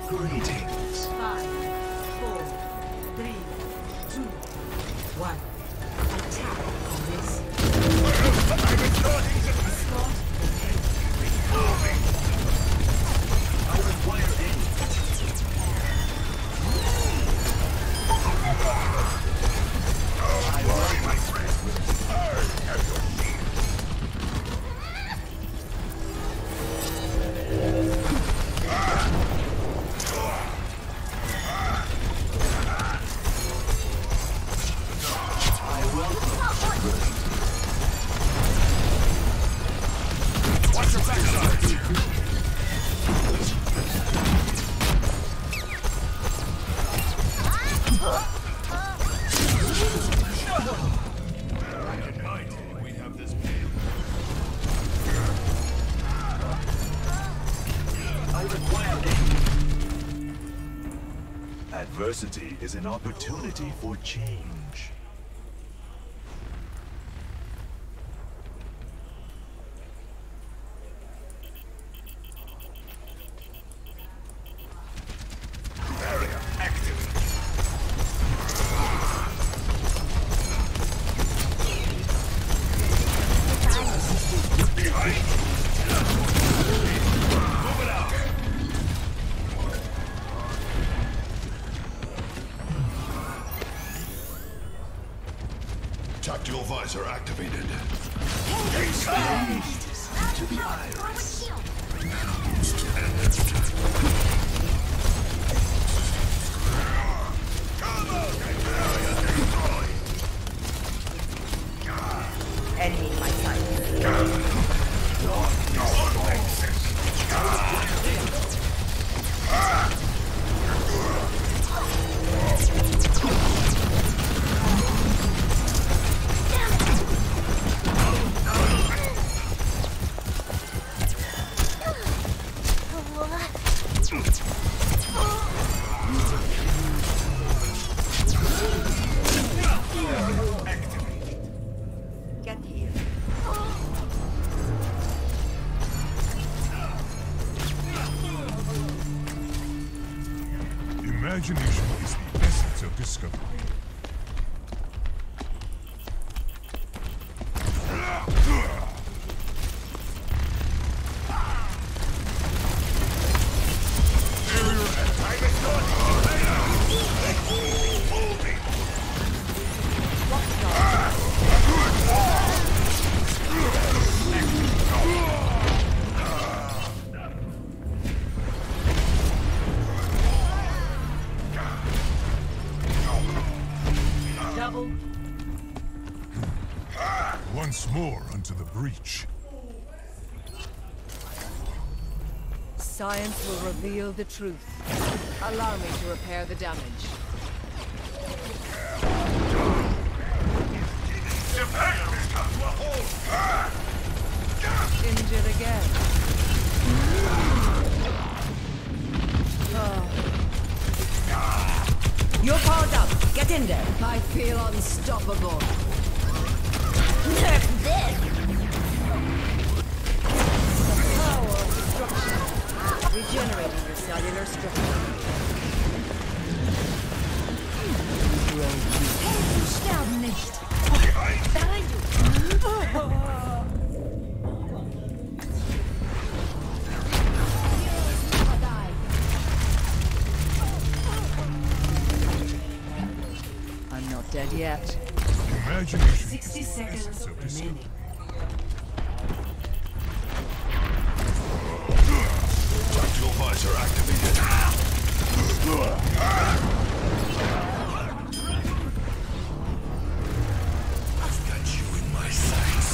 Greetings. 5, 4, 3, 2, 1. Attack on this. I require aid. My friend, I have your need. Watch your backside. We have this I require aid. Adversity is an opportunity for change. barrier active. Behind. Move it out. Tactical visor activated. To the iris. Renounced and Enemy in my sight. Get here. Imagination is the essence of discovery. Once more unto the breach. Science will reveal the truth. Allow me to repair the damage. Injured again. You're powered up. Get in there. I feel unstoppable. Nerf this! The power of destruction. Regenerating your cellular structure. Sterben nicht! Behind you! I'm not dead yet. Imagination 60 seconds remaining. Tactical visor activated. I've got you in my sights.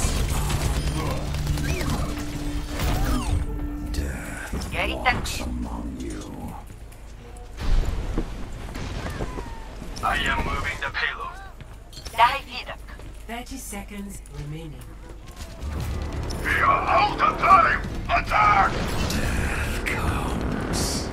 Death walks among you. I am moving the payload. 30 seconds remaining. We are out of time! Attack! Death comes.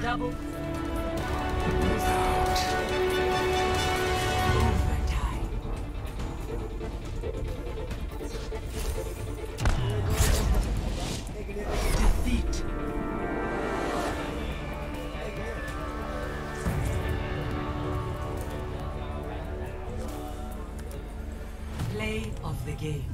Double. Defeat. Play of the game.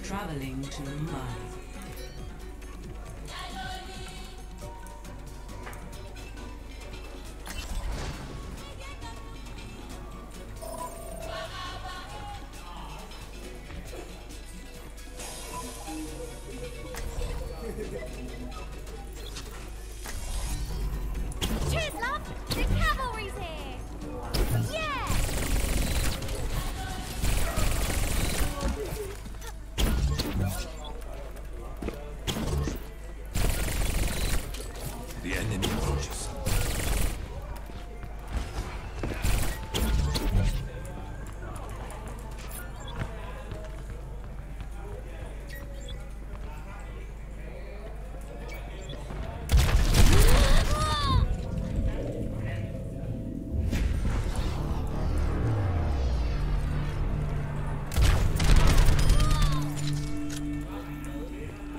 Traveling to Mumbai. Cheers, love! The cavalry's here! Yeah! The enemy approaches.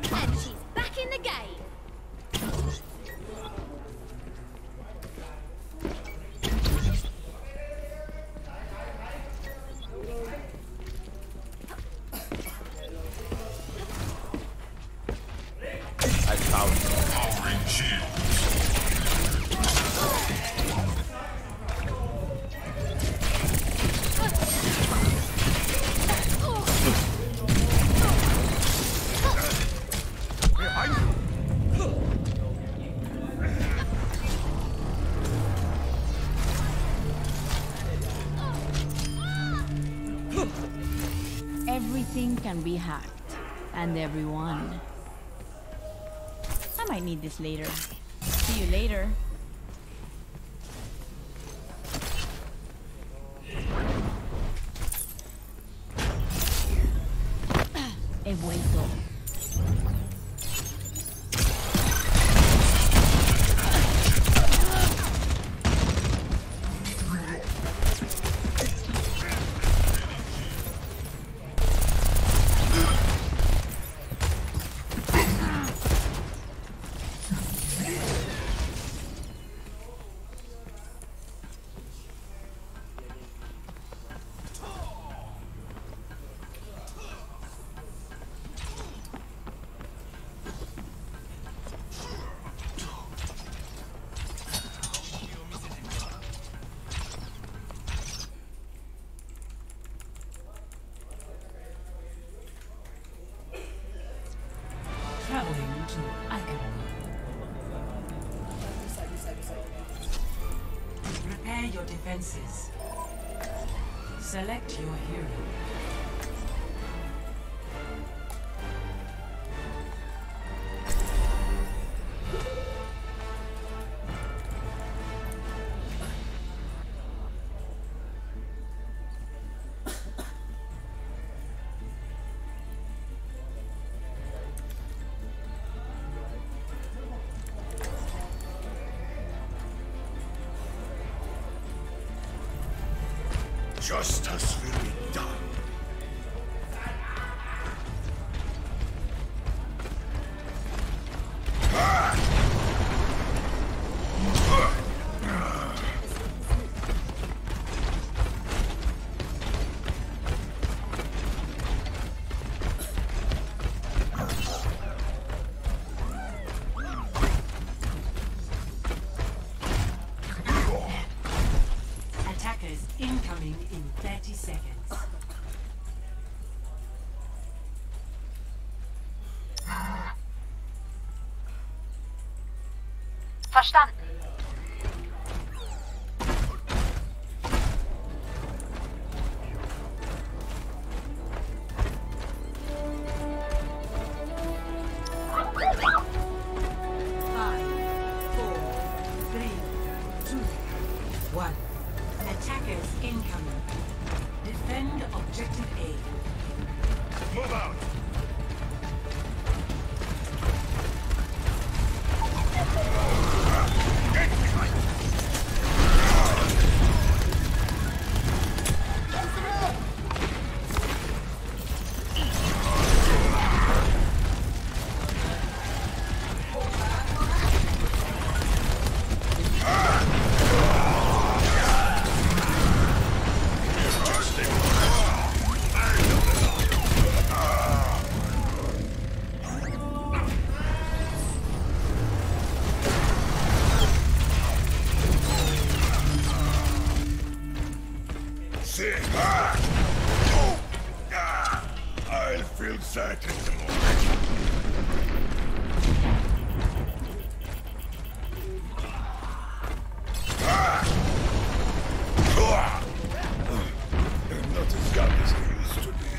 And she's back in the game! I found you. can be hacked, and everyone. I might need this later. See you later. He vuelto. Traveling to Icon. Prepare your defenses. Select your hero. Justice will be done. Attackers incoming in 30 seconds. Verstanden. Attackers incoming. Defend objective A. Move out. I'll feel that in the morning. I'm not as young as I used to be.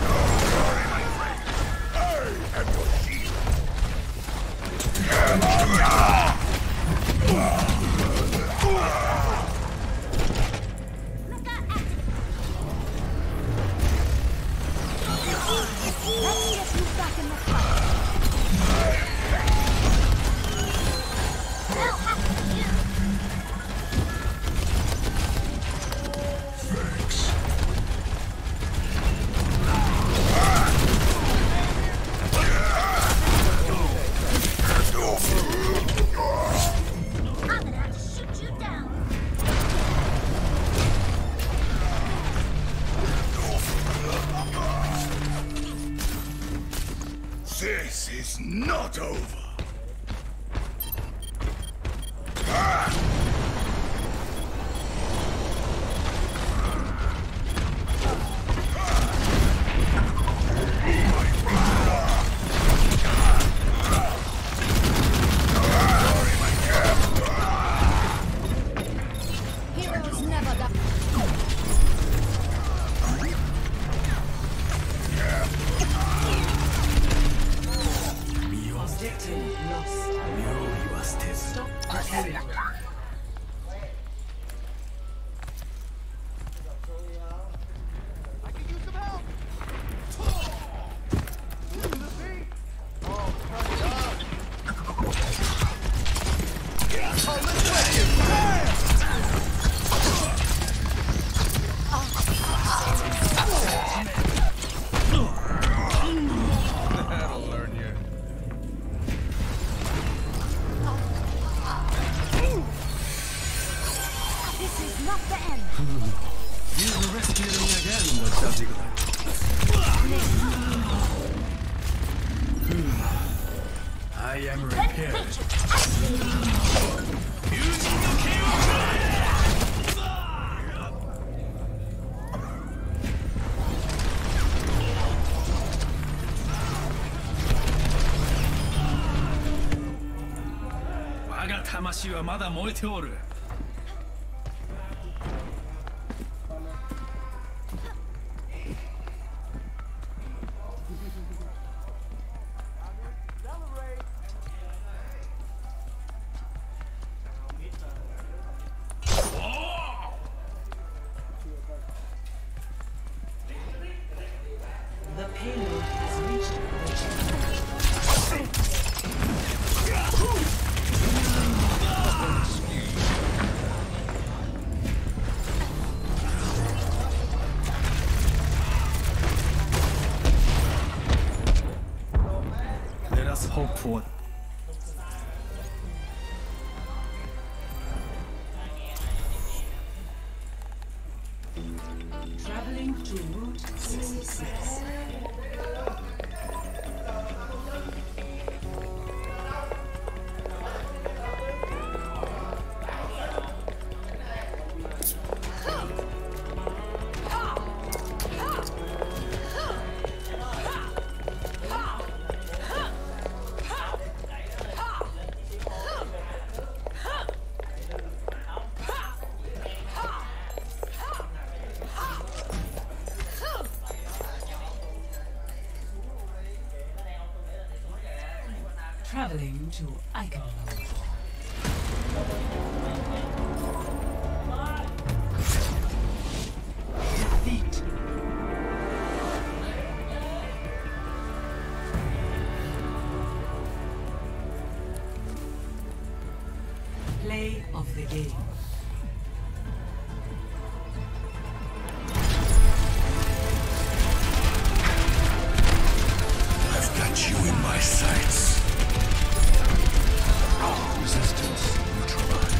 Don't worry, my friend. I am your shield. Let's get you back in the fight. Thanks. I'm gonna have to shoot you down. This is not over. Heroes never die. 魂はまだ燃えておる。The payload has reached Let us hope for. traveling to Route 66. Traveling to Iconload. Defeat. Play of the game. I've got you in my sights. Resistance neutralized.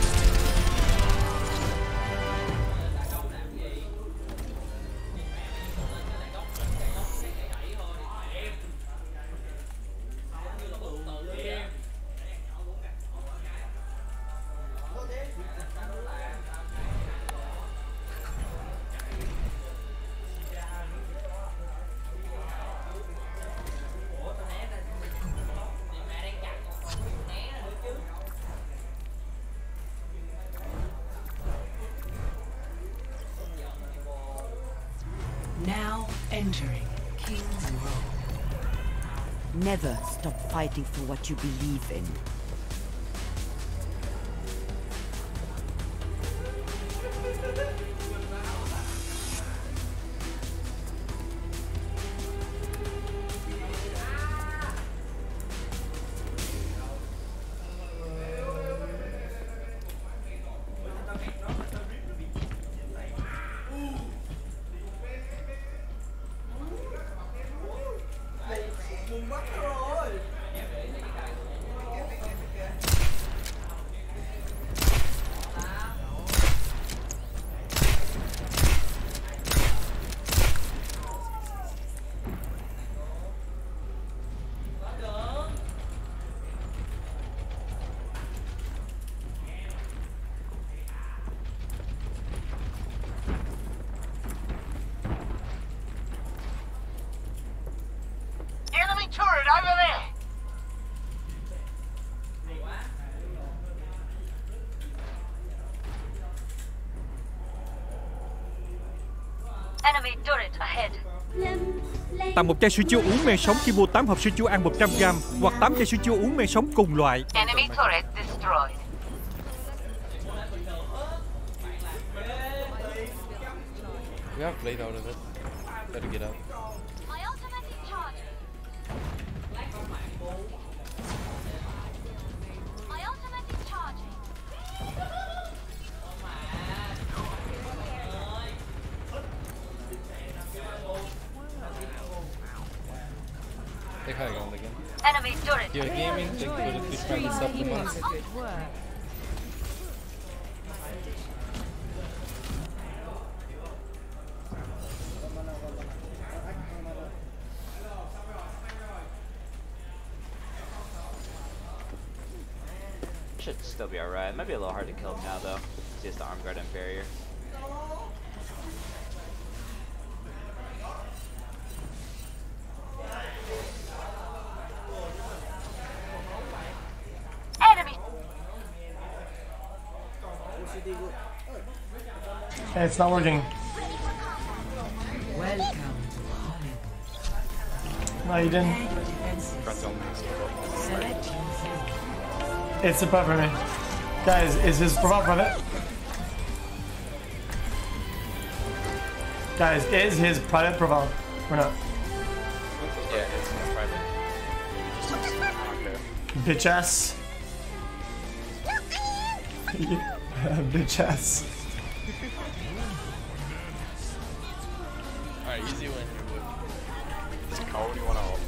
Now entering King's Row. Never stop fighting for what you believe in. Enemy turret over there! Enemy turret ahead. Tặng một chai sữa chua uống men sống khi mua 8 hộp sữa chua ăn 100g hoặc 8 chai sữa chua uống men sống cùng loại. Enemy turret destroyed. We have blade out of it. Better get up. My ultimate is charged. My ultimate is charging. They kind of going again. Enemy turret. You're gaming, they put it behind the supplements. Should still be alright. Might be a little hard to kill him now though. He has the arm guard and barrier. Enemy. Hey, it's not working. Welcome. No, you didn't. It's a pup for me. Guys, is his profile private? Guys, is his private profile or not? Yeah, it's private. Bitch ass. Bitch ass. Alright, easy win. It's cold, you wanna hold.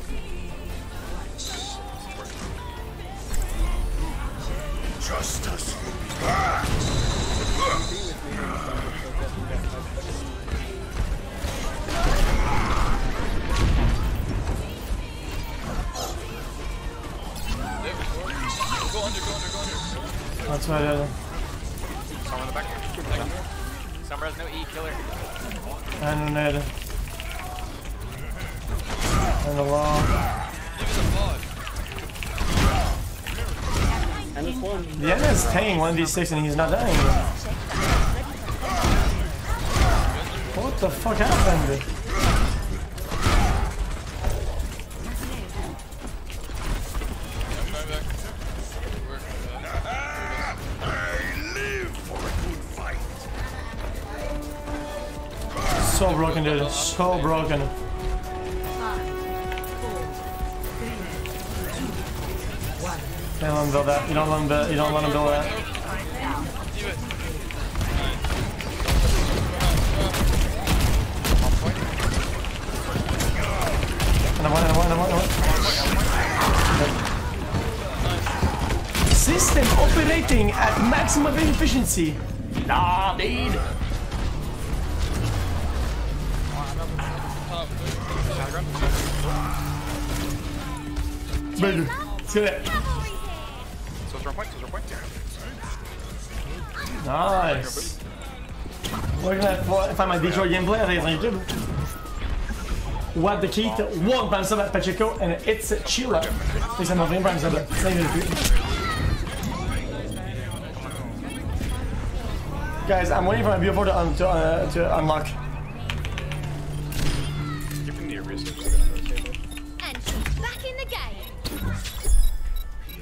Justice back. Go under. That's what I did. Someone in the back. Summer has no E, killer. And a nade. And a wall. And it's one. The end is taking 1d6 and he's not dying. What the fuck happened? So broken, dude. So broken. Don't let him build that. You don't let him build. You don't let him build that. And I want. System operating at maximum efficiency. Nah, dude. Baby, see that? Soldier point. Nice. We're gonna find my Detroit gameplay. I think it's on YouTube. What the key to one prime sub at Pacheco and it's Chila. Please, I'm not prime sub. Guys, I'm waiting for my beautiful to unlock.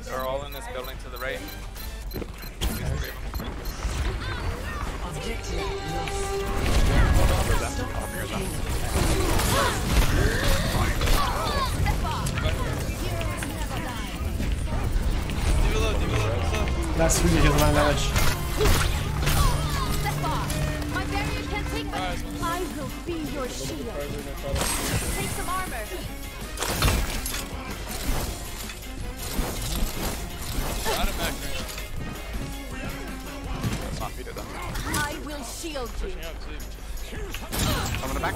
They're all in this building to the right. That's really good amount of damage. My barrier can't take much. I will be your shield. Take some armor. I will shield you. I'm in the back.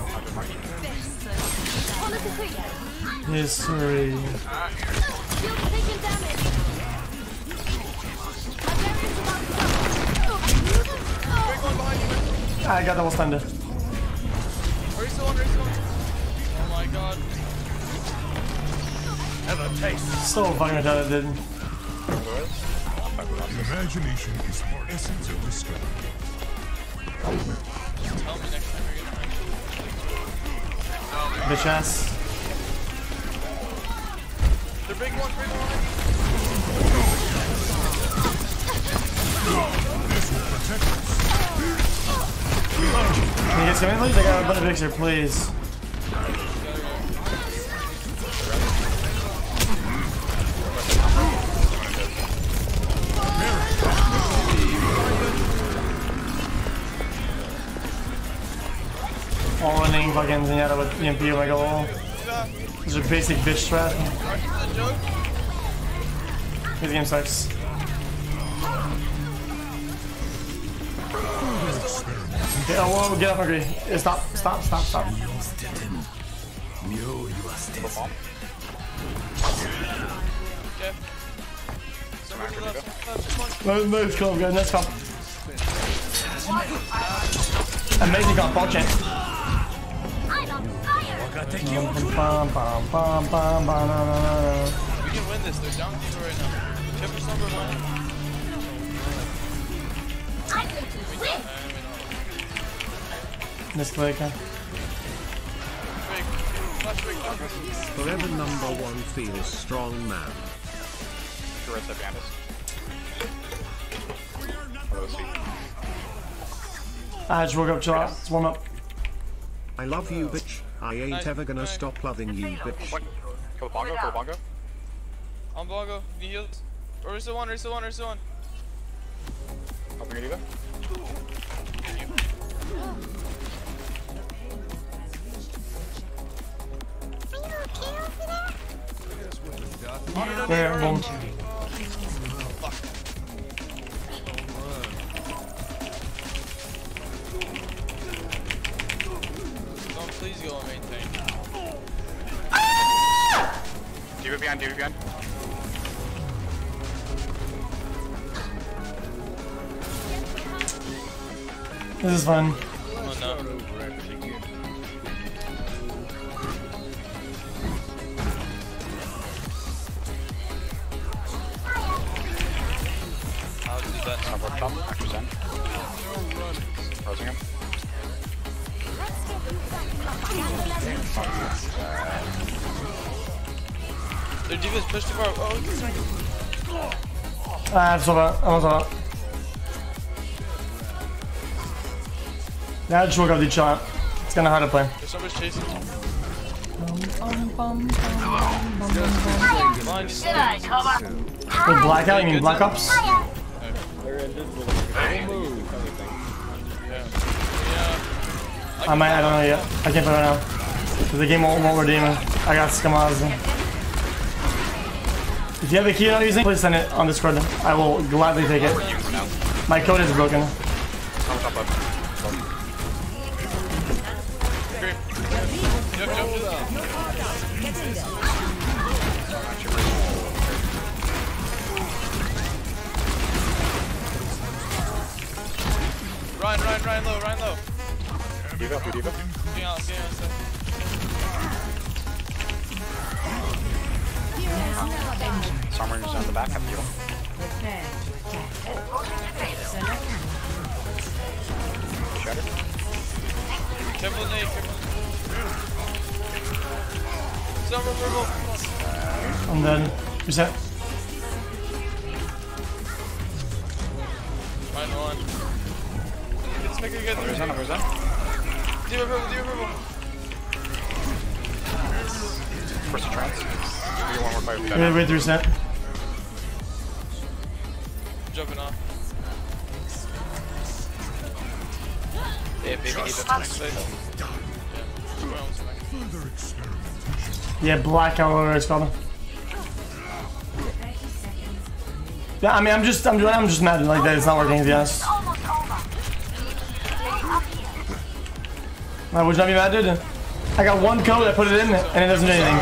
History. Shield taking damage. I got double stunned. Are you still on? Oh my god. Have a taste. So fucking retarded, dude. Imagination is the essence of discovery. Tell me next time you're gonna Bitch ass. The big one. This will protect us. Can you guys come in, please? I got a bunch of picture, please. All running fucking Zenyatta with EMP on my goal. These are basic bitch strat. This game sucks. Okay, oh, whoa, get off my grid. Stop. Nice comp, guys, nice comp. Amazing comp, ball chain. We can win this, they're down deeper right now. Chip or something, Missed the okay. Forever #1 feels strong man. Right side behind us. I just woke up, chill out. Let's warm up. I love you, bitch. I ain't ever gonna stop loving you, bitch. Kill Bongo, kill Bongo. On Bongo, he heals. Or is the one, Helping it either. There, boom. Don't please go and maintain. DB behind, DB behind. This is fun. Oh no. How did that not work out? After Zen. Closing him. Their D.Va's pushed too far. Oh, I'm so bad. I'm so bad. Now I just woke up the shot. It's kinda hard to play. there's somebody's chasing. Wait, blackout? You mean Black Ops? I don't know yet. I can't play right now. Cause the game won't redeem it. I got scammers. If you have a key you're not using, please send it on Discord. I will gladly take it. My code is broken. Ryan low. D.Va. Getting on side. Summer's on the back of you. Shatter. Careful, Nate. Summer, purple. I'm dead. Reset. Ryan one. Let's make it good. Where's that? D.Va purple. First a trance. Do one more fight with that. Wait, reset. Jumping off. Yeah, baby, Yeah, blackout, whatever it's called. Yeah, I mean, I'm just mad like that. It's not working, to be honest. Would you not be mad, dude? I got one code, I put it in, and it doesn't do anything.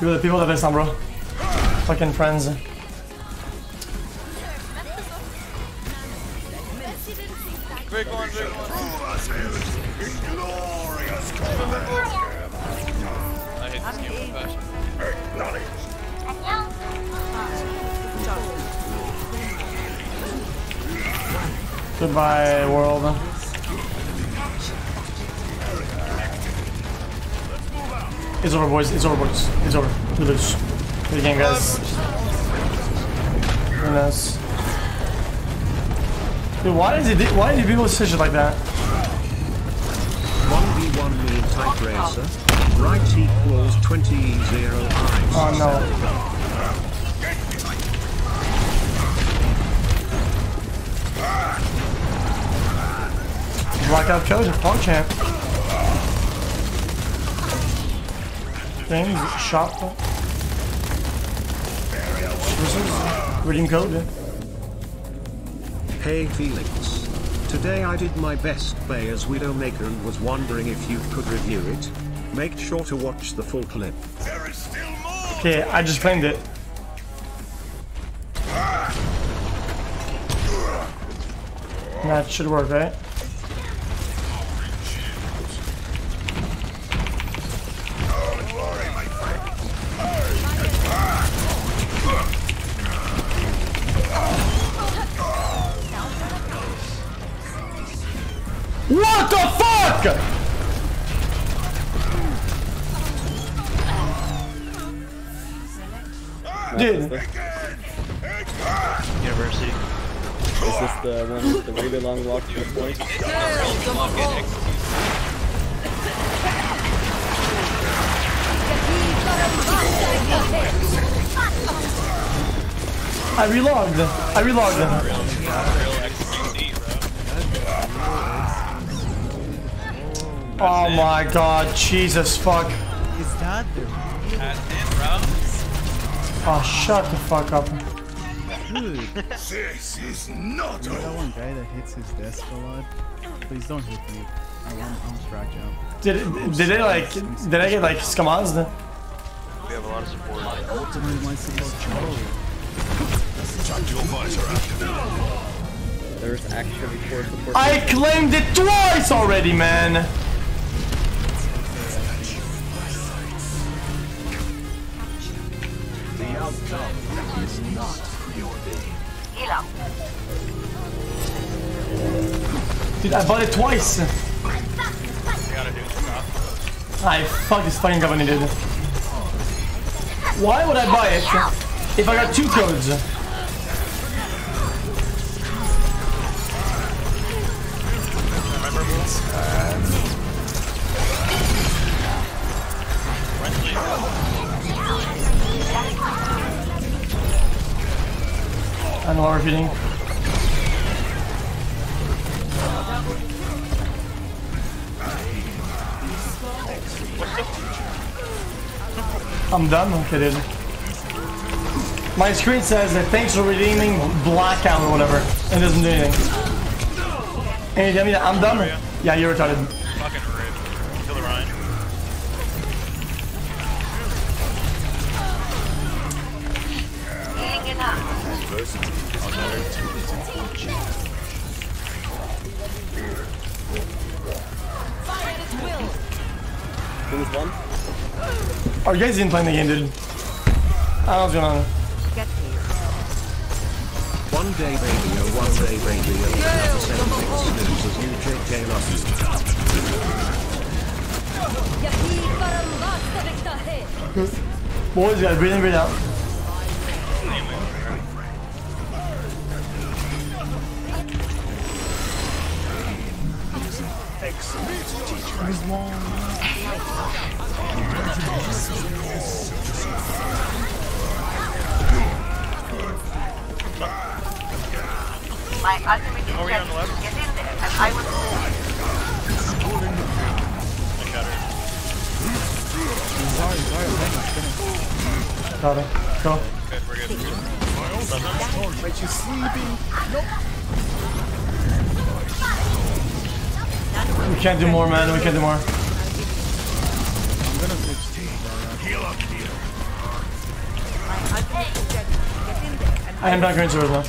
You're the people that I on, bro. Fucking friends. Big one. I hate this game with passion. Goodbye, world. It's over, boys. It's over. We lose. Good game, guys. Goodness. Dude, why do people say shit like that? 1v1 me type racer. Right equals 20-0 eyes. Oh no. Blackout code, punk champ. Things, shop. Redeem code. Hey Felix. Today I did my best play as Widowmaker and was wondering if you could review it. Make sure to watch the full clip. Okay, I just claimed it. That should work, right? What the fuck? Dude. University. Is this the one with the really long walk to the point? I relogged. Oh my god, Jesus fuck. Is that the Oh, shut the fuck up. Dude. This is not that one guy that hits his desk a lot. Please don't hit me. I'm fragile. Did I get like skamazed? We have a lot of support. There's actually 4 support. I claimed it twice already, man. The outcome is not preordained. Dude, I bought it twice. I fuck this fucking company, dude. Why would I buy it if I got 2 codes? I know we're feeding. I'm done? Okay, dude. My screen says that thanks for redeeming blackout or whatever. It doesn't do anything. And you tell me that I'm done? Yeah, you're retarded. Fucking rude. Kill the Ryan. Who's one? Oh, you guys didn't play the game, dude. I don't know what's going on. One day radio, one day radio. Never say things snooze as you JK love you. Boys, you gotta breathe in, breathe out. My ultimate is get in there, and I will. Got it. Go. Okay, we're good. But you sleeping? Nope. We can't do more, man. We can't do more. I'm gonna switch team. Heal up here. I am not going to now.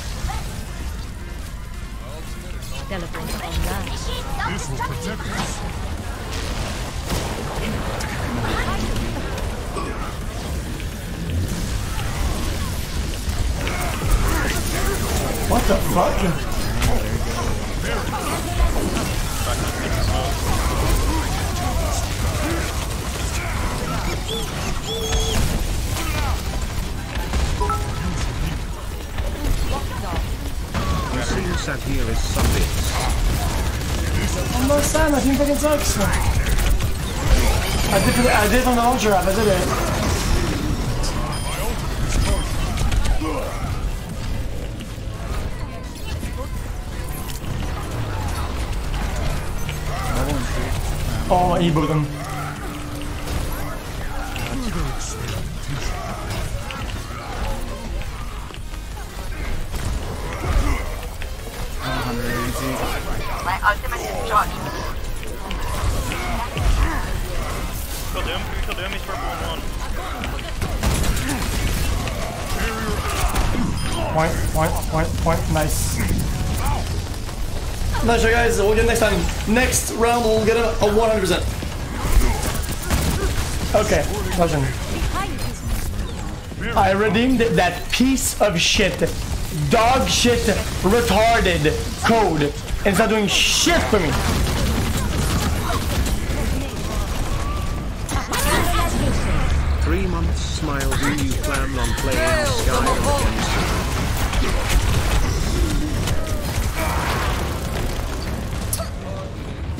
This will protect us. What the fuck? You see who sat here is subbits. I'm not sad, my team fucking sucks. I did on the launcher app, I did it. Oh, he booked them. My ultimate is charged. Killed him. We killed him. He's purple and 1. Point, nice. Nice try, guys. We'll get it next time. Next round, we'll get a 100%. Okay, listen. I redeemed that piece of shit, dog shit, retarded code, and it's not doing shit for me. 3 months smile. Do you plan on playing Skyrim again soon?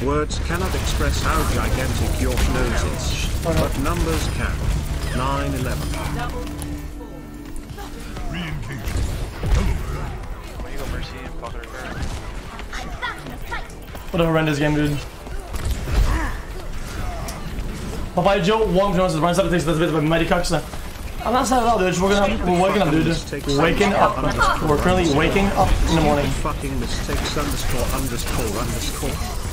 Words cannot express how gigantic your nose is, but numbers can. 9/11. What a horrendous game, dude. Bye Joe, one to the run takes a bit of a medicox. I'm not sad at all, dude. We're waking up, dude. Waking up. We're currently waking up in the morning. Fucking mistakes underscore.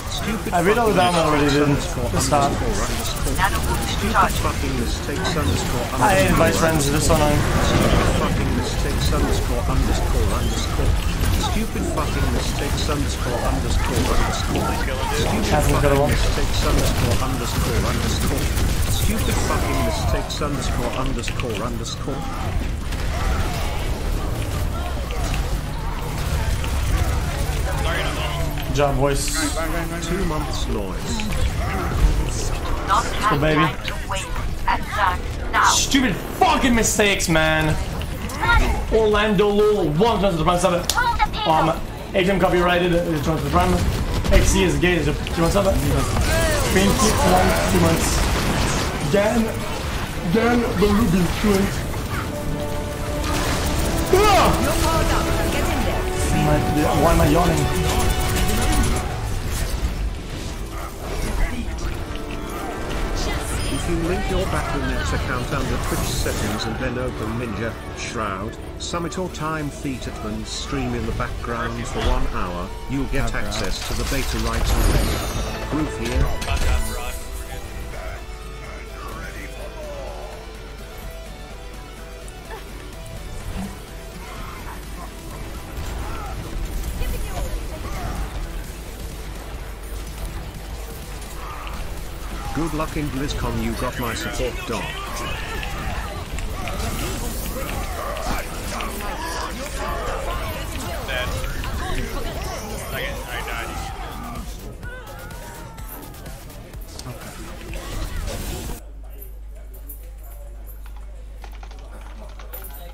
Stupid I read all the down already, dude. It's start. Stupid fucking mistakes underscore. I hate advice friends, they're so annoying. Stupid fucking mistakes underscore. Stupid fucking mistakes underscore. Stupid fucking mistakes underscore. Stupid fucking mistakes underscore. Good job, boys. 2 months noise. Let's go, baby. Stupid fucking mistakes, man. Orlando Lul, 1.7. HM copyrighted, joins the prime. XC is gay, 2.7. 2 months. Dan the Ruby, why am I yawning? If you link your Battle.net account under Twitch settings and then open Ninja, Shroud, Summit or Time Theaterman's stream in the background for 1 hour, you'll get access to the beta rights already. Proof here. Good luck in BlizzCon, you got my support, dog.